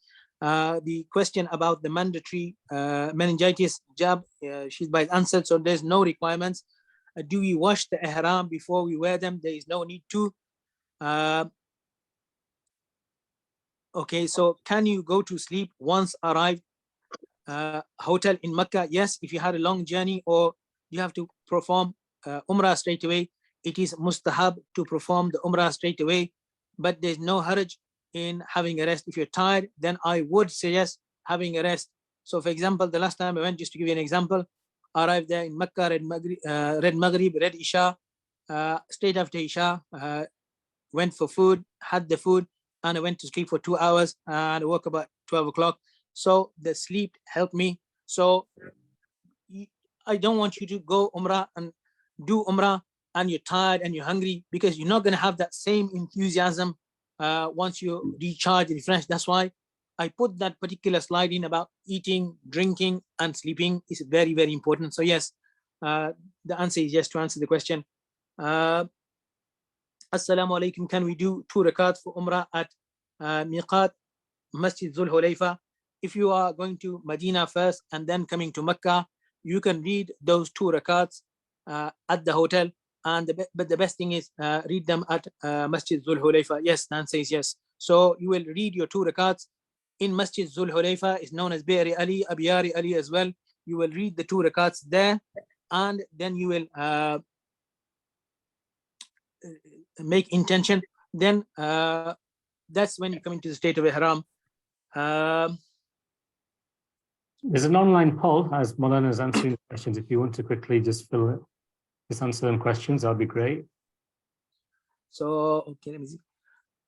The question about the mandatory meningitis jab, she's by answered, so there's no requirements. Do we wash the ihram before we wear them? There is no need to. Okay, so can you go to sleep once arrived hotel in Mecca? Yes, if you had a long journey or you have to perform Umrah straight away, it is mustahab to perform the Umrah straight away, but there's no haraj in having a rest. If you're tired, then I would suggest having a rest. So for example, the last time I went, just to give you an example, arrived there in Mecca, read Maghrib, read Isha, stayed after Isha, went for food, had the food, and I went to sleep for 2 hours, and I woke up at 12 o'clock. So the sleep helped me. So I don't want you to go Umrah and do Umrah and you're tired and you're hungry, because you're not going to have that same enthusiasm once you recharge, refresh. That's why I put that particular slide in about eating, drinking, and sleeping is very, very important. So yes, the answer is yes to answer the question. Assalamu alaikum. Can we do 2 rakats for Umrah at Miqat Masjid Zul Hulayfa? If you are going to Medina first and then coming to Mecca, you can read those 2 rakats at the hotel. But the best thing is read them at Masjid Zul Hulayfa. Yes, the answer is yes. So you will read your 2 rakats in Masjid Zul Hulayfa, is known as Bi'ri Ali, Abiyari Ali as well. You will read the 2 rakats there, and then you will make intention. Then that's when you come into the state of Ihram. There's an online poll as Moulana is answering questions. If you want to quickly just fill it, just answer them questions, that'll be great. So, okay, let me see.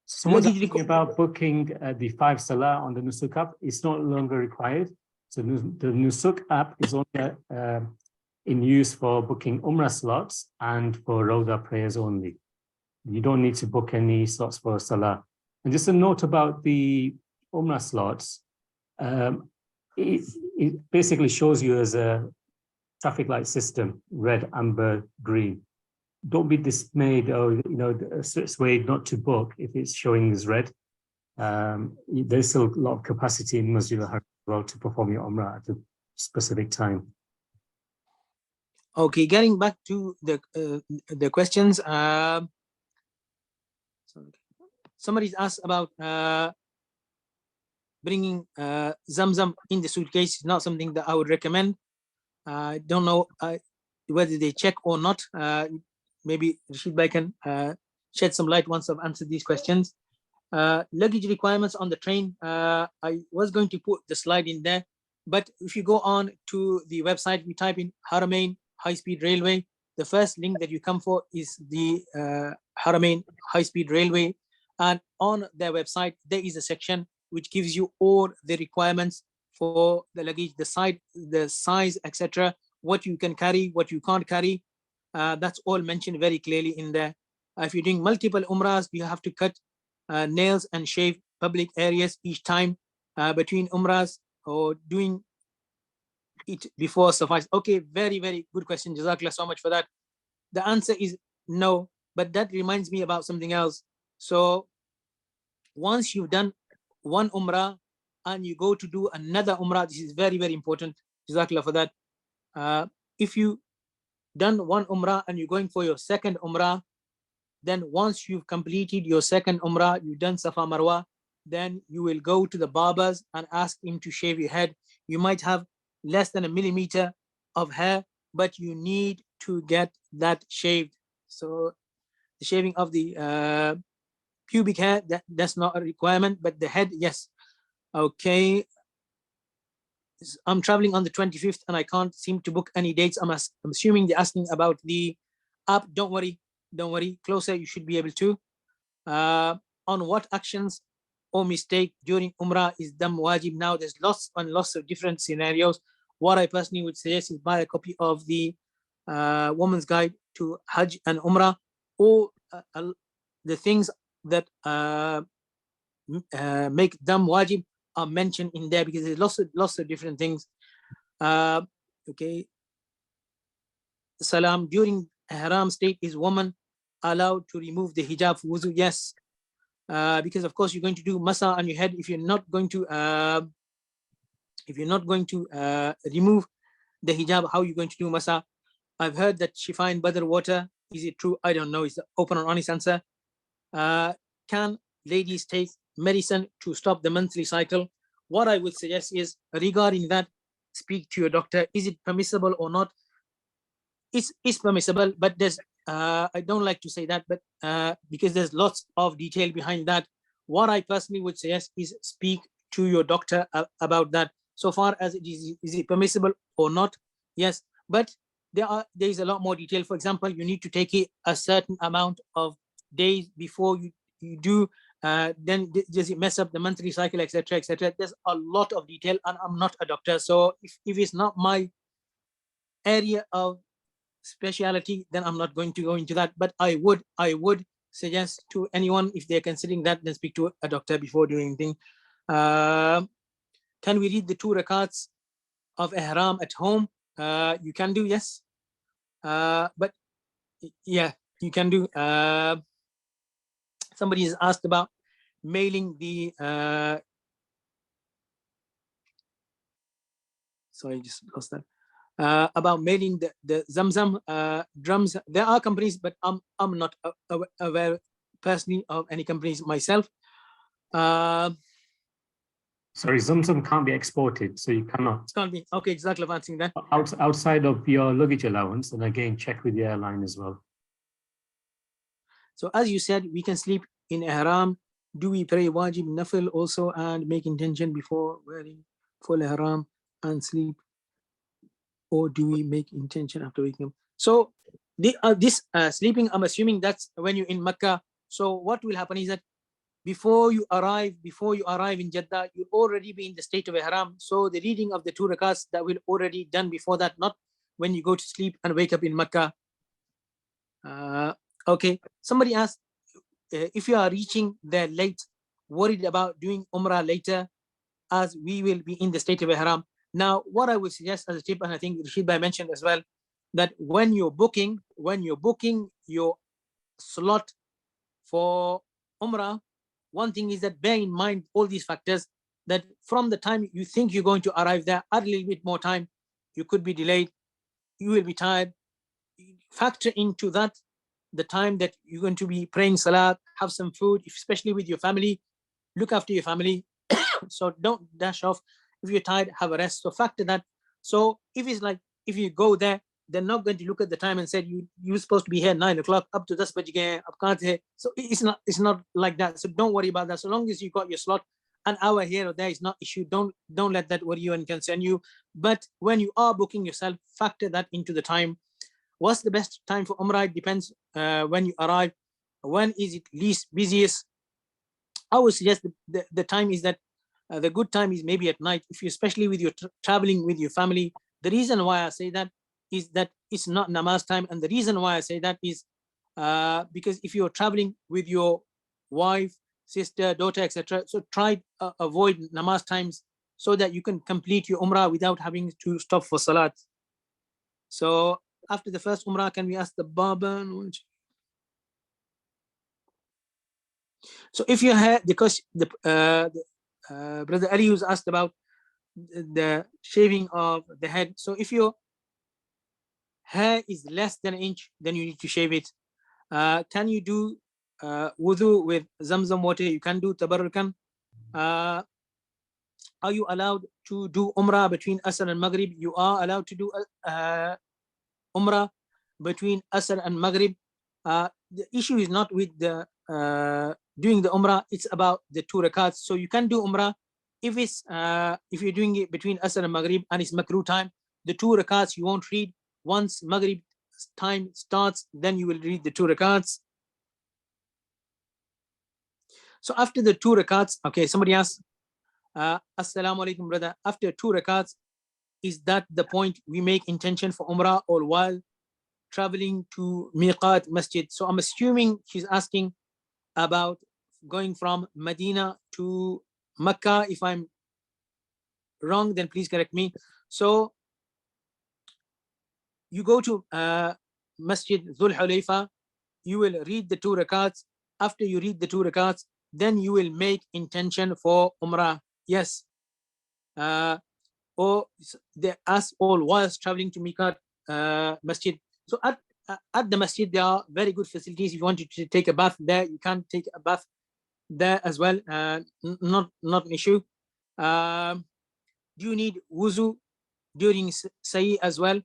Someone's asking about booking the 5 Salah on the Nusuk App. It's no longer required. So the Nusuk App is only in use for booking Umrah slots and for Rawdah prayers only. You don't need to book any slots for Salah. And just a note about the Umrah slots. It basically shows you as a traffic light system, red, amber, green. Don't be dismayed or swayed not to book if it's showing as red. There's still a lot of capacity in Masjid al-Haram as well to perform your Umrah at a specific time. Okay, getting back to the questions. Somebody's asked about bringing Zamzam in the suitcase. It's not something that I would recommend. I don't know whether they check or not. Maybe Rashid Bhai can shed some light once I've answered these questions. Luggage requirements on the train. I was going to put the slide in there, but if you go on to the website, we type in Haramain High-Speed Railway. The first link that you come for is the Haramain High-Speed Railway. And on their website, there is a section which gives you all the requirements for the luggage, the size, etc. What you can carry, what you can't carry. That's all mentioned very clearly in there. If you're doing multiple Umrahs, you have to cut nails and shave public areas each time between Umrahs, or doing it before suffice. Okay, very, very good question. Jazakallah so much for that. The answer is no, but that reminds me about something else. So once you've done one Umrah and you go to do another Umrah, this is very, very important. Jazakallah for that. If you done one Umrah and you're going for your second Umrah, then once you've completed your second Umrah, you've done Safa Marwa, then you will go to the barbers and ask him to shave your head. You might have less than 1 millimeter of hair, but you need to get that shaved. So the shaving of the pubic hair, that's not a requirement, but the head, yes. Okay. I'm traveling on the 25th and I can't seem to book any dates. I'm assuming they're asking about the app. Don't worry. Closer, you should be able to. On what actions or mistake during Umrah is dam wajib? Now there's lots and lots of different scenarios. What I personally would suggest is buy a copy of the Woman's Guide to Hajj and Umrah, or the things that make dam wajib are mentioned in there, because there's lots of different things. Okay. Salam, during Ihram state, is woman allowed to remove the hijab for wuzu? Yes, because of course you're going to do masa on your head. If you're not going to remove the hijab, how are you going to do masa? I've heard that shifa in Badr water. Is it true? I don't know. It's the open and honest answer. Can ladies take medicine to stop the monthly cycle? What I would suggest is, regarding that, speak to your doctor. Is it permissible or not? It's permissible, but there's I don't like to say that, but because there's lots of detail behind that. What I personally would suggest is speak to your doctor about that. So far as it is it permissible or not? Yes, but there is a lot more detail. For example, you need to take it a certain amount of days before you do. Then does it mess up the monthly cycle, etc., etc. There's a lot of detail, and I'm not a doctor, so if it's not my area of speciality, then I'm not going to go into that. But I would suggest to anyone, if they're considering that, then speak to a doctor before doing anything. Can we read the 2 rakats of ihram at home? You can do, yes. But yeah, you can do. Somebody has asked about mailing the sorry, just lost that. About mailing the Zamzam drums. There are companies, but I'm not aware personally of any companies myself. Sorry, Zamzam can't be exported, so you cannot. It can't be. Okay, exactly answering that. Outside of your luggage allowance, and again, check with the airline as well. So as you said, we can sleep in ihram. Do we pray wajib nafil also and make intention before wearing full ihram and sleep? Or do we make intention after waking up? So this sleeping, I'm assuming that's when you're in Mecca. So what will happen is that before you arrive in Jeddah, you'll already be in the state of ihram. So the reading of the 2 rakats that will already done before that, not when you go to sleep and wake up in Mecca. Okay, somebody asked, if you are reaching there late, worried about doing Umrah later, as we will be in the state of ihram. Now, what I would suggest as a tip, and I think Rashid mentioned as well, that when you're booking your slot for Umrah, one thing is that bear in mind all these factors, that from the time you think you're going to arrive there, add a little bit more time, you could be delayed, you will be tired. Factor into that the time that you're going to be praying salat, have some food, especially with your family, look after your family. So don't dash off. If you're tired, have a rest. So factor that. So if it's like, if you go there, they're not going to look at the time and say you're supposed to be here 9 o'clock up to this but again. So it's not like that. So don't worry about that. So long as you got your slot, an hour here or there is not issue. Don't let that worry you and concern you. But when you are booking yourself, factor that into the time. What's the best time for Umrah? It depends when you arrive. When is it least busiest? I would suggest the time is that the good time is maybe at night, if you, especially with your traveling with your family. The reason why I say that is that it's not namaz time, and the reason why I say that is because if you're traveling with your wife, sister, daughter, etc., so try avoid namaz times so that you can complete your Umrah without having to stop for salat. So after the first Umrah, can we ask the Baba? So if you had, because the Brother Ali was asked about the shaving of the head. So if your hair is less than an inch, then you need to shave it. Can you do wudu with Zamzam water? You can do tabarrukan. Are you allowed to do Umrah between Asr and Maghrib? You are allowed to do Umrah between Asr and Maghrib. The issue is not with the doing the Umrah, it's about the 2 rakats. So you can do Umrah if it's if you're doing it between Asr and Maghrib and it's Makruh time. The 2 rakats you won't read. Once Maghrib time starts, then you will read the 2 rakats. So after the 2 rakats, okay, somebody asked, Assalamu alaikum, brother. After 2 rakats, is that the point we make intention for Umrah or while traveling to Miqat Masjid? So I'm assuming she's asking about going from Medina to Mecca. If I'm wrong, then please correct me. So you go to Masjid Dhul Hulayfa, you will read the 2 rakats. After you read the 2 rakats, then you will make intention for Umrah. Yes. Or they ask all whilst traveling to Miqat Masjid. So at the Masjid, there are very good facilities. If you want to take a bath there, you can take a bath there as well. Not an issue. Do you need wuzu during Sa'i as well?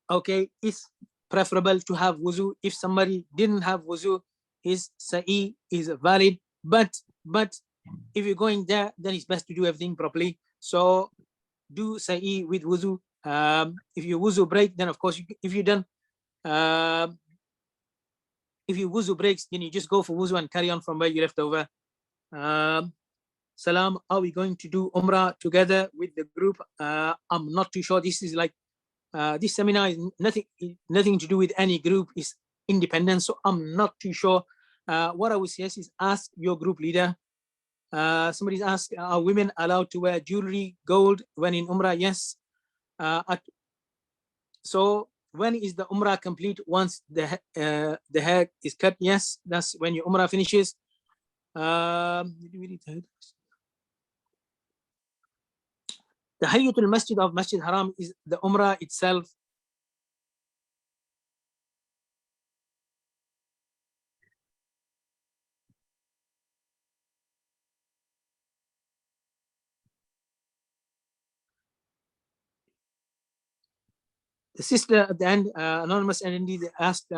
Okay, it's preferable to have wuzu. If somebody didn't have wuzu, his Sa'i is valid. But if you're going there, then it's best to do everything properly. So do Sa'i with wuzu. If your wuzu break, then of course, if you done, if your wuzu breaks, then you just go for wuzu and carry on from where you left over. Salam, are we going to do Umrah together with the group? I'm not too sure. This is like, this seminar is nothing to do with any group, it's independent. So I'm not too sure. What I would suggest is ask your group leader. Somebody's asked, are women allowed to wear jewelry, gold when in Umrah? Yes. So when is the Umrah complete? Once the hair is cut? Yes, that's when your Umrah finishes. The Hayyatul Masjid of Masjid Haram is the Umrah itself. The sister at the end, anonymous attendee, they asked,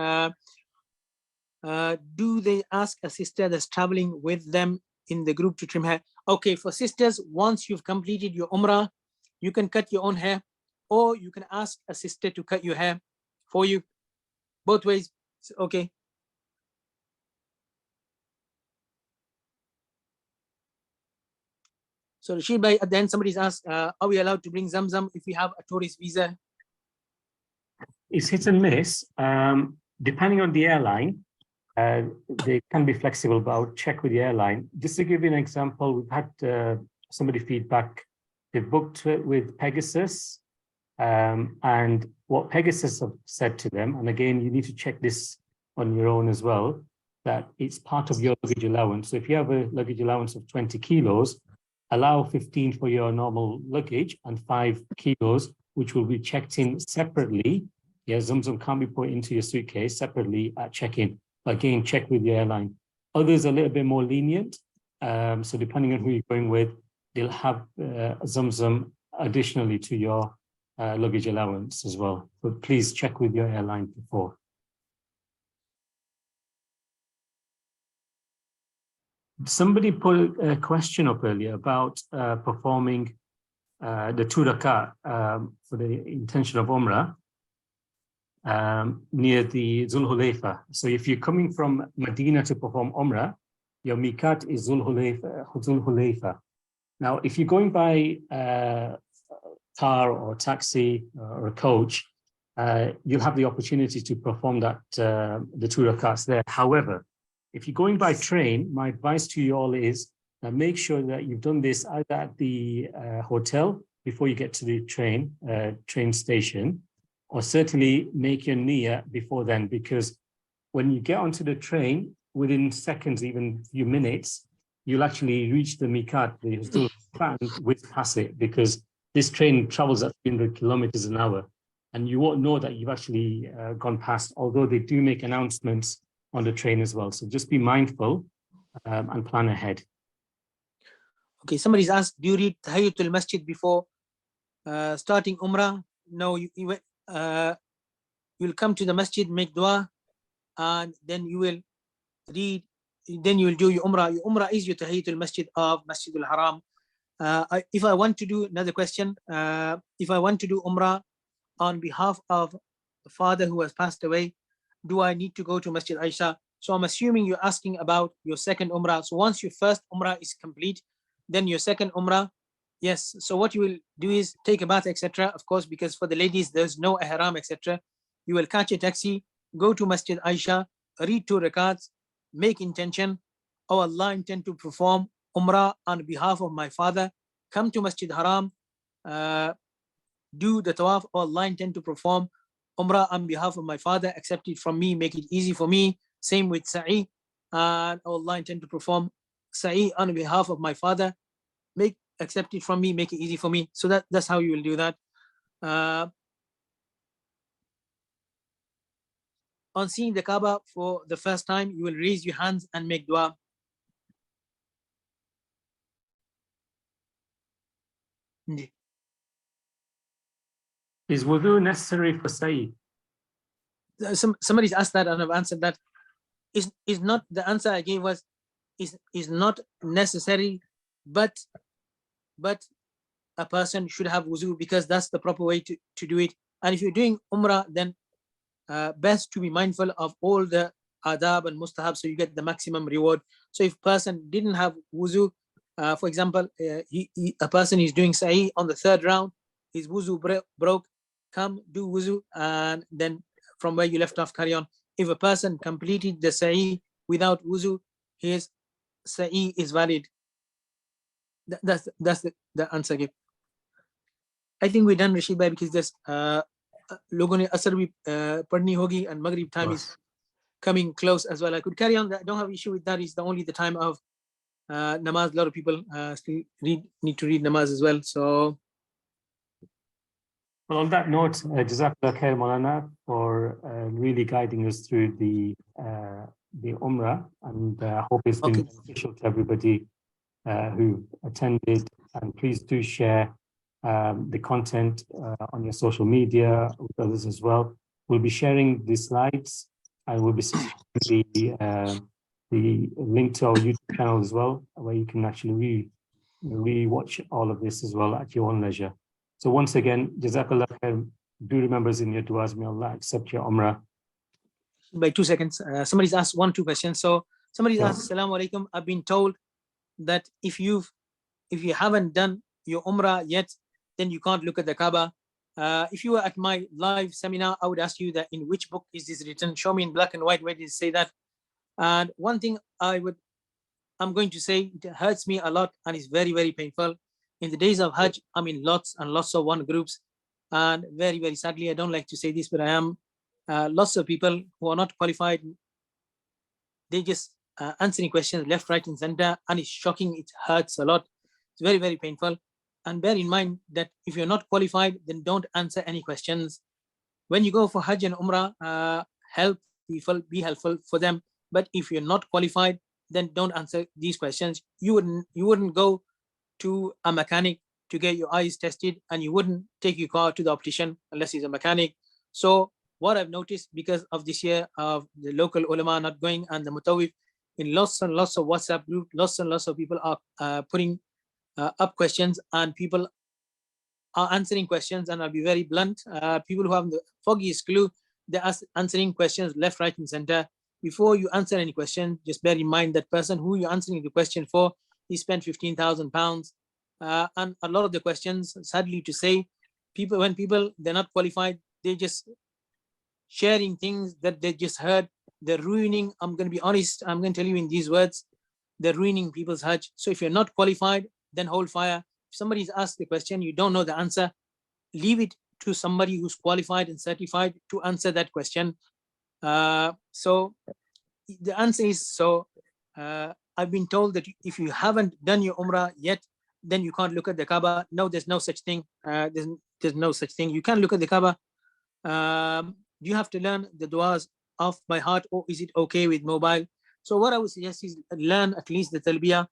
do they ask a sister that's traveling with them in the group to trim hair? Okay, for sisters, once you've completed your Umrah, you can cut your own hair, or you can ask a sister to cut your hair for you. Both ways, okay. So Rashid bhai, at the end, somebody's asked, are we allowed to bring Zamzam if we have a tourist visa? It's hit and miss. Depending on the airline, they can be flexible, but I would check with the airline. Just to give you an example, we've had somebody feedback they've booked it with Pegasus, and what Pegasus have said to them, and again, you need to check this on your own as well, that it's part of your luggage allowance. So if you have a luggage allowance of 20 kilos, allow 15 for your normal luggage and 5 kilos, which will be checked in separately. Yeah, Zamzam can't be put into your suitcase separately at check-in. Again, check with your airline. Others are a little bit more lenient. So depending on who you're going with, they'll have Zamzam additionally to your luggage allowance as well. But please check with your airline before. Somebody put a question up earlier about performing the 2 rakat for the intention of Umrah near the Zul Hulayfa. So if you're coming from Medina to perform Umrah, your miqat is Zul Hulayfa. Now, if you're going by car or taxi or a coach, you'll have the opportunity to perform that the 2 rakats there. However, if you're going by train, my advice to you all is make sure that you've done this either at the hotel before you get to the train station, or certainly make your niyyah before then, because when you get onto the train, within seconds, even a few minutes, you'll actually reach the miqat, the Zul Hulayfa, and whiz past it, because this train travels at 300 kilometers an hour, and you won't know that you've actually gone past, although they do make announcements on the train as well. So just be mindful and plan ahead. Okay, somebody's asked, do you read Tahiyatul Masjid before starting Umrah? No, you'll come to the Masjid, make dua, and then you will read, then you will do your Umrah. Your Umrah is your Tahiyatul Masjid of Masjidul Haram. If I want to do another question, if I want to do Umrah on behalf of the father who has passed away, do I need to go to Masjid Aisha? So I'm assuming you're asking about your second Umrah. So once your first Umrah is complete, then your second Umrah, yes. So what you will do is take a bath, etc. Of course, because for the ladies, there's no ihram, etc. You will catch a taxi, go to Masjid Aisha, read 2 rakats, make intention, oh Allah, intend to perform Umrah on behalf of my father, come to Masjid Haram, do the tawaf, oh Allah, intend to perform Umrah on behalf of my father, accept it from me, make it easy for me. Same with Sa'i, and oh Allah, intend to perform Sa'i on behalf of my father, accept it from me, make it easy for me. So that's how you will do that. On seeing the Kaaba for the first time, you will raise your hands and make dua. Is wudu necessary for Sa'i? Somebody's asked that and I've answered that. Is not, the answer I gave was is not necessary, but a person should have wuzu, because that's the proper way to do it. And if you're doing Umrah, then best to be mindful of all the adab and mustahab, so you get the maximum reward. So if a person didn't have wuzu, for example, a person is doing Sa'i on the 3rd round, his wuzu broke, come do wuzu, and then from where you left off, carry on. If a person completed the Sa'i without wuzu, his Sa'i is valid. That's the answer I give. I think we're done, Rashid bhai, because there's लोगों ने असर भी पढ़नी होगी, and Maghrib time is coming close as well. I could carry on. I don't have issue with that. It's only the time of namaz. A lot of people still need to read namaz as well. So, well, on that note, Jazakallah khair, Moulana, for really guiding us through the Umrah, and I hope it's been beneficial to everybody who attended. And please do share the content on your social media with others as well. We'll be sharing the slides, and we'll be sharing the link to our YouTube channel as well, where you can actually re-watch all of this as well at your own leisure. So once again, Jazakallah khair. Do remember us in your du'as. May Allah accept your Umrah. by 2 seconds, somebody's asked 2 questions. So somebody's asked, Assalamu alaikum, I've been told that if you haven't done your Umrah yet, then you can't look at the Kaaba. If you were at my live seminar, I would ask you that in which book is this written? Show me in black and white, where did it say that? And one thing I'm going to say, it hurts me a lot and it's very, very painful. In the days of Hajj, I'm in lots and lots of one groups. And very, very sadly, I don't like to say this, but I am lots of people who are not qualified. They just answering questions left, right, and center, and it's shocking. It hurts a lot. It's very, very painful. And bear in mind that if you're not qualified, then don't answer any questions. When you go for Hajj and Umrah, help people, be helpful for them. But if you're not qualified, then don't answer these questions. You wouldn't go to a mechanic to get your eyes tested, and you wouldn't take your car to the optician unless he's a mechanic. So what I've noticed because of this year of the local ulama not going and the mutawif, in lots and lots of WhatsApp group, lots and lots of people are putting up questions, and people are answering questions. And I'll be very blunt, people who have the foggiest clue, they're answering questions left, right, and center. Before you answer any question, just bear in mind that person who you're answering the question for, he spent £15,000. And a lot of the questions, sadly to say, when people they're not qualified, they just sharing things that they just heard. They're ruining, I'm going to be honest, I'm going to tell you in these words, they're ruining people's Hajj. So if you're not qualified, then hold fire. If somebody's asked the question, you don't know the answer, leave it to somebody who's qualified and certified to answer that question. So the answer is, I've been told that if you haven't done your Umrah yet, then you can't look at the Kaaba. No, there's no such thing. There's no such thing. You can look at the Kaaba. You have to learn the du'as off by heart, or is it okay with mobile? So what I would suggest is learn at least the talbiyah.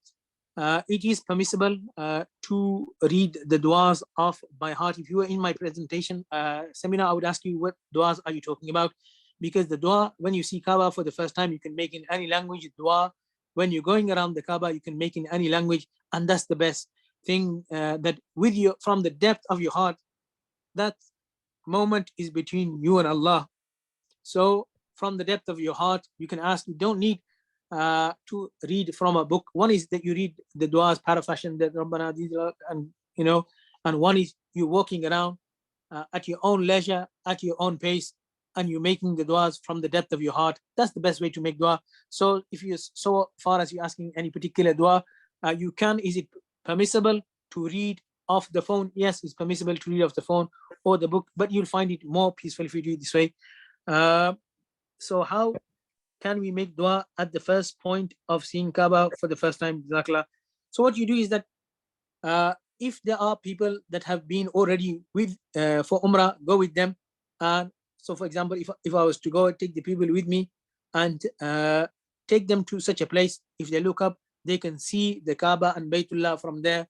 It is permissible to read the du'as off by heart. If you were in my presentation seminar, I would ask you, what du'as are you talking about? Because the dua, when you see Kaaba for the first time, you can make in any language. Dua, when you're going around the Kaaba, you can make in any language, and that's the best thing. That with you, from the depth of your heart, that moment is between you and Allah. So from the depth of your heart, you can ask. You don't need to read from a book. One is that you read the duas parafashion, that Rabbana, and and one is you walking around at your own leisure, at your own pace, and you're making the du'as from the depth of your heart. That's the best way to make dua. So if you, so far as you're asking any particular dua, you can, is it permissible to read off the phone? Yes, it's permissible to read off the phone or the book, but you'll find it more peaceful if you do it this way. So how can we make dua at the first point of seeing Kaaba for the first time? So what you do is that if there are people that have been already with for Umrah, go with them. And so, for example, if I was to go take the people with me and take them to such a place, if they look up, they can see the Kaaba and Baytullah from there.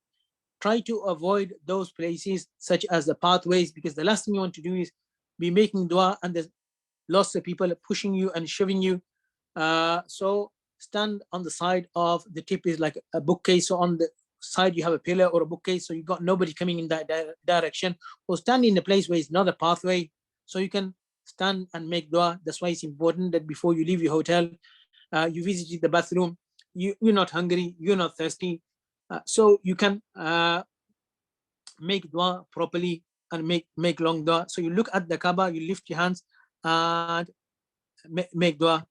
Try to avoid those places such as the pathways, because the last thing you want to do is be making dua and there's lots of people pushing you and shoving you. So stand on the side of the tip is like a bookcase. So on the side you have a pillar or a bookcase, so you got nobody coming in that direction. Or stand in a place where it's not a pathway, so you can stand and make dua. That's why it's important that before you leave your hotel, you visited the bathroom, you're not hungry, you're not thirsty, so you can make dua properly and make long dua. So you look at the Kaaba, you lift your hands and make dua.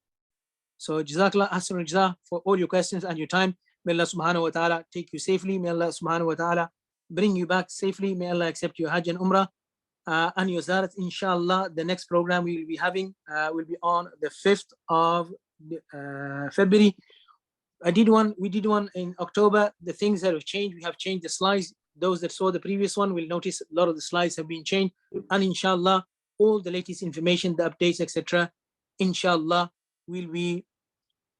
So Jazakallah Ahsanul Jazaa for all your questions and your time. May Allah subhanahu wa ta'ala take you safely. May Allah subhanahu wa ta'ala bring you back safely. May Allah accept your Hajj and Umrah and your Zarat. Inshallah, the next program we will be having will be on the 5th of February. We did one in October. The things that have changed, we have changed the slides. Those that saw the previous one will notice a lot of the slides have been changed. And inshallah, all the latest information, the updates, etc., inshallah, we'll be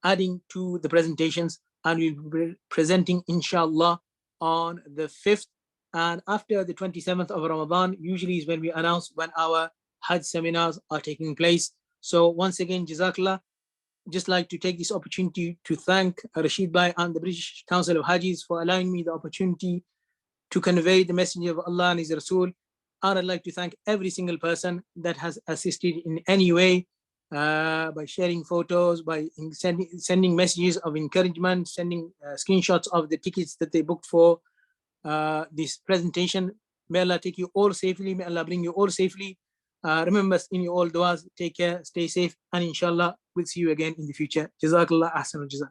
adding to the presentations, and we'll be presenting inshallah on the 5th. And after the 27th of Ramadan, usually is when we announce when our Hajj seminars are taking place. So once again, Jazakallah. Just like to take this opportunity to thank Rashid Bhai and the British Council of Hajjis for allowing me the opportunity to convey the message of Allah and His Rasul. And I'd like to thank every single person that has assisted in any way, by sharing photos, by sending messages of encouragement, sending screenshots of the tickets that they booked for this presentation. May Allah take you all safely. May Allah bring you all safely. Remember us in your all du'as. Take care, stay safe, and inshallah we'll see you again in the future. Jazakallah ahsanul jazaa.